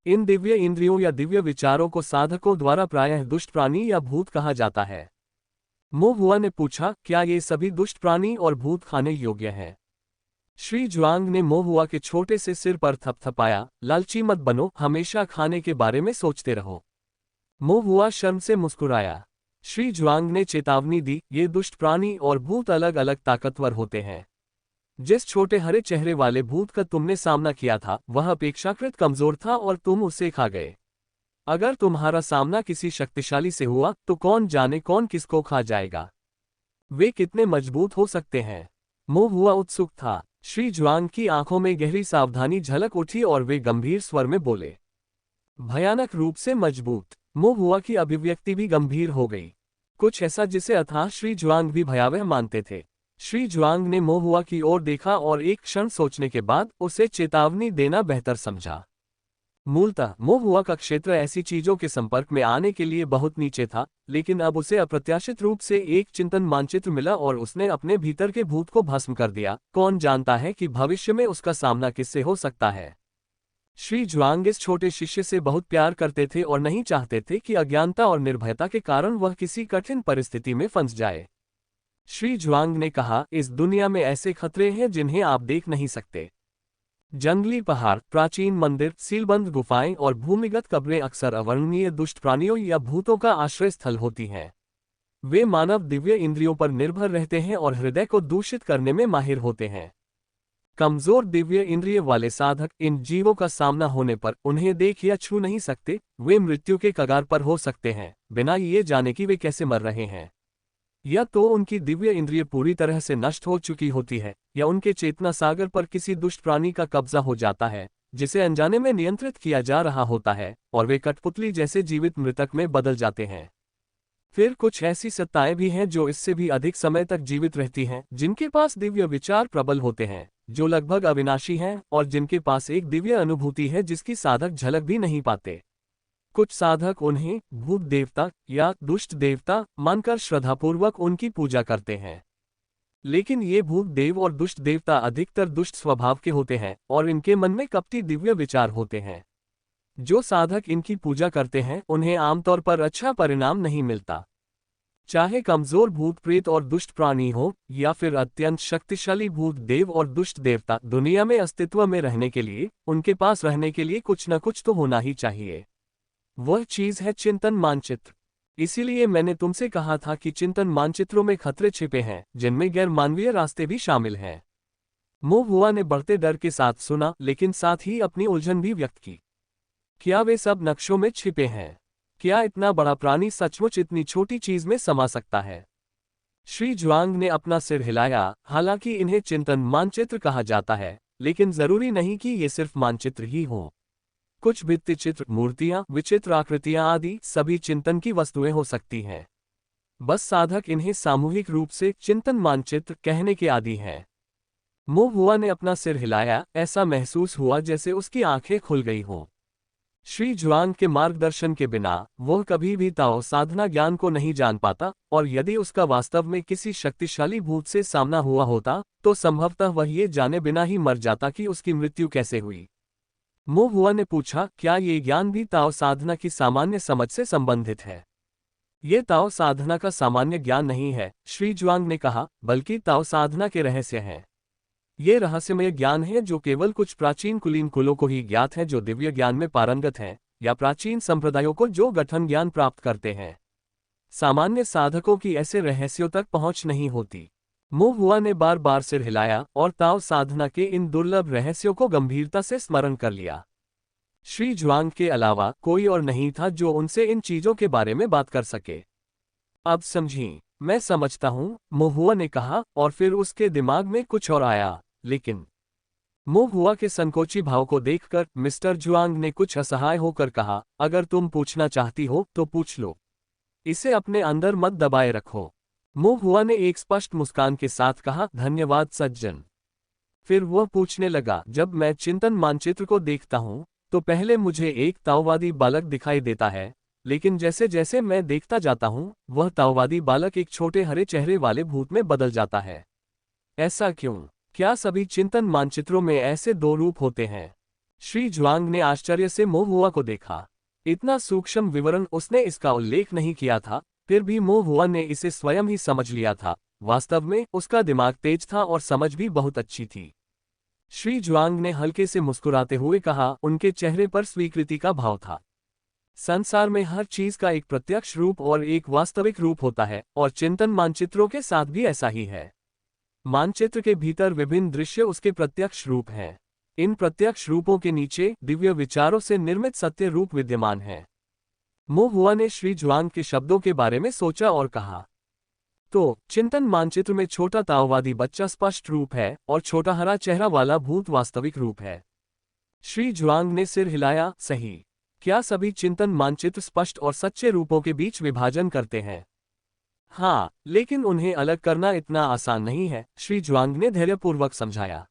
इन दिव्य इंद्रियों या दिव्य विचारों को साधकों द्वारा प्रायः दुष्ट प्राणी या भूत कहा जाता है। मो हुआ ने पूछा, क्या ये सभी दुष्ट प्राणी और भूत खाने योग्य हैं? श्री जुआंग ने मो हुआ के छोटे से सिर पर थपथपाया। लालची मत बनो, हमेशा खाने के बारे में सोचते रहो। मो हुआ शर्म से मुस्कुराया। श्री जुआंग ने चेतावनी दी, ये दुष्ट प्राणी और भूत अलग अलग ताकतवर होते हैं। जिस छोटे हरे चेहरे वाले भूत का तुमने सामना किया था वह अपेक्षाकृत कमजोर था और तुम उसे खा गए। अगर तुम्हारा सामना किसी शक्तिशाली से हुआ तो कौन जाने कौन किसको खा जाएगा। वे कितने मजबूत हो सकते हैं? मो हुआ उत्सुक था। श्री जुआंग की आंखों में गहरी सावधानी झलक उठी और वे गंभीर स्वर में बोले, भयानक रूप से मजबूत। मो हुआ की अभिव्यक्ति भी गंभीर हो गई, कुछ ऐसा जिसे अथाह श्री जुआंग भी भयावह मानते थे। श्री जुआंग ने मो हुआ की ओर देखा और एक क्षण सोचने के बाद उसे चेतावनी देना बेहतर समझा। मूलतः मो हुआ का क्षेत्र ऐसी चीजों के संपर्क में आने के लिए बहुत नीचे था, लेकिन अब उसे अप्रत्याशित रूप से एक चिंतन मानचित्र मिला और उसने अपने भीतर के भूत को भस्म कर दिया। कौन जानता है कि भविष्य में उसका सामना किससे हो सकता है। श्री जुआंग इस छोटे शिष्य से बहुत प्यार करते थे और नहीं चाहते थे कि अज्ञानता और निर्भयता के कारण वह किसी कठिन परिस्थिति में फंस जाए। श्री जुआंग ने कहा, इस दुनिया में ऐसे खतरे हैं जिन्हें आप देख नहीं सकते। जंगली पहाड़, प्राचीन मंदिर, सीलबंद गुफाएं और भूमिगत कब्रें अक्सर अवर्णनीय दुष्ट प्राणियों या भूतों का आश्रय स्थल होती हैं। वे मानव दिव्य इंद्रियों पर निर्भर रहते हैं और हृदय को दूषित करने में माहिर होते हैं। कमजोर दिव्य इंद्रिय वाले साधक इन जीवों का सामना होने पर उन्हें देख या छू नहीं सकते। वे मृत्यु के कगार पर हो सकते हैं, बिना ये जाने कि वे कैसे मर रहे हैं। या तो उनकी दिव्य इंद्रिय पूरी तरह से नष्ट हो चुकी होती है, या उनके चेतना सागर पर किसी दुष्ट प्राणी का कब्जा हो जाता है, जिसे अनजाने में नियंत्रित किया जा रहा होता है, और वे कठपुतली जैसे जीवित मृतक में बदल जाते हैं। फिर कुछ ऐसी सत्ताएं भी हैं जो इससे भी अधिक समय तक जीवित रहती हैं, जिनके पास दिव्य विचार प्रबल होते हैं, जो लगभग अविनाशी हैं, और जिनके पास एक दिव्य अनुभूति है जिसकी साधक झलक भी नहीं पाते। कुछ साधक उन्हें भूत देवता या दुष्ट देवता मानकर श्रद्धापूर्वक उनकी पूजा करते हैं। लेकिन ये भूत देव और दुष्ट देवता अधिकतर दुष्ट स्वभाव के होते हैं और इनके मन में कपटी दिव्य विचार होते हैं। जो साधक इनकी पूजा करते हैं उन्हें आमतौर पर अच्छा परिणाम नहीं मिलता। चाहे कमजोर भूत प्रेत और दुष्ट प्राणी हो या फिर अत्यंत शक्तिशाली भूत देव और दुष्ट देवता, दुनिया में अस्तित्व में रहने के लिए उनके पास रहने के लिए कुछ न कुछ तो होना ही चाहिए। वह चीज है चिंतन मानचित्र। इसीलिए मैंने तुमसे कहा था कि चिंतन मानचित्रों में खतरे छिपे हैं, जिनमें गैर मानवीय रास्ते भी शामिल हैं। मोहुआ ने बढ़ते डर के साथ सुना, लेकिन साथ ही अपनी उलझन भी व्यक्त की। क्या वे सब नक्शों में छिपे हैं? क्या इतना बड़ा प्राणी सचमुच इतनी छोटी चीज में समा सकता है? श्री जुआंग ने अपना सिर हिलाया। हालांकि इन्हें चिंतन मानचित्र कहा जाता है, लेकिन जरूरी नहीं कि ये सिर्फ मानचित्र ही हों। कुछ भित्ति चित्र, मूर्तियां, विचित्र आकृतियां आदि सभी चिंतन की वस्तुएं हो सकती हैं। बस साधक इन्हें सामूहिक रूप से चिंतन मानचित्र कहने के आदी हैं। मोहुआ ने अपना सिर हिलाया। ऐसा महसूस हुआ जैसे उसकी आंखें खुल गई हों। श्री जुआंग के मार्गदर्शन के बिना वह कभी भी ताओ साधना ज्ञान को नहीं जान पाता, और यदि उसका वास्तव में किसी शक्तिशाली भूत से सामना हुआ होता तो संभवतः वह ये जाने बिना ही मर जाता कि उसकी मृत्यु कैसे हुई। मोहुआ ने पूछा, क्या ये ज्ञान भी ताओ साधना की सामान्य समझ से संबंधित है? ये ताओ साधना का सामान्य ज्ञान नहीं है, श्री जुआंग ने कहा, बल्कि ताओ साधना के रहस्य हैं। ये रहस्यमय ज्ञान है जो केवल कुछ प्राचीन कुलीन कुलों को ही ज्ञात है, जो दिव्य ज्ञान में पारंगत हैं, या प्राचीन संप्रदायों को जो गठन ज्ञान प्राप्त करते हैं। सामान्य साधकों की ऐसे रहस्यों तक पहुंच नहीं होती। मोहुआ ने बार बार सिर हिलाया और ताओ साधना के इन दुर्लभ रहस्यों को गंभीरता से स्मरण कर लिया। श्री जुआंग के अलावा कोई और नहीं था जो उनसे इन चीजों के बारे में बात कर सके। अब समझी, मैं समझता हूं, मोहुआ ने कहा, और फिर उसके दिमाग में कुछ और आया। लेकिन मोहुआ के संकोची भाव को देखकर मिस्टर जुआंग ने कुछ असहाय होकर कहा, अगर तुम पूछना चाहती हो तो पूछ लो, इसे अपने अंदर मत दबाए रखो। मोहुआ ने एक स्पष्ट मुस्कान के साथ कहा, धन्यवाद सज्जन। फिर वह पूछने लगा, जब मैं चिंतन मानचित्र को देखता हूं तो पहले मुझे एक ताओवादी बालक दिखाई देता है, लेकिन जैसे जैसे मैं देखता जाता हूं वह ताओवादी बालक एक छोटे हरे चेहरे वाले भूत में बदल जाता है। ऐसा क्यों? क्या सभी चिंतन मानचित्रों में ऐसे दो रूप होते हैं? श्री जुआंग ने आश्चर्य से मोहुआ को देखा। इतना सूक्ष्म विवरण उसने इसका उल्लेख नहीं किया था, फिर भी मोहुआ ने इसे स्वयं ही समझ लिया था। वास्तव में उसका दिमाग तेज था और समझ भी बहुत अच्छी थी। श्री जुआंग ने हल्के से मुस्कुराते हुए कहा, उनके चेहरे पर स्वीकृति का भाव था। संसार में हर चीज का एक प्रत्यक्ष रूप और एक वास्तविक रूप होता है, और चिंतन मानचित्रों के साथ भी ऐसा ही है। मानचित्र के भीतर विभिन्न दृश्य उसके प्रत्यक्ष रूप हैं। इन प्रत्यक्ष रूपों के नीचे दिव्य विचारों से निर्मित सत्य रूप विद्यमान है। मोहुआ ने श्री जुआंग के शब्दों के बारे में सोचा और कहा, तो चिंतन मानचित्र में छोटा ताओवादी बच्चा स्पष्ट रूप है और छोटा हरा चेहरा वाला भूत वास्तविक रूप है। श्री जुआंग ने सिर हिलाया, सही। क्या सभी चिंतन मानचित्र स्पष्ट और सच्चे रूपों के बीच विभाजन करते हैं? हाँ, लेकिन उन्हें अलग करना इतना आसान नहीं है, श्री जुआंग ने धैर्यपूर्वक समझाया।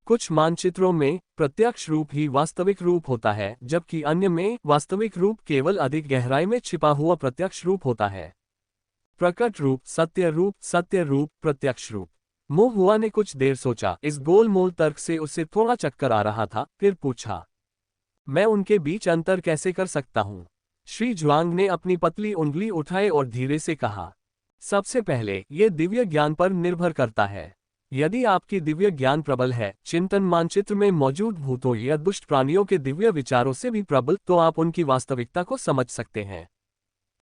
कुछ मानचित्रों में प्रत्यक्ष रूप ही वास्तविक रूप होता है, जबकि अन्य में वास्तविक रूप केवल अधिक गहराई में छिपा हुआ प्रत्यक्ष रूप होता है। प्रकट रूप, सत्य रूप, प्रत्यक्ष रूप। मोहुआ ने कुछ देर सोचा। इस गोलमोल तर्क से उसे थोड़ा चक्कर आ रहा था, फिर पूछा, मैं उनके बीच अंतर कैसे कर सकता हूं? श्री जुआंग ने अपनी पतली उंगली उठाए और धीरे से कहा, सबसे पहले ये दिव्य ज्ञान पर निर्भर करता है। यदि आपकी दिव्य ज्ञान प्रबल है, चिंतन मानचित्र में मौजूद भूतों या दुष्ट प्राणियों के दिव्य विचारों से भी प्रबल, तो आप उनकी वास्तविकता को समझ सकते हैं।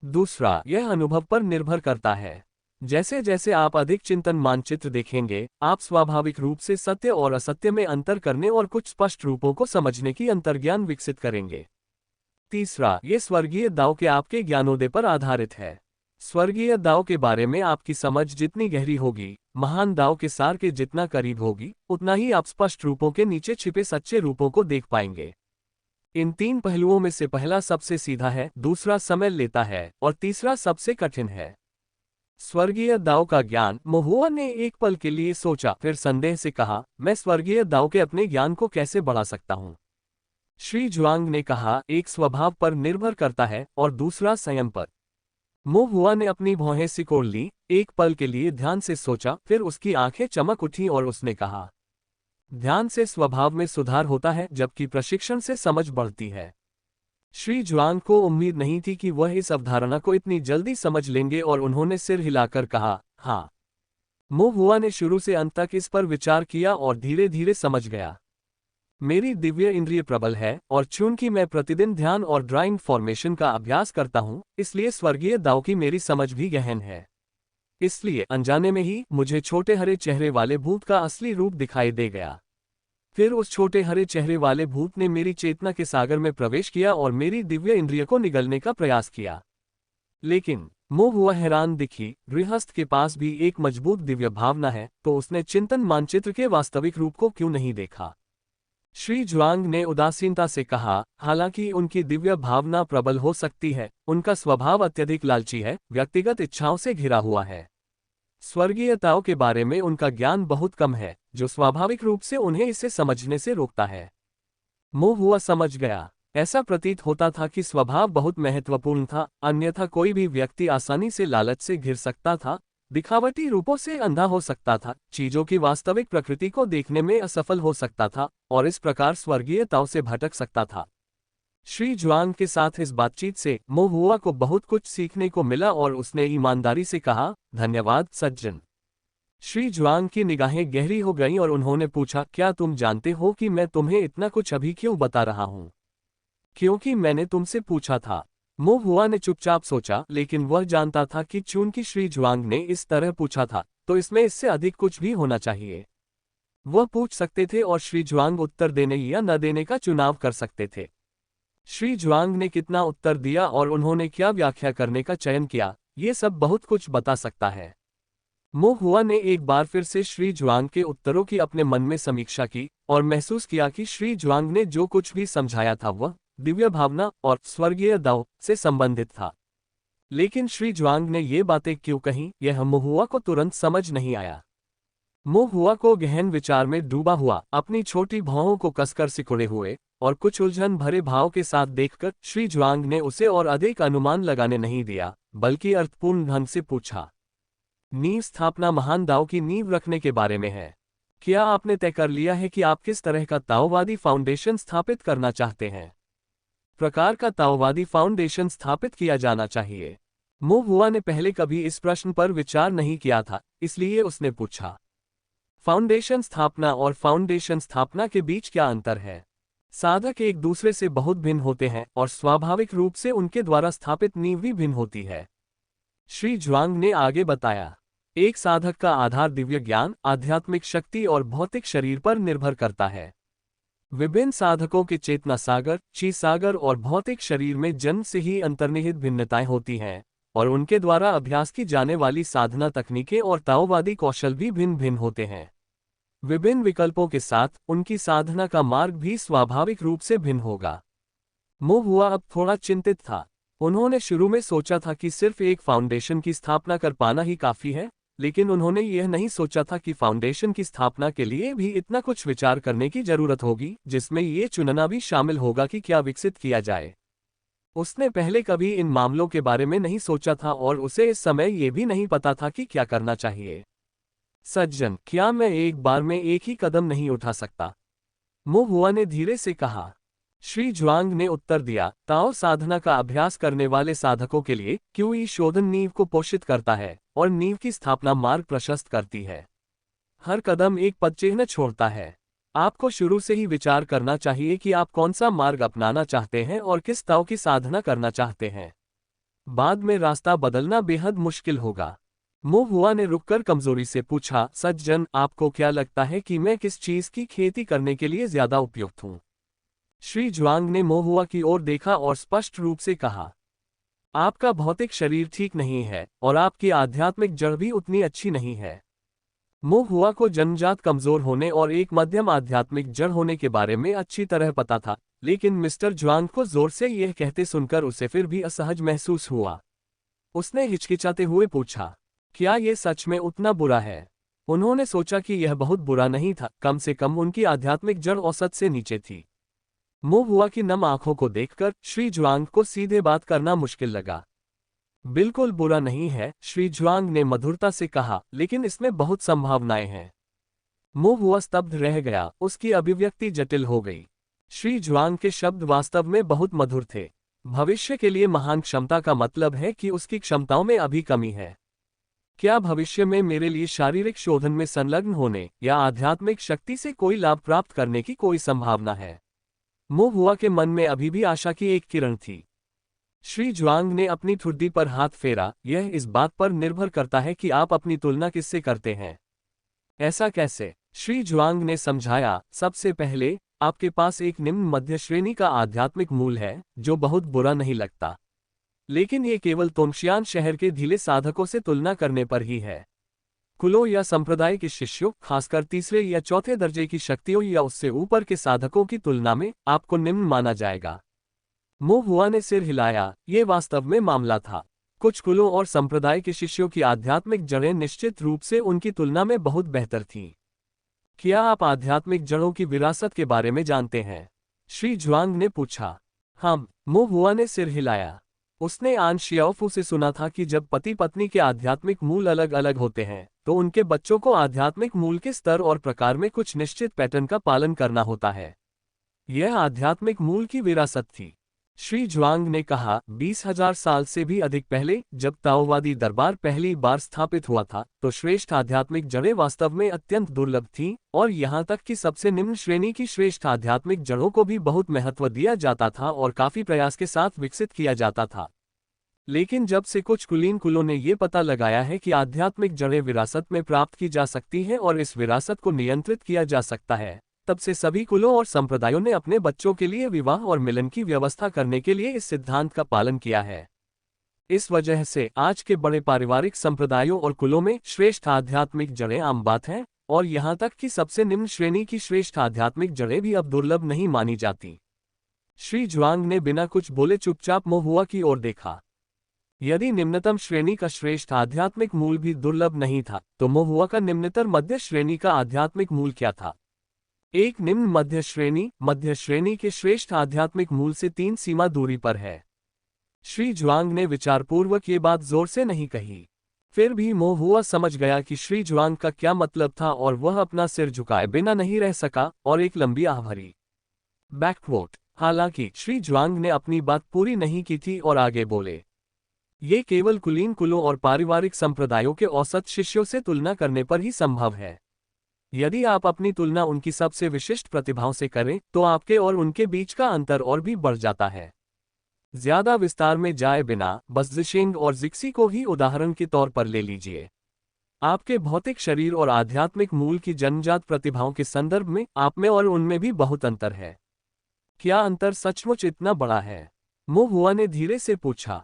दूसरा, यह अनुभव पर निर्भर करता है। जैसे जैसे आप अधिक चिंतन मानचित्र देखेंगे, आप स्वाभाविक रूप से सत्य और असत्य में अंतर करने और कुछ स्पष्ट रूपों को समझने की अंतर्ज्ञान विकसित करेंगे। तीसरा, ये स्वर्गीय दाव के आपके ज्ञानोदय पर आधारित है। स्वर्गीय दाव के बारे में आपकी समझ जितनी गहरी होगी, महान दाव के सार के जितना करीब होगी, उतना ही आप स्पष्ट रूपों के नीचे छिपे सच्चे रूपों को देख पाएंगे। इन तीन पहलुओं में से पहला सबसे सीधा है, दूसरा समय लेता है और तीसरा सबसे कठिन है। स्वर्गीय दाव का ज्ञान। मोहुआ ने एक पल के लिए सोचा, फिर संदेह से कहा, मैं स्वर्गीय दाव के अपने ज्ञान को कैसे बढ़ा सकता हूँ? श्री जुआंग ने कहा, एक स्वभाव पर निर्भर करता है और दूसरा संयम पर। मोहुआ ने अपनी भौहें सिकोड़ ली एक पल के लिए ध्यान से सोचा, फिर उसकी आंखें चमक उठी और उसने कहा, ध्यान से स्वभाव में सुधार होता है, जबकि प्रशिक्षण से समझ बढ़ती है। श्री जुआंग को उम्मीद नहीं थी कि वह इस अवधारणा को इतनी जल्दी समझ लेंगे और उन्होंने सिर हिलाकर कहा, हाँ। मो हुआ ने शुरू से अंत तक इस पर विचार किया और धीरे धीरे समझ गया। मेरी दिव्य इंद्रिय प्रबल है और चूंकि मैं प्रतिदिन ध्यान और ड्राइंग फॉर्मेशन का अभ्यास करता हूं, इसलिए स्वर्गीय दाओ की मेरी समझ भी गहन है। इसलिए अनजाने में ही मुझे छोटे हरे चेहरे वाले भूत का असली रूप दिखाई दे गया। फिर उस छोटे हरे चेहरे वाले भूत ने मेरी चेतना के सागर में प्रवेश किया और मेरी दिव्य इंद्रिय को निगलने का प्रयास किया। लेकिन मो हुआ हैरान दिखी, गृहस्थ के पास भी एक मजबूत दिव्य भावना है, तो उसने चिंतन मानचित्र के वास्तविक रूप को क्यों नहीं देखा? श्री जुआंग ने उदासीनता से कहा, हालांकि उनकी दिव्य भावना प्रबल हो सकती है, उनका स्वभाव अत्यधिक लालची है, व्यक्तिगत इच्छाओं से घिरा हुआ है। स्वर्गीयताओं के बारे में उनका ज्ञान बहुत कम है, जो स्वाभाविक रूप से उन्हें इसे समझने से रोकता है। मो हुआ समझ गया। ऐसा प्रतीत होता था कि स्वभाव बहुत महत्वपूर्ण था, अन्यथा कोई भी व्यक्ति आसानी से लालच से घिर सकता था, दिखावटी रूपों से अंधा हो सकता था, चीजों की वास्तविक प्रकृति को देखने में असफल हो सकता था और इस प्रकार स्वर्गीयताओं से भटक सकता था। श्री जुआंग के साथ इस बातचीत से मो हुआ को बहुत कुछ सीखने को मिला और उसने ईमानदारी से कहा, धन्यवाद सज्जन। श्री जुआंग की निगाहें गहरी हो गईं और उन्होंने पूछा, क्या तुम जानते हो कि मैं तुम्हें इतना कुछ अभी क्यों बता रहा हूँ? क्योंकि मैंने तुमसे पूछा था। मो हुआ ने चुपचाप सोचा, लेकिन वह जानता था कि चूंकि श्री जुआंग ने इस तरह पूछा था, तो इसमें इससे अधिक कुछ भी होना चाहिए। वह पूछ सकते थे और श्री जुआंग उत्तर देने या न देने का चुनाव कर सकते थे। श्री जुआंग ने कितना उत्तर दिया और उन्होंने क्या व्याख्या करने का चयन किया, ये सब बहुत कुछ बता सकता है। मो हुआ ने एक बार फिर से श्री जुआंग के उत्तरों की अपने मन में समीक्षा की और महसूस किया कि श्री जुआंग ने जो कुछ भी समझाया था वह दिव्य भावना और स्वर्गीय दाओ से संबंधित था। लेकिन श्री जुआंग ने ये बातें क्यों कहीं, यह मो हुआ को तुरंत समझ नहीं आया। मो हुआ को गहन विचार में डूबा हुआ, अपनी छोटी भौहों को कसकर सिकुड़े हुए और कुछ उलझन भरे भाव के साथ देखकर श्री जुआंग ने उसे और अधिक अनुमान लगाने नहीं दिया, बल्कि अर्थपूर्ण ढंग से पूछा, नींव स्थापना महान दाओ की नींव रखने के बारे में है। क्या आपने तय कर लिया है कि आप किस तरह का ताओवादी फाउंडेशन स्थापित करना चाहते हैं? प्रकार का ताओवादी फाउंडेशन स्थापित किया जाना चाहिए। मो हुआ ने पहले कभी इस प्रश्न पर विचार नहीं किया था, इसलिए उसने पूछा, फाउंडेशन स्थापना और फाउंडेशन स्थापना के बीच क्या अंतर है? साधक एक दूसरे से बहुत भिन्न होते हैं और स्वाभाविक रूप से उनके द्वारा स्थापित नींव भी भिन्न होती है। श्री जुआंग ने आगे बताया, एक साधक का आधार दिव्य ज्ञान, आध्यात्मिक शक्ति और भौतिक शरीर पर निर्भर करता है। विभिन्न साधकों के चेतना सागर, ची सागर और भौतिक शरीर में जन्म से ही अंतर्निहित भिन्नताएं होती हैं और उनके द्वारा अभ्यास की जाने वाली साधना तकनीकें और ताओवादी कौशल भी भिन्न भिन्न होते हैं। विभिन्न विकल्पों के साथ उनकी साधना का मार्ग भी स्वाभाविक रूप से भिन्न होगा। मो हुआ अब थोड़ा चिंतित था। उन्होंने शुरू में सोचा था कि सिर्फ एक फाउंडेशन की स्थापना कर पाना ही काफी है, लेकिन उन्होंने यह नहीं सोचा था कि फाउंडेशन की स्थापना के लिए भी इतना कुछ विचार करने की जरूरत होगी, जिसमें ये चुनना भी शामिल होगा कि क्या विकसित किया जाए। उसने पहले कभी इन मामलों के बारे में नहीं सोचा था और उसे इस समय ये भी नहीं पता था कि क्या करना चाहिए। सज्जन, क्या मैं एक बार में एक ही कदम नहीं उठा सकता? मो हुआ ने धीरे से कहा। श्री जुआंग ने उत्तर दिया, ताओ साधना का अभ्यास करने वाले साधकों के लिए क्यूई शोधन नींव को पोषित करता है और नींव की स्थापना मार्ग प्रशस्त करती है। हर कदम एक पदचिह्न छोड़ता है। आपको शुरू से ही विचार करना चाहिए कि आप कौन सा मार्ग अपनाना चाहते हैं और किस ताओ की साधना करना चाहते हैं। बाद में रास्ता बदलना बेहद मुश्किल होगा। मो हुआ ने रुककर कमजोरी से पूछा, सज्जन, आपको क्या लगता है कि मैं किस चीज की खेती करने के लिए ज्यादा उपयुक्त हूँ? श्री जुआंग ने मो हुआ की ओर देखा और स्पष्ट रूप से कहा, आपका भौतिक शरीर ठीक नहीं है और आपकी आध्यात्मिक जड़ भी उतनी अच्छी नहीं है। मो हुआ को जन्मजात कमजोर होने और एक मध्यम आध्यात्मिक जड़ होने के बारे में अच्छी तरह पता था, लेकिन मिस्टर जुआंग को जोर से यह कहते सुनकर उसे फिर भी असहज महसूस हुआ। उसने हिचकिचाते हुए पूछा, क्या यह सच में उतना बुरा है? उन्होंने सोचा कि यह बहुत बुरा नहीं था, कम से कम उनकी आध्यात्मिक जड़ औसत से नीचे थी। मो हुआ की नम आंखों को देखकर श्री जुआंग को सीधे बात करना मुश्किल लगा। बिल्कुल बुरा नहीं है, श्री जुआंग ने मधुरता से कहा, लेकिन इसमें बहुत संभावनाएं हैं। मुंह हुआ स्तब्ध रह गया, उसकी अभिव्यक्ति जटिल हो गई। श्री जुआंग के शब्द वास्तव में बहुत मधुर थे। भविष्य के लिए महान क्षमता का मतलब है कि उसकी क्षमताओं में अभी कमी है। क्या भविष्य में मेरे लिए शारीरिक शोधन में संलग्न होने या आध्यात्मिक शक्ति से कोई लाभ प्राप्त करने की कोई संभावना है? मुंह हुआ के मन में अभी भी आशा की एक किरण थी। श्री जुआंग ने अपनी ठुड्डी पर हाथ फेरा, यह इस बात पर निर्भर करता है कि आप अपनी तुलना किससे करते हैं। ऐसा कैसे? श्री जुआंग ने समझाया, सबसे पहले आपके पास एक निम्न मध्य श्रेणी का आध्यात्मिक मूल है, जो बहुत बुरा नहीं लगता। लेकिन ये केवल तोंगशियान शहर के ढीले साधकों से तुलना करने पर ही है। कुलों या संप्रदाय के शिष्यों, खासकर तीसरे या चौथे दर्जे की शक्तियों या उससे ऊपर के साधकों की तुलना में आपको निम्न माना जाएगा। मुंह हुआ ने सिर हिलाया, ये वास्तव में मामला था। कुछ कुलों और संप्रदाय के शिष्यों की आध्यात्मिक जड़ें निश्चित रूप से उनकी तुलना में बहुत बेहतर थीं। क्या आप आध्यात्मिक जड़ों की विरासत के बारे में जानते हैं? श्री जुआंग ने पूछा। हाँ, मुंह हुआ ने सिर हिलाया। उसने आन शियाओफू से सुना था कि जब पति पत्नी के आध्यात्मिक मूल अलग अलग होते हैं, तो उनके बच्चों को आध्यात्मिक मूल के स्तर और प्रकार में कुछ निश्चित पैटर्न का पालन करना होता है। यह आध्यात्मिक मूल की विरासत थी। श्री जुआंग ने कहा, 20,000 साल से भी अधिक पहले, जब ताओवादी दरबार पहली बार स्थापित हुआ था, तो श्रेष्ठ आध्यात्मिक जड़ें वास्तव में अत्यंत दुर्लभ थीं, और यहाँ तक कि सबसे निम्न श्रेणी की श्रेष्ठ आध्यात्मिक जड़ों को भी बहुत महत्व दिया जाता था और काफी प्रयास के साथ विकसित किया जाता था। लेकिन जब से कुछ कुलीन कुलों ने ये पता लगाया है कि आध्यात्मिक जड़ें विरासत में प्राप्त की जा सकती हैं और इस विरासत को नियंत्रित किया जा सकता है, तब से सभी कुलों और संप्रदायों ने अपने बच्चों के लिए विवाह और मिलन की व्यवस्था करने के लिए इस सिद्धांत का पालन किया है। इस वजह से आज के बड़े पारिवारिक संप्रदायों और कुलों में श्रेष्ठ आध्यात्मिक जड़ें आम बात हैं, और यहाँ तक कि सबसे निम्न श्रेणी की श्रेष्ठ आध्यात्मिक जड़ें भी अब दुर्लभ नहीं मानी जाती। श्री जुआंग ने बिना कुछ बोले चुपचाप मुंह हुआ की ओर देखा। यदि निम्नतम श्रेणी का श्रेष्ठ आध्यात्मिक मूल भी दुर्लभ नहीं था, तो मुंह हुआ का निम्नतर मध्य श्रेणी का आध्यात्मिक मूल क्या था? एक निम्न मध्य श्रेणी के श्रेष्ठ आध्यात्मिक मूल से 3 सीमा दूरी पर है। श्री जुआंग ने विचारपूर्वक ये बात जोर से नहीं कही। फिर भी मुंह हुआ समझ गया कि श्री जुआंग का क्या मतलब था, और वह अपना सिर झुकाए बिना नहीं रह सका और एक लंबी आह भरी। बैकवोट। हालांकि श्री जुआंग ने अपनी बात पूरी नहीं की थी और आगे बोले, ये केवल कुलीन कुलों और पारिवारिक संप्रदायों के औसत शिष्यों से तुलना करने पर ही संभव है। यदि आप अपनी तुलना उनकी सबसे विशिष्ट प्रतिभाओं से करें, तो आपके और उनके बीच का अंतर और भी बढ़ जाता है। ज्यादा विस्तार में जाए बिना बस ज़िशिंग और ज़िक्सी को ही उदाहरण के तौर पर ले लीजिए। आपके भौतिक शरीर और आध्यात्मिक मूल की जन्मजात प्रतिभाओं के संदर्भ में आप में और उनमें भी बहुत अंतर है। क्या अंतर सचमुच इतना बड़ा है? मुंह हुआ ने धीरे से पूछा।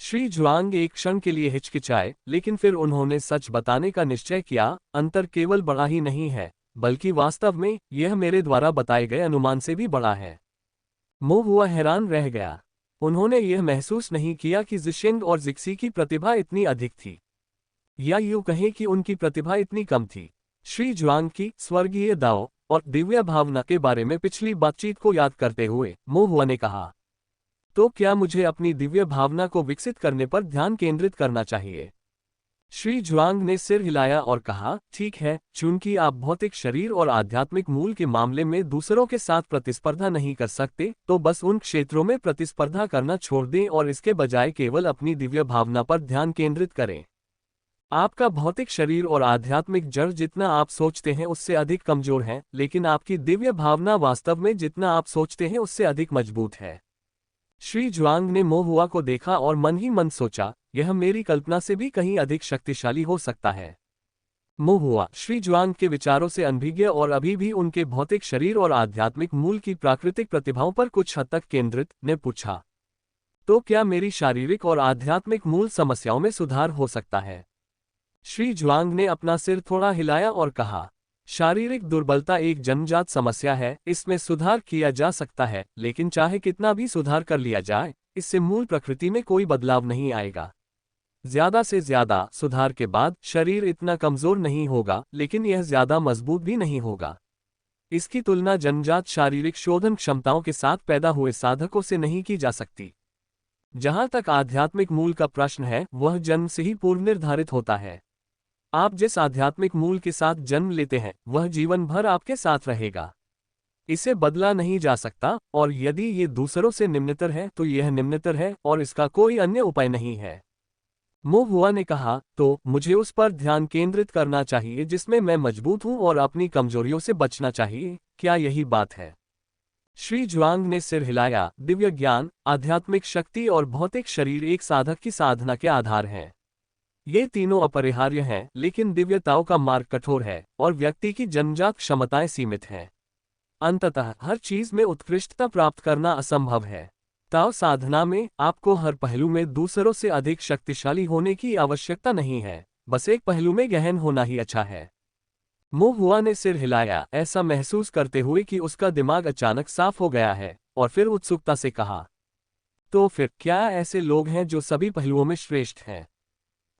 श्री जुआंग एक क्षण के लिए हिचकिचाए, लेकिन फिर उन्होंने सच बताने का निश्चय किया, अंतर केवल बड़ा ही नहीं है, बल्कि वास्तव में यह मेरे द्वारा बताए गए अनुमान से भी बड़ा है। मुंह हुआ हैरान रह गया। उन्होंने यह महसूस नहीं किया कि ज़िशिंग और ज़िक्सी की प्रतिभा इतनी अधिक थी, या यूं कहें कि उनकी प्रतिभा इतनी कम थी। श्री जुआंग की स्वर्गीय दाओ और दिव्य भावना के बारे में पिछली बातचीत को याद करते हुए मुंह हुआ ने कहा, तो क्या मुझे अपनी दिव्य भावना को विकसित करने पर ध्यान केंद्रित करना चाहिए? श्री जुआंग ने सिर हिलाया और कहा, ठीक है, चूंकि आप भौतिक शरीर और आध्यात्मिक मूल के मामले में दूसरों के साथ प्रतिस्पर्धा नहीं कर सकते, तो बस उन क्षेत्रों में प्रतिस्पर्धा करना छोड़ दें और इसके बजाय केवल अपनी दिव्य भावना पर ध्यान केंद्रित करें। आपका भौतिक शरीर और आध्यात्मिक जड़ जितना आप सोचते हैं उससे अधिक कमजोर है, लेकिन आपकी दिव्य भावना वास्तव में जितना आप सोचते हैं उससे अधिक मजबूत है। श्री जुआंग ने मुंह हुआ को देखा और मन ही मन सोचा, यह मेरी कल्पना से भी कहीं अधिक शक्तिशाली हो सकता है। मुंह हुआ श्री जुआंग के विचारों से अनभिज्ञ और अभी भी उनके भौतिक शरीर और आध्यात्मिक मूल की प्राकृतिक प्रतिभाओं पर कुछ हद तक केंद्रित, ने पूछा, तो क्या मेरी शारीरिक और आध्यात्मिक मूल समस्याओं में सुधार हो सकता है? श्री जुआंग ने अपना सिर थोड़ा हिलाया और कहा, शारीरिक दुर्बलता एक जन्मजात समस्या है, इसमें सुधार किया जा सकता है, लेकिन चाहे कितना भी सुधार कर लिया जाए, इससे मूल प्रकृति में कोई बदलाव नहीं आएगा। ज्यादा से ज्यादा सुधार के बाद शरीर इतना कमजोर नहीं होगा, लेकिन यह ज्यादा मजबूत भी नहीं होगा। इसकी तुलना जन्मजात शारीरिक शोधन क्षमताओं के साथ पैदा हुए साधकों से नहीं की जा सकती। जहां तक आध्यात्मिक मूल का प्रश्न है, वह जन्म से ही पूर्व निर्धारित होता है। आप जिस आध्यात्मिक मूल के साथ जन्म लेते हैं, वह जीवन भर आपके साथ रहेगा। इसे बदला नहीं जा सकता, और यदि ये दूसरों से निम्नतर है तो यह निम्नतर है और इसका कोई अन्य उपाय नहीं है। मो हुआ ने कहा, तो मुझे उस पर ध्यान केंद्रित करना चाहिए जिसमें मैं मजबूत हूं और अपनी कमजोरियों से बचना चाहिए। क्या यही बात है? श्री जुआंग ने सिर हिलाया। दिव्य ज्ञान, आध्यात्मिक शक्ति और भौतिक शरीर एक साधक की साधना के आधार हैं। ये तीनों अपरिहार्य हैं, लेकिन दिव्यताओं का मार्ग कठोर है और व्यक्ति की जन्मजात क्षमताएं सीमित हैं। अंततः हर चीज में उत्कृष्टता प्राप्त करना असंभव है। ताओ साधना में आपको हर पहलू में दूसरों से अधिक शक्तिशाली होने की आवश्यकता नहीं है, बस एक पहलू में गहन होना ही अच्छा है। मो हुआ ने सिर हिलाया, ऐसा महसूस करते हुए कि उसका दिमाग अचानक साफ हो गया है, और फिर उत्सुकता से कहा, तो फिर क्या ऐसे लोग हैं जो सभी पहलुओं में श्रेष्ठ हैं?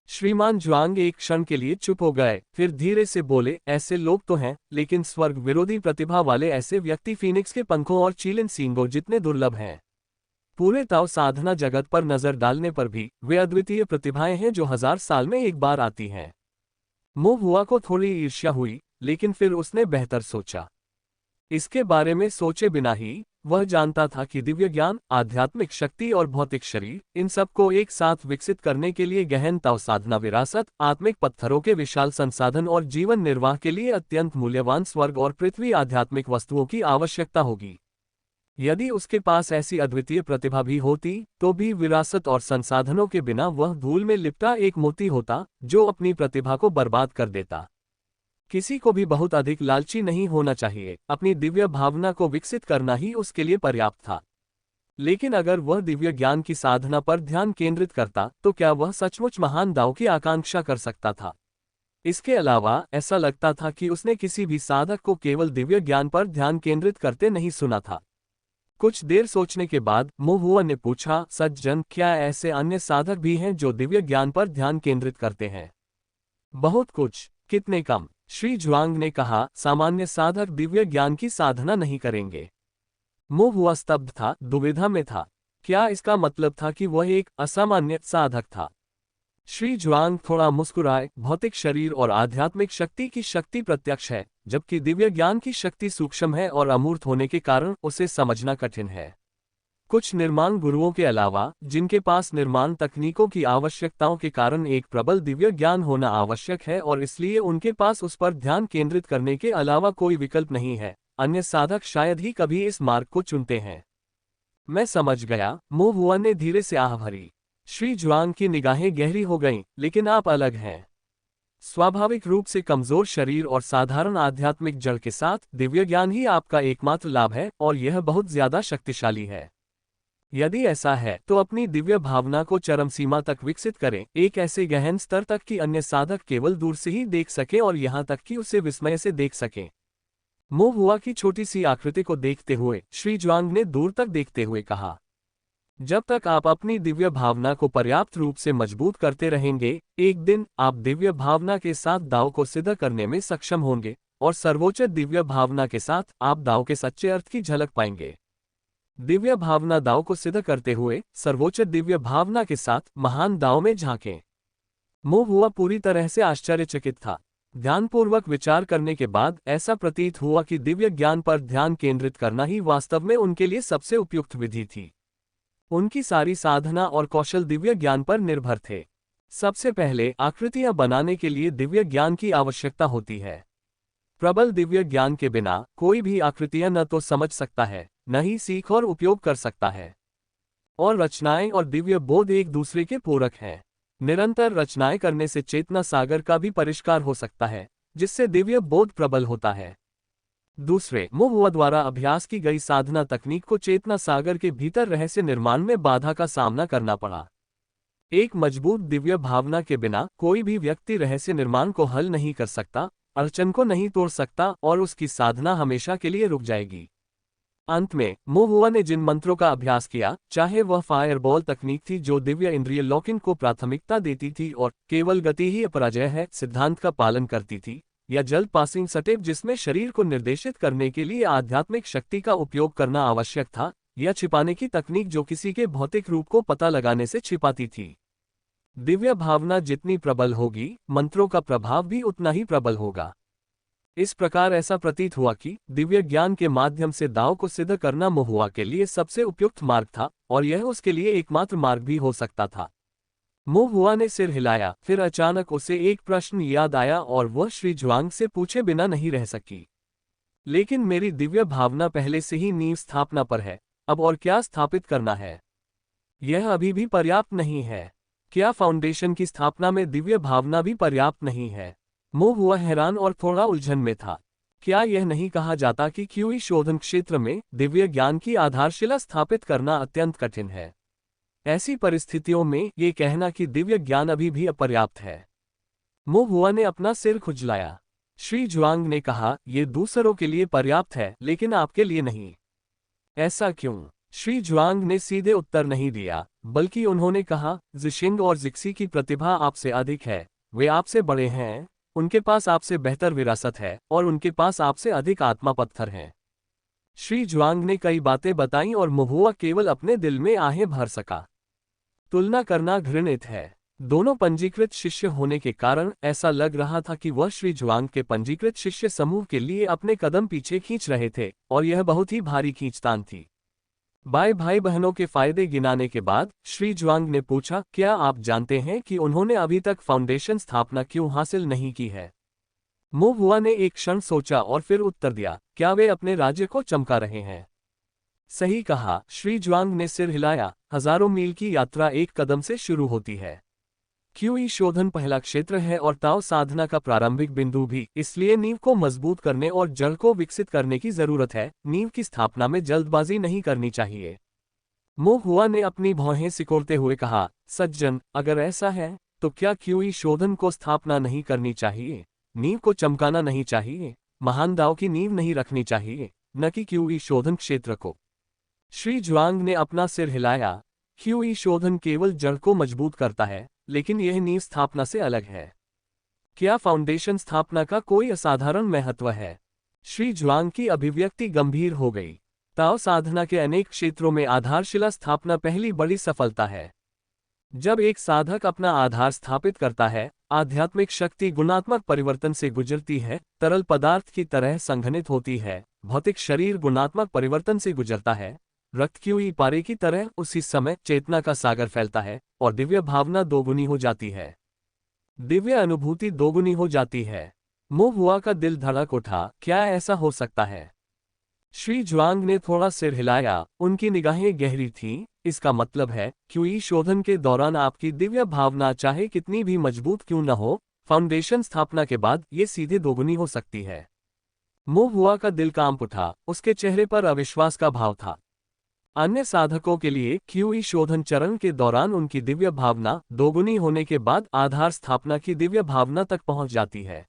श्रीमान जुआंग एक क्षण के लिए चुप हो गए, फिर धीरे से बोले, ऐसे लोग तो हैं, लेकिन स्वर्ग विरोधी प्रतिभा वाले ऐसे व्यक्ति फीनिक्स के पंखों और चीलिन सींगों जितने दुर्लभ हैं। पूरे ताओ साधना जगत पर नजर डालने पर भी वे अद्वितीय प्रतिभाएं हैं जो 1000 साल में एक बार आती हैं। मो हुआ को थोड़ी ईर्ष्या हुई, लेकिन फिर उसने बेहतर सोचा। इसके बारे में सोचे बिना ही वह जानता था कि दिव्य ज्ञान, आध्यात्मिक शक्ति और भौतिक शरीर, इन सबको एक साथ विकसित करने के लिए गहन ताओ साधना विरासत, आत्मिक पत्थरों के विशाल संसाधन और जीवन निर्वाह के लिए अत्यंत मूल्यवान स्वर्ग और पृथ्वी आध्यात्मिक वस्तुओं की आवश्यकता होगी। यदि उसके पास ऐसी अद्वितीय प्रतिभा भी होती, तो भी विरासत और संसाधनों के बिना वह धूल में लिपटा एक मोती होता, जो अपनी प्रतिभा को बर्बाद कर देता। किसी को भी बहुत अधिक लालची नहीं होना चाहिए, अपनी दिव्य भावना को विकसित करना ही उसके लिए पर्याप्त था। लेकिन अगर वह दिव्य ज्ञान की साधना पर ध्यान केंद्रित करता, तो क्या वह सचमुच महान दाव की आकांक्षा कर सकता था? इसके अलावा ऐसा लगता था कि उसने किसी भी साधक को केवल दिव्य ज्ञान पर ध्यान केंद्रित करते नहीं सुना था। कुछ देर सोचने के बाद मो हुआ ने पूछा, सज्जन, क्या ऐसे अन्य साधक भी हैं जो दिव्य ज्ञान पर ध्यान केंद्रित करते हैं? बहुत कुछ। कितने कम? श्री जुआंग ने कहा, सामान्य साधक दिव्य ज्ञान की साधना नहीं करेंगे। मो हुआ स्तब्ध था, दुविधा में था। क्या इसका मतलब था कि वह एक असामान्य साधक था? श्री जुआंग थोड़ा मुस्कुराए, भौतिक शरीर और आध्यात्मिक शक्ति की शक्ति प्रत्यक्ष है, जबकि दिव्य ज्ञान की शक्ति सूक्ष्म है और अमूर्त होने के कारण उसे समझना कठिन है। कुछ निर्माण गुरुओं के अलावा, जिनके पास निर्माण तकनीकों की आवश्यकताओं के कारण एक प्रबल दिव्य ज्ञान होना आवश्यक है और इसलिए उनके पास उस पर ध्यान केंद्रित करने के अलावा कोई विकल्प नहीं है, अन्य साधक शायद ही कभी इस मार्ग को चुनते हैं। मैं समझ गया, मो हुआ ने धीरे से आह भरी। श्री जुआंग की निगाहें गहरी हो गईं, लेकिन आप अलग हैं। स्वाभाविक रूप से कमजोर शरीर और साधारण आध्यात्मिक जड़ के साथ दिव्य ज्ञान ही आपका एकमात्र लाभ है, और यह बहुत ज्यादा शक्तिशाली है। यदि ऐसा है तो अपनी दिव्य भावना को चरम सीमा तक विकसित करें, एक ऐसे गहन स्तर तक कि अन्य साधक केवल दूर से ही देख सके और यहां तक कि उसे विस्मय से देख सके। मो हुआ की छोटी सी आकृति को देखते हुए श्री जुआंग ने दूर तक देखते हुए कहा, जब तक आप अपनी दिव्य भावना को पर्याप्त रूप से मजबूत करते रहेंगे, एक दिन आप दिव्य भावना के साथ दाव को सिद्ध करने में सक्षम होंगे, और सर्वोच्च दिव्य भावना के साथ आप दाव के सच्चे अर्थ की झलक पाएंगे। दिव्य भावना दाव को सिद्ध करते हुए सर्वोच्च दिव्य भावना के साथ महान दाव में झांकें। मो हुआ पूरी तरह से आश्चर्यचकित था। ध्यानपूर्वक विचार करने के बाद ऐसा प्रतीत हुआ कि दिव्य ज्ञान पर ध्यान केंद्रित करना ही वास्तव में उनके लिए सबसे उपयुक्त विधि थी। उनकी सारी साधना और कौशल दिव्य ज्ञान पर निर्भर थे। सबसे पहले आकृतियां बनाने के लिए दिव्य ज्ञान की आवश्यकता होती है। प्रबल दिव्य ज्ञान के बिना कोई भी आकृतियां न तो समझ सकता है, न ही सीख और उपयोग कर सकता है। और रचनाएं और दिव्य बोध एक दूसरे के पूरक हैं। निरंतर रचनाएं करने से चेतना सागर का भी परिष्कार हो सकता है, जिससे दिव्य बोध प्रबल होता है। दूसरे, मो हुआ द्वारा अभ्यास की गई साधना तकनीक को चेतना सागर के भीतर रहस्य निर्माण में बाधा का सामना करना पड़ा। एक मजबूत दिव्य भावना के बिना कोई भी व्यक्ति रहस्य निर्माण को हल नहीं कर सकता, अड़चन को नहीं तोड़ सकता, और उसकी साधना हमेशा के लिए रुक जाएगी। अंत में मो हुआ ने जिन मंत्रों का अभ्यास किया, चाहे वह फायरबॉल तकनीक थी जो दिव्य इंद्रिय लॉकिंग को प्राथमिकता देती थी और केवल गति ही अपराजय है सिद्धांत का पालन करती थी, या जल्द पासिंग स्टेप जिसमें शरीर को निर्देशित करने के लिए आध्यात्मिक शक्ति का उपयोग करना आवश्यक था, या छिपाने की तकनीक जो किसी के भौतिक रूप को पता लगाने से छिपाती थी। दिव्य भावना जितनी प्रबल होगी, मंत्रों का प्रभाव भी उतना ही प्रबल होगा। इस प्रकार ऐसा प्रतीत हुआ कि दिव्य ज्ञान के माध्यम से दाव को सिद्ध करना महुआ के लिए सबसे उपयुक्त मार्ग था, और यह उसके लिए एकमात्र मार्ग भी हो सकता था। महुआ ने सिर हिलाया, फिर अचानक उसे एक प्रश्न याद आया और वह श्री जुआंग से पूछे बिना नहीं रह सकी। लेकिन मेरी दिव्य भावना पहले से ही नींव स्थापना पर है, अब और क्या स्थापित करना है? यह अभी भी पर्याप्त नहीं है। क्या फाउंडेशन की स्थापना में दिव्य भावना भी पर्याप्त नहीं है? महुआ हैरान और थोड़ा उलझन में था। क्या यह नहीं कहा जाता कि क्यूई शोधन क्षेत्र में दिव्य ज्ञान की आधारशिला स्थापित करना अत्यंत कठिन है? ऐसी परिस्थितियों में ये कहना कि दिव्य ज्ञान अभी भी अपर्याप्त है। महुआ ने अपना सिर खुजलाया। श्री जुआंग ने कहा, यह दूसरों के लिए पर्याप्त है, लेकिन आपके लिए नहीं। ऐसा क्यों? श्री जुआंग ने सीधे उत्तर नहीं दिया, बल्कि उन्होंने कहा, जिशिंग और जिक्सी की प्रतिभा आपसे अधिक है। वे आपसे बड़े हैं, उनके पास आपसे बेहतर विरासत है, और उनके पास आपसे अधिक आत्मा पत्थर हैं। श्री जुआंग ने कई बातें बताईं और महुआ केवल अपने दिल में आहें भर सका। तुलना करना घृणित है। दोनों पंजीकृत शिष्य होने के कारण ऐसा लग रहा था कि वह श्री जुआंग के पंजीकृत शिष्य समूह के लिए अपने कदम पीछे खींच रहे थे, और यह बहुत ही भारी खींचतान थी। भाई बहनों के फायदे गिनाने के बाद श्री जुआंग ने पूछा, क्या आप जानते हैं कि उन्होंने अभी तक फाउंडेशन स्थापना क्यों हासिल नहीं की है? महुआ ने एक क्षण सोचा और फिर उत्तर दिया, क्या वे अपने राज्य को चमका रहे हैं? सही कहा। श्री जुआंग ने सिर हिलाया। हजारों मील की यात्रा एक कदम से शुरू होती है। क्यूई शोधन पहला क्षेत्र है और ताओ साधना का प्रारंभिक बिंदु भी, इसलिए नींव को मजबूत करने और जड़ को विकसित करने की जरूरत है। नींव की स्थापना में जल्दबाजी नहीं करनी चाहिए। महुआ ने अपनी भौहें सिकोड़ते हुए कहा, सज्जन, अगर ऐसा है तो क्या क्यूई शोधन को स्थापना नहीं करनी चाहिए? नींव को चमकाना नहीं चाहिए? महान दाव की नींव नहीं रखनी चाहिए, न कि क्यूई शोधन क्षेत्र को? श्री जुआंग ने अपना सिर हिलाया। क्यूई शोधन केवल जड़ को मजबूत करता है, लेकिन यह नींव स्थापना से अलग है। क्या फाउंडेशन स्थापना का कोई असाधारण महत्व है? श्री जुआंग की अभिव्यक्ति गंभीर हो गई। ताओ साधना के अनेक क्षेत्रों में आधारशिला स्थापना पहली बड़ी सफलता है। जब एक साधक अपना आधार स्थापित करता है, आध्यात्मिक शक्ति गुणात्मक परिवर्तन से गुजरती है, तरल पदार्थ की तरह संघनित होती है, भौतिक शरीर गुणात्मक परिवर्तन से गुजरता है, रक्त क्यूई पारे की तरह उसी समय चेतना का सागर फैलता है, और दिव्य भावना दोगुनी हो जाती है। दिव्य अनुभूति दोगुनी हो जाती है। महुआ का दिल धड़क उठा, क्या ऐसा हो सकता है? श्री जुआंग ने थोड़ा सिर हिलाया। उनकी निगाहें गहरी थीं। इसका मतलब है, क्यूई शोधन के दौरान आपकी दिव्य भावना चाहे कितनी भी मजबूत क्यों न हो, फाउंडेशन स्थापना के बाद ये सीधे दोगुनी हो सकती है। महुआ का दिल कांप उठा। उसके चेहरे पर अविश्वास का भाव था। अन्य साधकों के लिए क्यूई शोधन चरण के दौरान उनकी दिव्य भावना दोगुनी होने के बाद आधार स्थापना की दिव्य भावना तक पहुंच जाती है।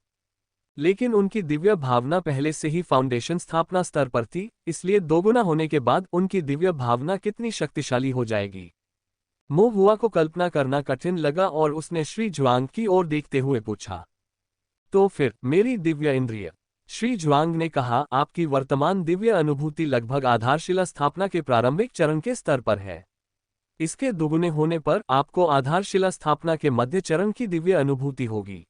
लेकिन उनकी दिव्य भावना पहले से ही फाउंडेशन स्थापना स्तर पर थी, इसलिए दोगुना होने के बाद उनकी दिव्य भावना कितनी शक्तिशाली हो जाएगी। महुआ को कल्पना करना कठिन लगा और उसने श्री जुआंग की ओर देखते हुए पूछा, तो फिर मेरी दिव्य इंद्रिय? श्री जुआंग ने कहा, आपकी वर्तमान दिव्य अनुभूति लगभग आधारशिला स्थापना के प्रारंभिक चरण के स्तर पर है। इसके दुगुने होने पर आपको आधारशिला स्थापना के मध्य चरण की दिव्य अनुभूति होगी।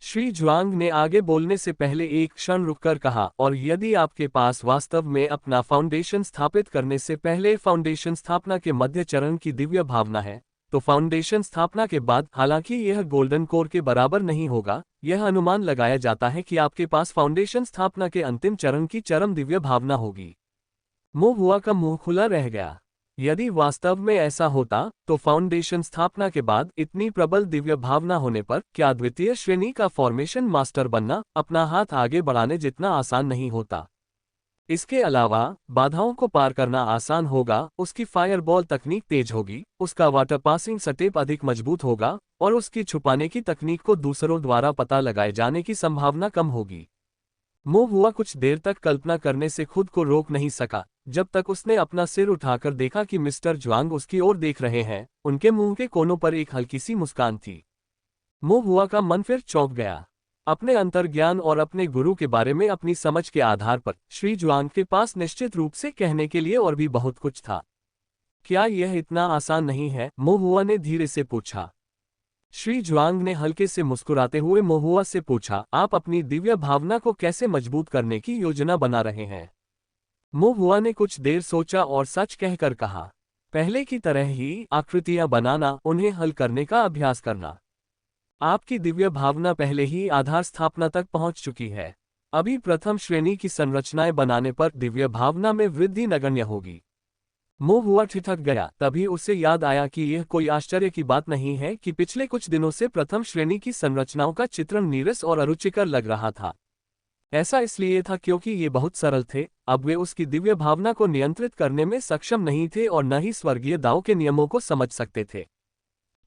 श्री जुआंग ने आगे बोलने से पहले एक क्षण रुककर कहा, और यदि आपके पास वास्तव में अपना फाउंडेशन स्थापित करने से पहले फाउंडेशन स्थापना के मध्य चरण की दिव्य भावना है, तो फाउंडेशन स्थापना के बाद, हालांकि यह गोल्डन कोर के बराबर नहीं होगा, यह अनुमान लगाया जाता है कि आपके पास फाउंडेशन स्थापना के अंतिम चरण की चरम दिव्य भावना होगी। महुआ का मुंह खुला रह गया। यदि वास्तव में ऐसा होता, तो फाउंडेशन स्थापना के बाद इतनी प्रबल दिव्य भावना होने पर क्या द्वितीय श्रेणी का फॉर्मेशन मास्टर बनना अपना हाथ आगे बढ़ाने जितना आसान नहीं होता? इसके अलावा बाधाओं को पार करना आसान होगा, उसकी फायरबॉल तकनीक तेज होगी, उसका वाटर पासिंग स्टेप अधिक मजबूत होगा, और उसकी छुपाने की तकनीक को दूसरों द्वारा पता लगाए जाने की संभावना कम होगी। महुआ कुछ देर तक कल्पना करने से खुद को रोक नहीं सका, जब तक उसने अपना सिर उठाकर देखा कि मिस्टर जुआंग उसकी ओर देख रहे हैं। उनके मुंह के कोनों पर एक हल्की सी मुस्कान थी। महुआ का मन फिर चौंक गया। अपने अंतर्ज्ञान और अपने गुरु के बारे में अपनी समझ के आधार पर श्री जुआंग के पास निश्चित रूप से कहने के लिए और भी बहुत कुछ था। क्या यह इतना आसान नहीं है? मोहुआ ने धीरे से पूछा। श्री जुआंग ने हल्के से मुस्कुराते हुए मोहुआ से पूछा, आप अपनी दिव्य भावना को कैसे मजबूत करने की योजना बना रहे हैं? मोहुआ ने कुछ देर सोचा और सच कहकर कहा, पहले की तरह ही आकृतियां बनाना, उन्हें हल करने का अभ्यास करना। आपकी दिव्य भावना पहले ही आधार स्थापना तक पहुंच चुकी है। अभी प्रथम श्रेणी की संरचनाएं बनाने पर दिव्य भावना में वृद्धि नगण्य होगी। मोहुआ ठिठक गया। तभी उसे याद आया कि यह कोई आश्चर्य की बात नहीं है कि पिछले कुछ दिनों से प्रथम श्रेणी की संरचनाओं का चित्रण नीरस और अरुचिकर लग रहा था। ऐसा इसलिए था क्योंकि ये बहुत सरल थे। अब वे उसकी दिव्य भावना को नियंत्रित करने में सक्षम नहीं थे और न ही स्वर्गीय दाव के नियमों को समझ सकते थे।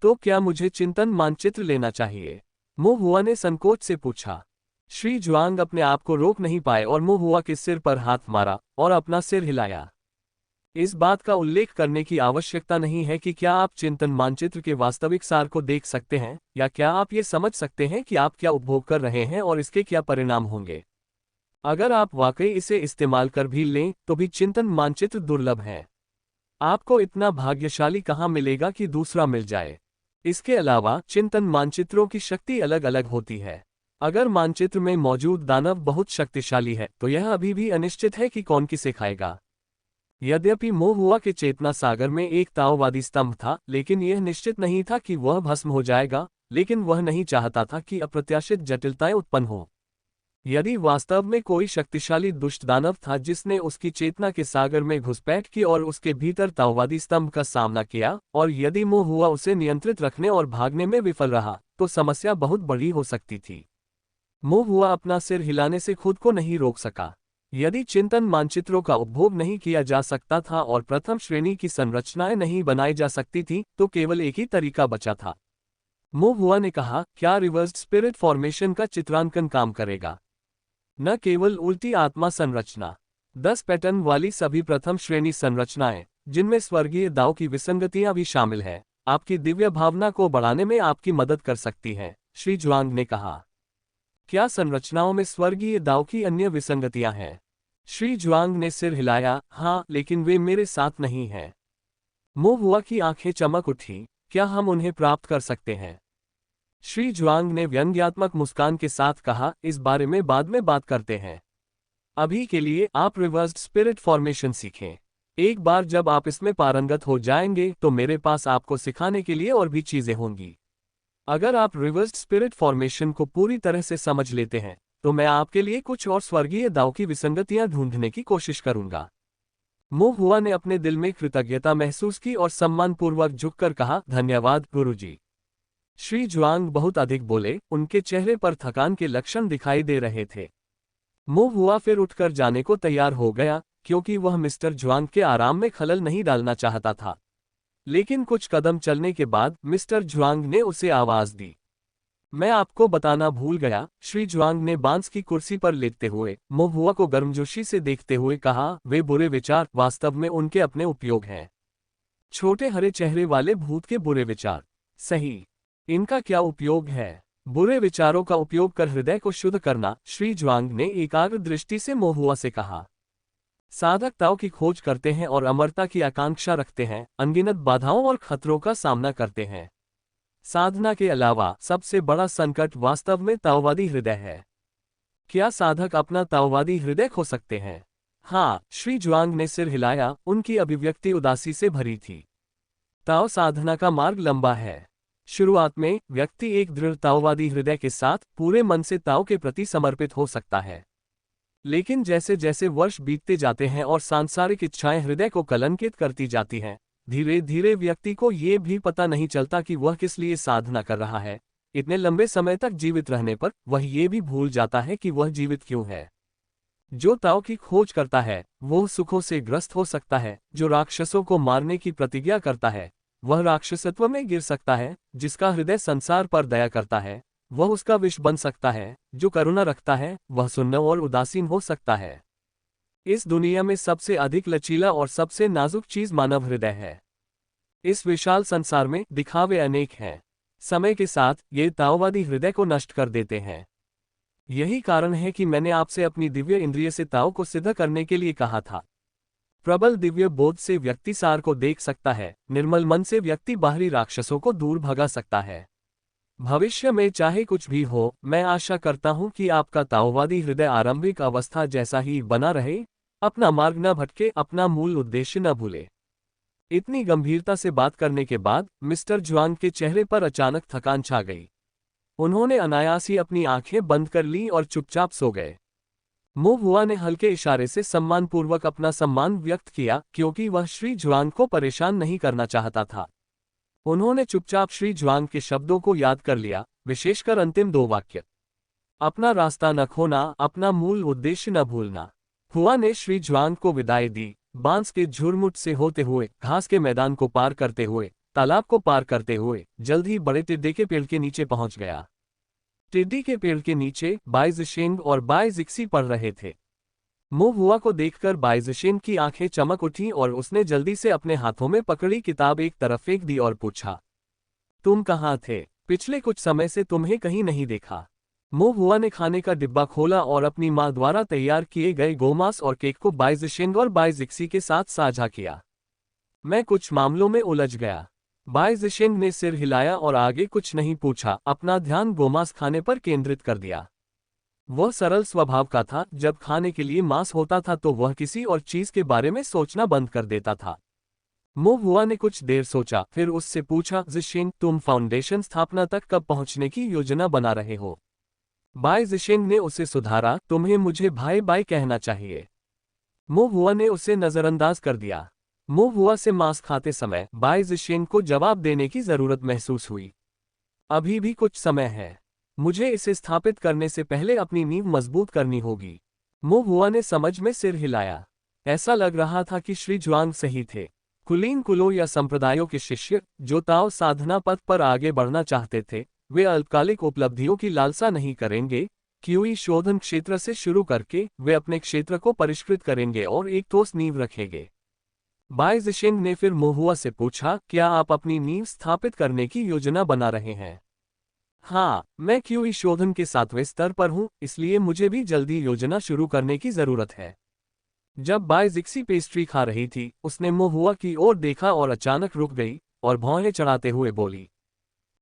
तो क्या मुझे चिंतन मानचित्र लेना चाहिए? मोहुआ ने संकोच से पूछा। श्री जुआंग अपने आप को रोक नहीं पाए और मोहुआ के सिर पर हाथ मारा और अपना सिर हिलाया। इस बात का उल्लेख करने की आवश्यकता नहीं है कि क्या आप चिंतन मानचित्र के वास्तविक सार को देख सकते हैं, या क्या आप ये समझ सकते हैं कि आप क्या उपभोग कर रहे हैं और इसके क्या परिणाम होंगे। अगर आप वाकई इसे इस्तेमाल कर भी लें तो भी चिंतन मानचित्र दुर्लभ है। आपको इतना भाग्यशाली कहाँ मिलेगा कि दूसरा मिल जाए। इसके अलावा चिंतन मानचित्रों की शक्ति अलग अलग होती है। अगर मानचित्र में मौजूद दानव बहुत शक्तिशाली है तो यह अभी भी अनिश्चित है कि कौन किसे खाएगा। यद्यपि मोहुआ के चेतना सागर में एक ताओवादी स्तंभ था, लेकिन यह निश्चित नहीं था कि वह भस्म हो जाएगा। लेकिन वह नहीं चाहता था कि अप्रत्याशित जटिलताएं उत्पन्न हो। यदि वास्तव में कोई शक्तिशाली दुष्ट दानव था जिसने उसकी चेतना के सागर में घुसपैठ की और उसके भीतर ताओवादी स्तंभ का सामना किया, और यदि मोहुआ उसे नियंत्रित रखने और भागने में विफल रहा, तो समस्या बहुत बड़ी हो सकती थी। मोहुआ अपना सिर हिलाने से खुद को नहीं रोक सका। यदि चिंतन मानचित्रों का उपभोग नहीं किया जा सकता था और प्रथम श्रेणी की संरचनाएं नहीं बनाई जा सकती थी, तो केवल एक ही तरीका बचा था। मोहुआ ने कहा, क्या रिवर्स्ड स्पिरिट फॉर्मेशन का चित्रांकन काम करेगा? न केवल उल्टी आत्मा संरचना, 10 पैटर्न वाली सभी प्रथम श्रेणी संरचनाएं, जिनमें स्वर्गीय दाव की विसंगतियां भी शामिल हैं, आपकी दिव्य भावना को बढ़ाने में आपकी मदद कर सकती हैं, श्री जुआंग ने कहा। क्या संरचनाओं में स्वर्गीय दाव की अन्य विसंगतियां हैं? श्री जुआंग ने सिर हिलाया। हाँ, लेकिन वे मेरे साथ नहीं हैं। मोहुआ की आंखें चमक उठी। क्या हम उन्हें प्राप्त कर सकते हैं? श्री जुआंग ने व्यंग्यात्मक मुस्कान के साथ कहा, इस बारे में बाद में बात करते हैं। अभी के लिए आप रिवर्स्ड स्पिरिट फॉर्मेशन सीखें। एक बार जब आप इसमें पारंगत हो जाएंगे तो मेरे पास आपको सिखाने के लिए और भी चीजें होंगी। अगर आप रिवर्स्ड स्पिरिट फॉर्मेशन को पूरी तरह से समझ लेते हैं तो मैं आपके लिए कुछ और स्वर्गीय दाव की विसंगतियां ढूंढने की कोशिश करूंगा। मोहुआ ने अपने दिल में कृतज्ञता महसूस की और सम्मानपूर्वक झुककर कहा, धन्यवाद गुरुजी। श्री जुआंग बहुत अधिक बोले, उनके चेहरे पर थकान के लक्षण दिखाई दे रहे थे। मोहुआ फिर उठकर जाने को तैयार हो गया, क्योंकि वह मिस्टर जुआंग के आराम में खलल नहीं डालना चाहता था। लेकिन कुछ कदम चलने के बाद मिस्टर जुआंग ने उसे आवाज दी। मैं आपको बताना भूल गया, श्री जुआंग ने बांस की कुर्सी पर लेटते हुए मोहुआ को गर्मजोशी से देखते हुए कहा, वे बुरे विचार वास्तव में उनके अपने उपयोग हैं। छोटे हरे चेहरे वाले भूत के बुरे विचार। सही। इनका क्या उपयोग है? बुरे विचारों का उपयोग कर हृदय को शुद्ध करना, श्री जुआंग ने एकाग्र दृष्टि से मोहुआ से कहा। साधक ताओ की खोज करते हैं और अमरता की आकांक्षा रखते हैं, अनगिनत बाधाओं और खतरों का सामना करते हैं। साधना के अलावा सबसे बड़ा संकट वास्तव में ताओवादी हृदय है। क्या साधक अपना ताओवादी हृदय खो सकते हैं? हाँ, श्री जुआंग ने सिर हिलाया, उनकी अभिव्यक्ति उदासी से भरी थी। ताओ साधना का मार्ग लंबा है। शुरुआत में व्यक्ति एक दृढ़ ताओवादी हृदय के साथ पूरे मन से ताओ के प्रति समर्पित हो सकता है। लेकिन जैसे जैसे वर्ष बीतते जाते हैं और सांसारिक इच्छाएं हृदय को कलंकित करती जाती हैं, धीरे धीरे व्यक्ति को ये भी पता नहीं चलता कि वह किस लिए साधना कर रहा है। इतने लंबे समय तक जीवित रहने पर वह ये भी भूल जाता है कि वह जीवित क्यों है। जो ताओ की खोज करता है वह सुखों से ग्रस्त हो सकता है। जो राक्षसों को मारने की प्रतिज्ञा करता है वह राक्षसत्व में गिर सकता है। जिसका हृदय संसार पर दया करता है वह उसका विष बन सकता है। जो करुणा रखता है वह सुन्न और उदासीन हो सकता है। इस दुनिया में सबसे अधिक लचीला और सबसे नाजुक चीज मानव हृदय है। इस विशाल संसार में दिखावे अनेक हैं। समय के साथ ये ताओवादी हृदय को नष्ट कर देते हैं। यही कारण है कि मैंने आपसे अपनी दिव्य इंद्रिय से ताओ को सिद्ध करने के लिए कहा था। प्रबल दिव्य बोध से व्यक्ति सार को देख सकता है, निर्मल मन से व्यक्ति बाहरी राक्षसों को दूर भगा सकता है। भविष्य में चाहे कुछ भी हो, मैं आशा करता हूं कि आपका ताओवादी हृदय आरंभिक अवस्था जैसा ही बना रहे, अपना मार्ग न भटके, अपना मूल उद्देश्य न भूले। इतनी गंभीरता से बात करने के बाद मिस्टर जुआंग के चेहरे पर अचानक थकान छा गई। उन्होंने अनायास ही अपनी आंखें बंद कर लीं और चुपचाप सो गए। मो हुआ ने हल्के इशारे से सम्मानपूर्वक अपना सम्मान व्यक्त किया, क्योंकि वह श्री जुआंग को परेशान नहीं करना चाहता था। उन्होंने चुपचाप श्री जुआंग के शब्दों को याद कर लिया, विशेषकर अंतिम 2 वाक्य। अपना रास्ता न खोना, अपना मूल उद्देश्य न भूलना। हुआ ने श्री जुआंग को विदाई दी। बांस के झुरमुट से होते हुए, घास के मैदान को पार करते हुए, तालाब को पार करते हुए जल्द ही बड़े टिड्डे के पेड़ के नीचे पहुंच गया। टिड्डी के पेड़ के नीचे बाई ज़िशेंग और बाई ज़िक्सी पढ़ रहे थे। मो हुआ को देखकर बाई ज़िशेंग की आंखें चमक उठी और उसने जल्दी से अपने हाथों में पकड़ी किताब एक तरफ फेंक दी और पूछा, तुम कहाँ थे? पिछले कुछ समय से तुम्हें कहीं नहीं देखा। मो हुआ ने खाने का डिब्बा खोला और अपनी मां द्वारा तैयार किए गए गोमांस और केक को बाई ज़िशेंग और बाई ज़िक्सी के साथ साझा किया। मैं कुछ मामलों में उलझ गया। बाई ज़िशेंग ने सिर हिलाया और आगे कुछ नहीं पूछा, अपना ध्यान गोमांस खाने पर केंद्रित कर दिया। वह सरल स्वभाव का था, जब खाने के लिए मांस होता था तो वह किसी और चीज के बारे में सोचना बंद कर देता था। मो हुआ ने कुछ देर सोचा, फिर उससे पूछा, ज़िशेंग, तुम फाउंडेशन स्थापना तक कब पहुंचने की योजना बना रहे हो? बाई ज़िशेंग ने उसे सुधारा, तुम्हें मुझे भाई बाई कहना चाहिए। मो हुआ ने उसे नजरअंदाज कर दिया। मो हुआ से मांस खाते समय बाई ज़िशेंग को जवाब देने की जरूरत महसूस हुई। अभी भी कुछ समय है। मुझे इसे स्थापित करने से पहले अपनी नींव मजबूत करनी होगी। मो हुआ ने समझ में सिर हिलाया। ऐसा लग रहा था कि श्री जुआंग सही थे। कुलीन कुलों या संप्रदायों के शिष्य जो ताओ साधना पथ पर आगे बढ़ना चाहते थे, वे अल्पकालिक उपलब्धियों की लालसा नहीं करेंगे। क्यूई शोधन क्षेत्र से शुरू करके वे अपने क्षेत्र को परिष्कृत करेंगे और एक ठोस नींव रखेंगे। बाई ज़िशेंग ने फिर मो हुआ से पूछा, क्या आप अपनी नींव स्थापित करने की योजना बना रहे हैं? हाँ, मैं क्यूई शोधन के 7वें स्तर पर हूँ, इसलिए मुझे भी जल्दी योजना शुरू करने की जरूरत है। जब बाई ज़िक्सी पेस्ट्री खा रही थी, उसने मो हुआ की ओर देखा और अचानक रुक गई और भौहें चढ़ाते हुए बोली,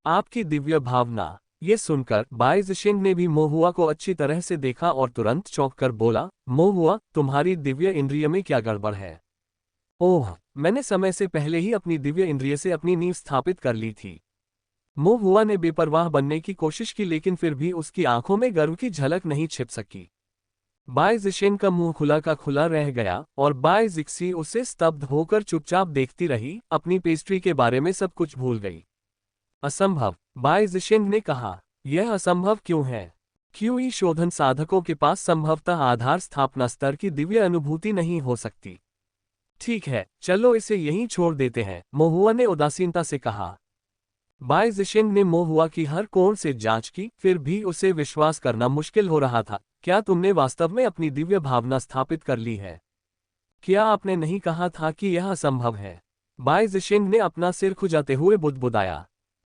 आपकी दिव्य भावना। ये सुनकर बाई ज़िशेंग ने भी मो हुआ को अच्छी तरह से देखा और तुरंत चौंक कर बोला, मो हुआ, तुम्हारी दिव्य इंद्रिय में क्या गड़बड़ है? ओह, मैंने समय से पहले ही अपनी दिव्य इंद्रिय से अपनी नींव स्थापित कर ली थी। मो हुआ ने बेपरवाह बनने की कोशिश की, लेकिन फिर भी उसकी आंखों में गर्व की झलक नहीं छिप सकी। बाई ज़िशेंग का मुंह खुला का खुला रह गया और बाई ज़िक्सी उसे स्तब्ध होकर चुपचाप देखती रही, अपनी पेस्ट्री के बारे में सब कुछ भूल गई। असंभव, बाई ज़िशेंग ने कहा। यह असंभव क्यों है? क्यूई शोधन साधकों के पास संभवतः आधार स्थापना स्तर की दिव्य अनुभूति नहीं हो सकती। ठीक है, चलो इसे यहीं छोड़ देते हैं, मो हुआ ने उदासीनता से कहा। बाई ज़िशेंग ने मो हुआ की हर कोण से जांच की, फिर भी उसे विश्वास करना मुश्किल हो रहा था। क्या तुमने वास्तव में अपनी दिव्य भावना स्थापित कर ली है? क्या आपने नहीं कहा था कि यह असंभव है? बाई ज़िशेंग ने अपना सिर खुजाते हुए बुदबुदाया।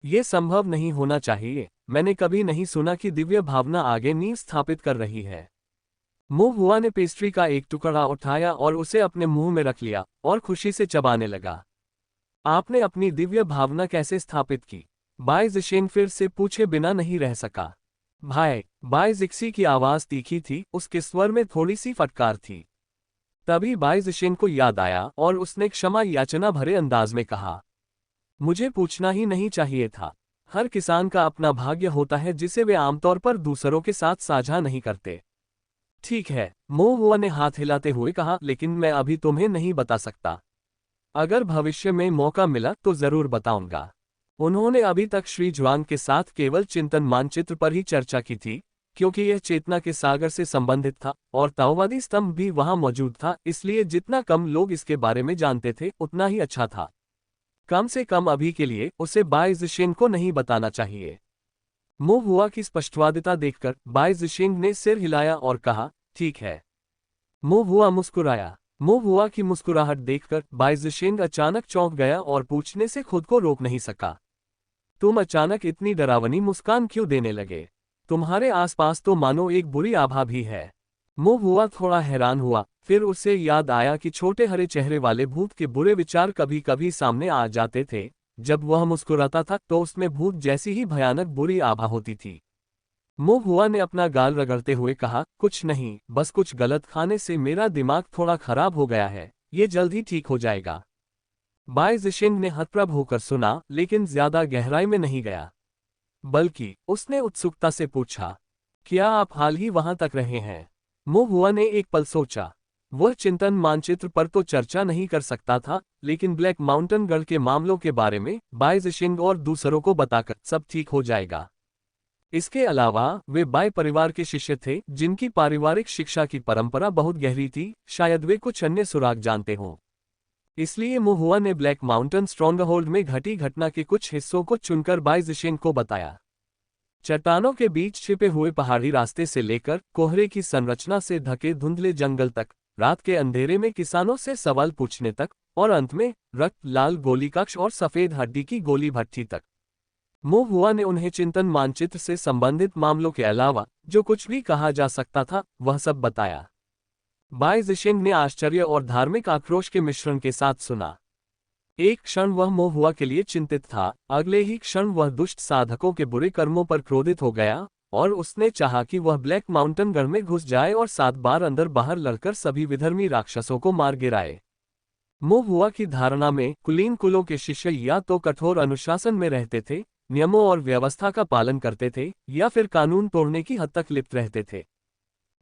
ये संभव नहीं होना चाहिए। मैंने कभी नहीं सुना कि दिव्य भावना आगे नींव स्थापित कर रही है। मो हुआ ने पेस्ट्री का एक टुकड़ा उठाया और उसे अपने मुंह में रख लिया और खुशी से चबाने लगा। आपने अपनी दिव्य भावना कैसे स्थापित की? बाई ज़िशेंग फिर से पूछे बिना नहीं रह सका। भाई, बाई ज़िक्सी की आवाज तीखी थी, उसके स्वर में थोड़ी सी फटकार थी। तभी बाई ज़िशेंग को याद आया और उसने क्षमा याचना भरे अंदाज में कहा, मुझे पूछना ही नहीं चाहिए था। हर किसान का अपना भाग्य होता है जिसे वे आमतौर पर दूसरों के साथ साझा नहीं करते। ठीक है, मो हुआ ने हाथ हिलाते हुए कहा, लेकिन मैं अभी तुम्हें नहीं बता सकता। अगर भविष्य में मौका मिला तो जरूर बताऊंगा। उन्होंने अभी तक श्री जुआंग के साथ केवल चिंतन मानचित्र पर ही चर्चा की थी, क्योंकि यह चेतना के सागर से संबंधित था और ताओवादी स्तंभ भी वहां मौजूद था, इसलिए जितना कम लोग इसके बारे में जानते थे उतना ही अच्छा था। कम से कम अभी के लिए उसे बाई ज़िशेंग को नहीं बताना चाहिए। मो हुआ की स्पष्टवादिता देखकर बाई ज़िशेंग ने सिर हिलाया और कहा, ठीक है। मो हुआ मुस्कुराया। मो हुआ की मुस्कुराहट देखकर बाई ज़िशेंग अचानक चौंक गया और पूछने से खुद को रोक नहीं सका, तुम अचानक इतनी डरावनी मुस्कान क्यों देने लगे? तुम्हारे आसपास तो मानो एक बुरी आभा भी है। मो हुआ थोड़ा हैरान हुआ, फिर उसे याद आया कि छोटे हरे चेहरे वाले भूत के बुरे विचार कभी कभी सामने आ जाते थे। जब वह मुस्कुराता था तो उसमें भूत जैसी ही भयानक बुरी आभा होती थी। मो हुआ ने अपना गाल रगड़ते हुए कहा, कुछ नहीं, बस कुछ गलत खाने से मेरा दिमाग थोड़ा खराब हो गया है, ये जल्द ही ठीक हो जाएगा। बाय जिशिंग ने हतप्रभ होकर सुना, लेकिन ज्यादा गहराई में नहीं गया। बल्कि उसने उत्सुकता से पूछा, क्या आप हाल ही वहां तक रहे हैं? मो हुआ ने एक पल सोचा। वह चिंतन मानचित्र पर तो चर्चा नहीं कर सकता था, लेकिन ब्लैक माउंटेन गढ़ के मामलों के बारे में बाय जिशिंग और दूसरों को बताकर सब ठीक हो जाएगा। इसके अलावा वे बाय परिवार के शिष्य थे, जिनकी पारिवारिक शिक्षा की परंपरा बहुत गहरी थी, शायद वे कुछ अन्य सुराग जानते हों। इसलिए मो हुआ ने ब्लैक माउंटेन स्ट्रॉन्गहोल्ड में घटी घटना के कुछ हिस्सों को चुनकर बाय जिशिंग को बताया। चट्टानों के बीच छिपे हुए पहाड़ी रास्ते से लेकर कोहरे की संरचना से ढके धुंधले जंगल तक, रात के अंधेरे में किसानों से सवाल पूछने तक, और अंत में रक्त लाल गोली कक्ष और सफेद हड्डी की गोली भट्टी तक। मो हुआ ने उन्हें चिंतन मानचित्र से संबंधित मामलों के अलावा जो कुछ भी कहा जा सकता था वह सब बताया। बाय जिशिंग ने आश्चर्य और धार्मिक आक्रोश के मिश्रण के साथ सुना। एक क्षण वह मो हुआ के लिए चिंतित था, अगले ही क्षण वह दुष्ट साधकों के बुरे कर्मों पर क्रोधित हो गया, और उसने चाहा कि वह ब्लैक माउंटेन गढ़ में घुस जाए और 7 बार अंदर बाहर लड़कर सभी विधर्मी राक्षसों को मार गिराए। मो हुआ की धारणा में कुलीन कुलों के शिष्य या तो कठोर अनुशासन में रहते थे, नियमों और व्यवस्था का पालन करते थे, या फिर कानून तोड़ने की हद तक लिप्त रहते थे।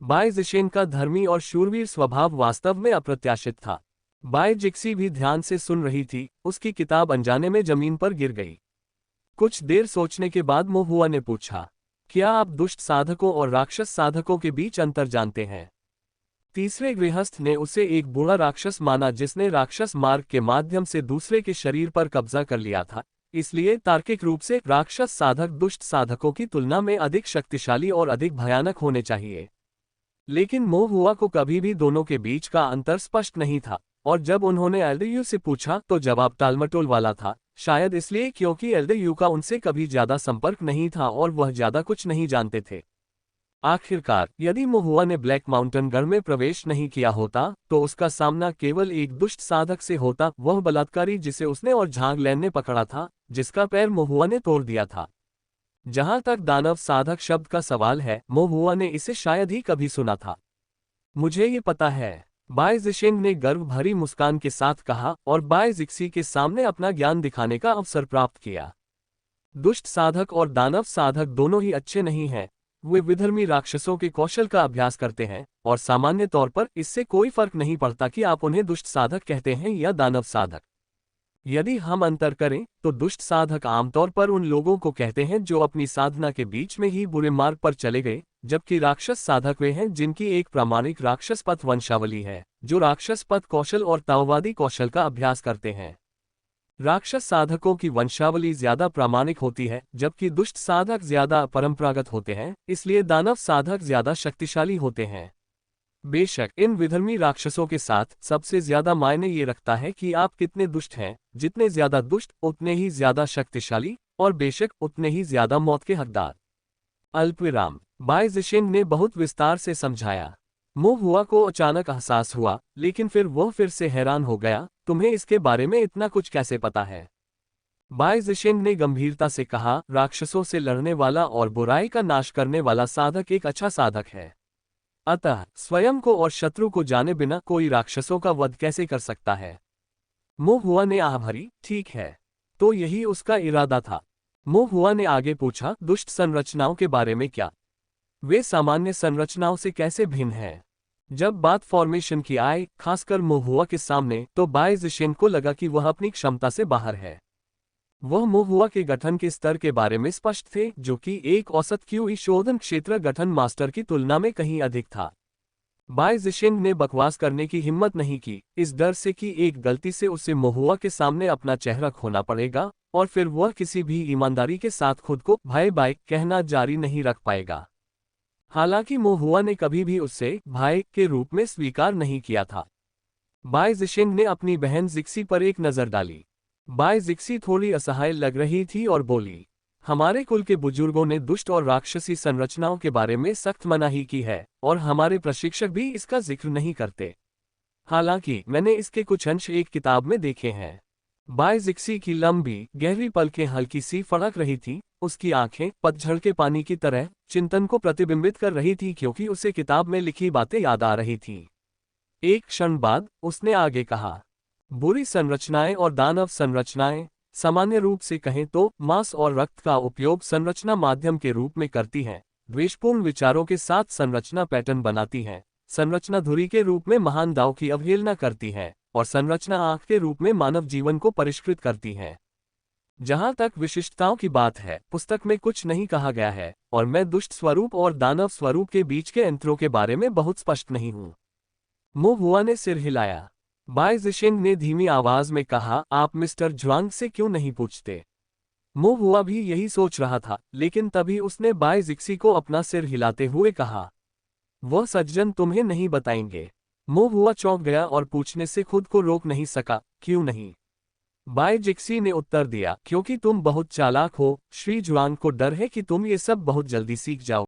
बाय जिशेन का धर्मी और शूरवीर स्वभाव वास्तव में अप्रत्याशित था। बाय जिक्सी भी ध्यान से सुन रही थी, उसकी किताब अनजाने में जमीन पर गिर गई। कुछ देर सोचने के बाद मो हुआ ने पूछा, क्या आप दुष्ट साधकों और राक्षस साधकों के बीच अंतर जानते हैं? तीसरे गृहस्थ ने उसे एक बूढ़ा राक्षस माना जिसने राक्षस मार्ग के माध्यम से दूसरे के शरीर पर कब्जा कर लिया था, इसलिए तार्किक रूप से राक्षस साधक दुष्ट साधकों की तुलना में अधिक शक्तिशाली और अधिक भयानक होने चाहिए। लेकिन मो हुआ को कभी भी दोनों के बीच का अंतर स्पष्ट नहीं था, और जब उन्होंने एल्डेयू से पूछा तो जवाब टालमटोल वाला था, शायद इसलिए क्योंकि एल्डेयू का उनसे कभी ज्यादा संपर्क नहीं था और वह ज्यादा कुछ नहीं जानते थे। आखिरकार यदि मो हुआ ने ब्लैक माउंटेन गढ़ में प्रवेश नहीं किया होता तो उसका सामना केवल एक दुष्ट साधक से होता, वह बलात्कारी जिसे उसने और झांग लैन ने पकड़ा था, जिसका पैर मो हुआ ने तोड़ दिया था। जहां तक दानव साधक शब्द का सवाल है, मो हुआ ने इसे शायद ही कभी सुना था। मुझे ये पता है, बाय जिशेंग ने गर्व भरी मुस्कान के साथ कहा, और बाय जिक्सी के सामने अपना ज्ञान दिखाने का अवसर प्राप्त किया। दुष्ट साधक और दानव साधक दोनों ही अच्छे नहीं हैं, वे विधर्मी राक्षसों के कौशल का अभ्यास करते हैं, और सामान्य तौर पर इससे कोई फर्क नहीं पड़ता कि आप उन्हें दुष्ट साधक कहते हैं या दानव साधक। यदि हम अंतर करें तो दुष्ट साधक आमतौर पर उन लोगों को कहते हैं जो अपनी साधना के बीच में ही बुरे मार्ग पर चले गए, जबकि राक्षस साधक वे हैं जिनकी एक प्रामाणिक राक्षस पथ वंशावली है, जो राक्षस पथ कौशल और ताओवादी कौशल का अभ्यास करते हैं। राक्षस साधकों की वंशावली ज्यादा प्रामाणिक होती है, जबकि दुष्ट साधक ज्यादा परंपरागत होते हैं, इसलिए दानव साधक ज्यादा शक्तिशाली होते हैं। बेशक इन विधर्मी राक्षसों के साथ सबसे ज्यादा मायने ये रखता है कि आप कितने दुष्ट हैं, जितने ज्यादा दुष्ट उतने ही ज्यादा शक्तिशाली, और बेशक उतने ही ज्यादा मौत के हकदार। अल्पविराम। बाय जिशेंग ने बहुत विस्तार से समझाया। मो हुआ को अचानक एहसास हुआ, लेकिन फिर वह फिर से हैरान हो गया, तुम्हें इसके बारे में इतना कुछ कैसे पता है? बाय जिशेंग ने गंभीरता से कहा, राक्षसों से लड़ने वाला और बुराई का नाश करने वाला साधक एक अच्छा साधक है। अतः स्वयं को और शत्रु को जाने बिना कोई राक्षसों का वध कैसे कर सकता है? मो हुआ ने आह भरी, ठीक है, तो यही उसका इरादा था। मो हुआ ने आगे पूछा, दुष्ट संरचनाओं के बारे में क्या? वे सामान्य संरचनाओं से कैसे भिन्न हैं? जब बात फॉर्मेशन की आई, खासकर मो हुआ के सामने, तो बाय जिशेंग को लगा कि वह अपनी क्षमता से बाहर है। वह मो हुआ के गठन के स्तर के बारे में स्पष्ट थे, जो कि एक औसत क्यूई शोधन क्षेत्र गठन मास्टर की तुलना में कहीं अधिक था। बाय जिशेंग ने बकवास करने की हिम्मत नहीं की, इस डर से कि एक गलती से उसे मो हुआ के सामने अपना चेहरा खोना पड़ेगा, और फिर वह किसी भी ईमानदारी के साथ खुद को भाई बाय कहना जारी नहीं रख पाएगा। हालांकि मो हुआ ने कभी भी उससे भाई के रूप में स्वीकार नहीं किया था। बाय जिशेंग ने अपनी बहन जिक्सी पर एक नजर डाली। बाय जिक्सी थोड़ी असहाय लग रही थी और बोली, हमारे कुल के बुजुर्गों ने दुष्ट और राक्षसी संरचनाओं के बारे में सख्त मनाही की है और हमारे प्रशिक्षक भी इसका जिक्र नहीं करते। हालांकि मैंने इसके कुछ अंश एक किताब में देखे हैं। बाय जिक्सी की लंबी गहरी पलकें हल्की सी फड़क रही थी, उसकी आंखें पतझड़ के पानी की तरह चिंतन को प्रतिबिंबित कर रही थी क्योंकि उसे किताब में लिखी बातें याद आ रही थीं। एक क्षण बाद उसने आगे कहा, बुरी संरचनाएं और दानव संरचनाएं, सामान्य रूप से कहें तो मांस और रक्त का उपयोग संरचना माध्यम के रूप में करती हैं, द्वेषपूर्ण विचारों के साथ संरचना पैटर्न बनाती हैं, संरचना धुरी के रूप में महान दाव की अवहेलना करती है और संरचना आंख के रूप में मानव जीवन को परिष्कृत करती है। जहां तक विशिष्टताओं की बात है, पुस्तक में कुछ नहीं कहा गया है और मैं दुष्ट स्वरूप और दानव स्वरूप के बीच के अंतरों के बारे में बहुत स्पष्ट नहीं हूं। मो हुआ ने सिर हिलाया। बाय जिशेंग ने धीमी आवाज में कहा, आप मिस्टर ज्वांग से क्यों नहीं पूछते? मो हुआ भी यही सोच रहा था, लेकिन तभी उसने बाय जिक्सी को अपना सिर हिलाते हुए कहा, वह सज्जन तुम्हें नहीं बताएंगे। मो हुआ चौंक गया और पूछने से खुद को रोक नहीं सका, क्यों नहीं? बाय जिक्सी ने उत्तर दिया, क्योंकि तुम बहुत चालाक हो। श्री जुआंग को डर है कि तुम ये सब बहुत जल्दी सीख जाओ।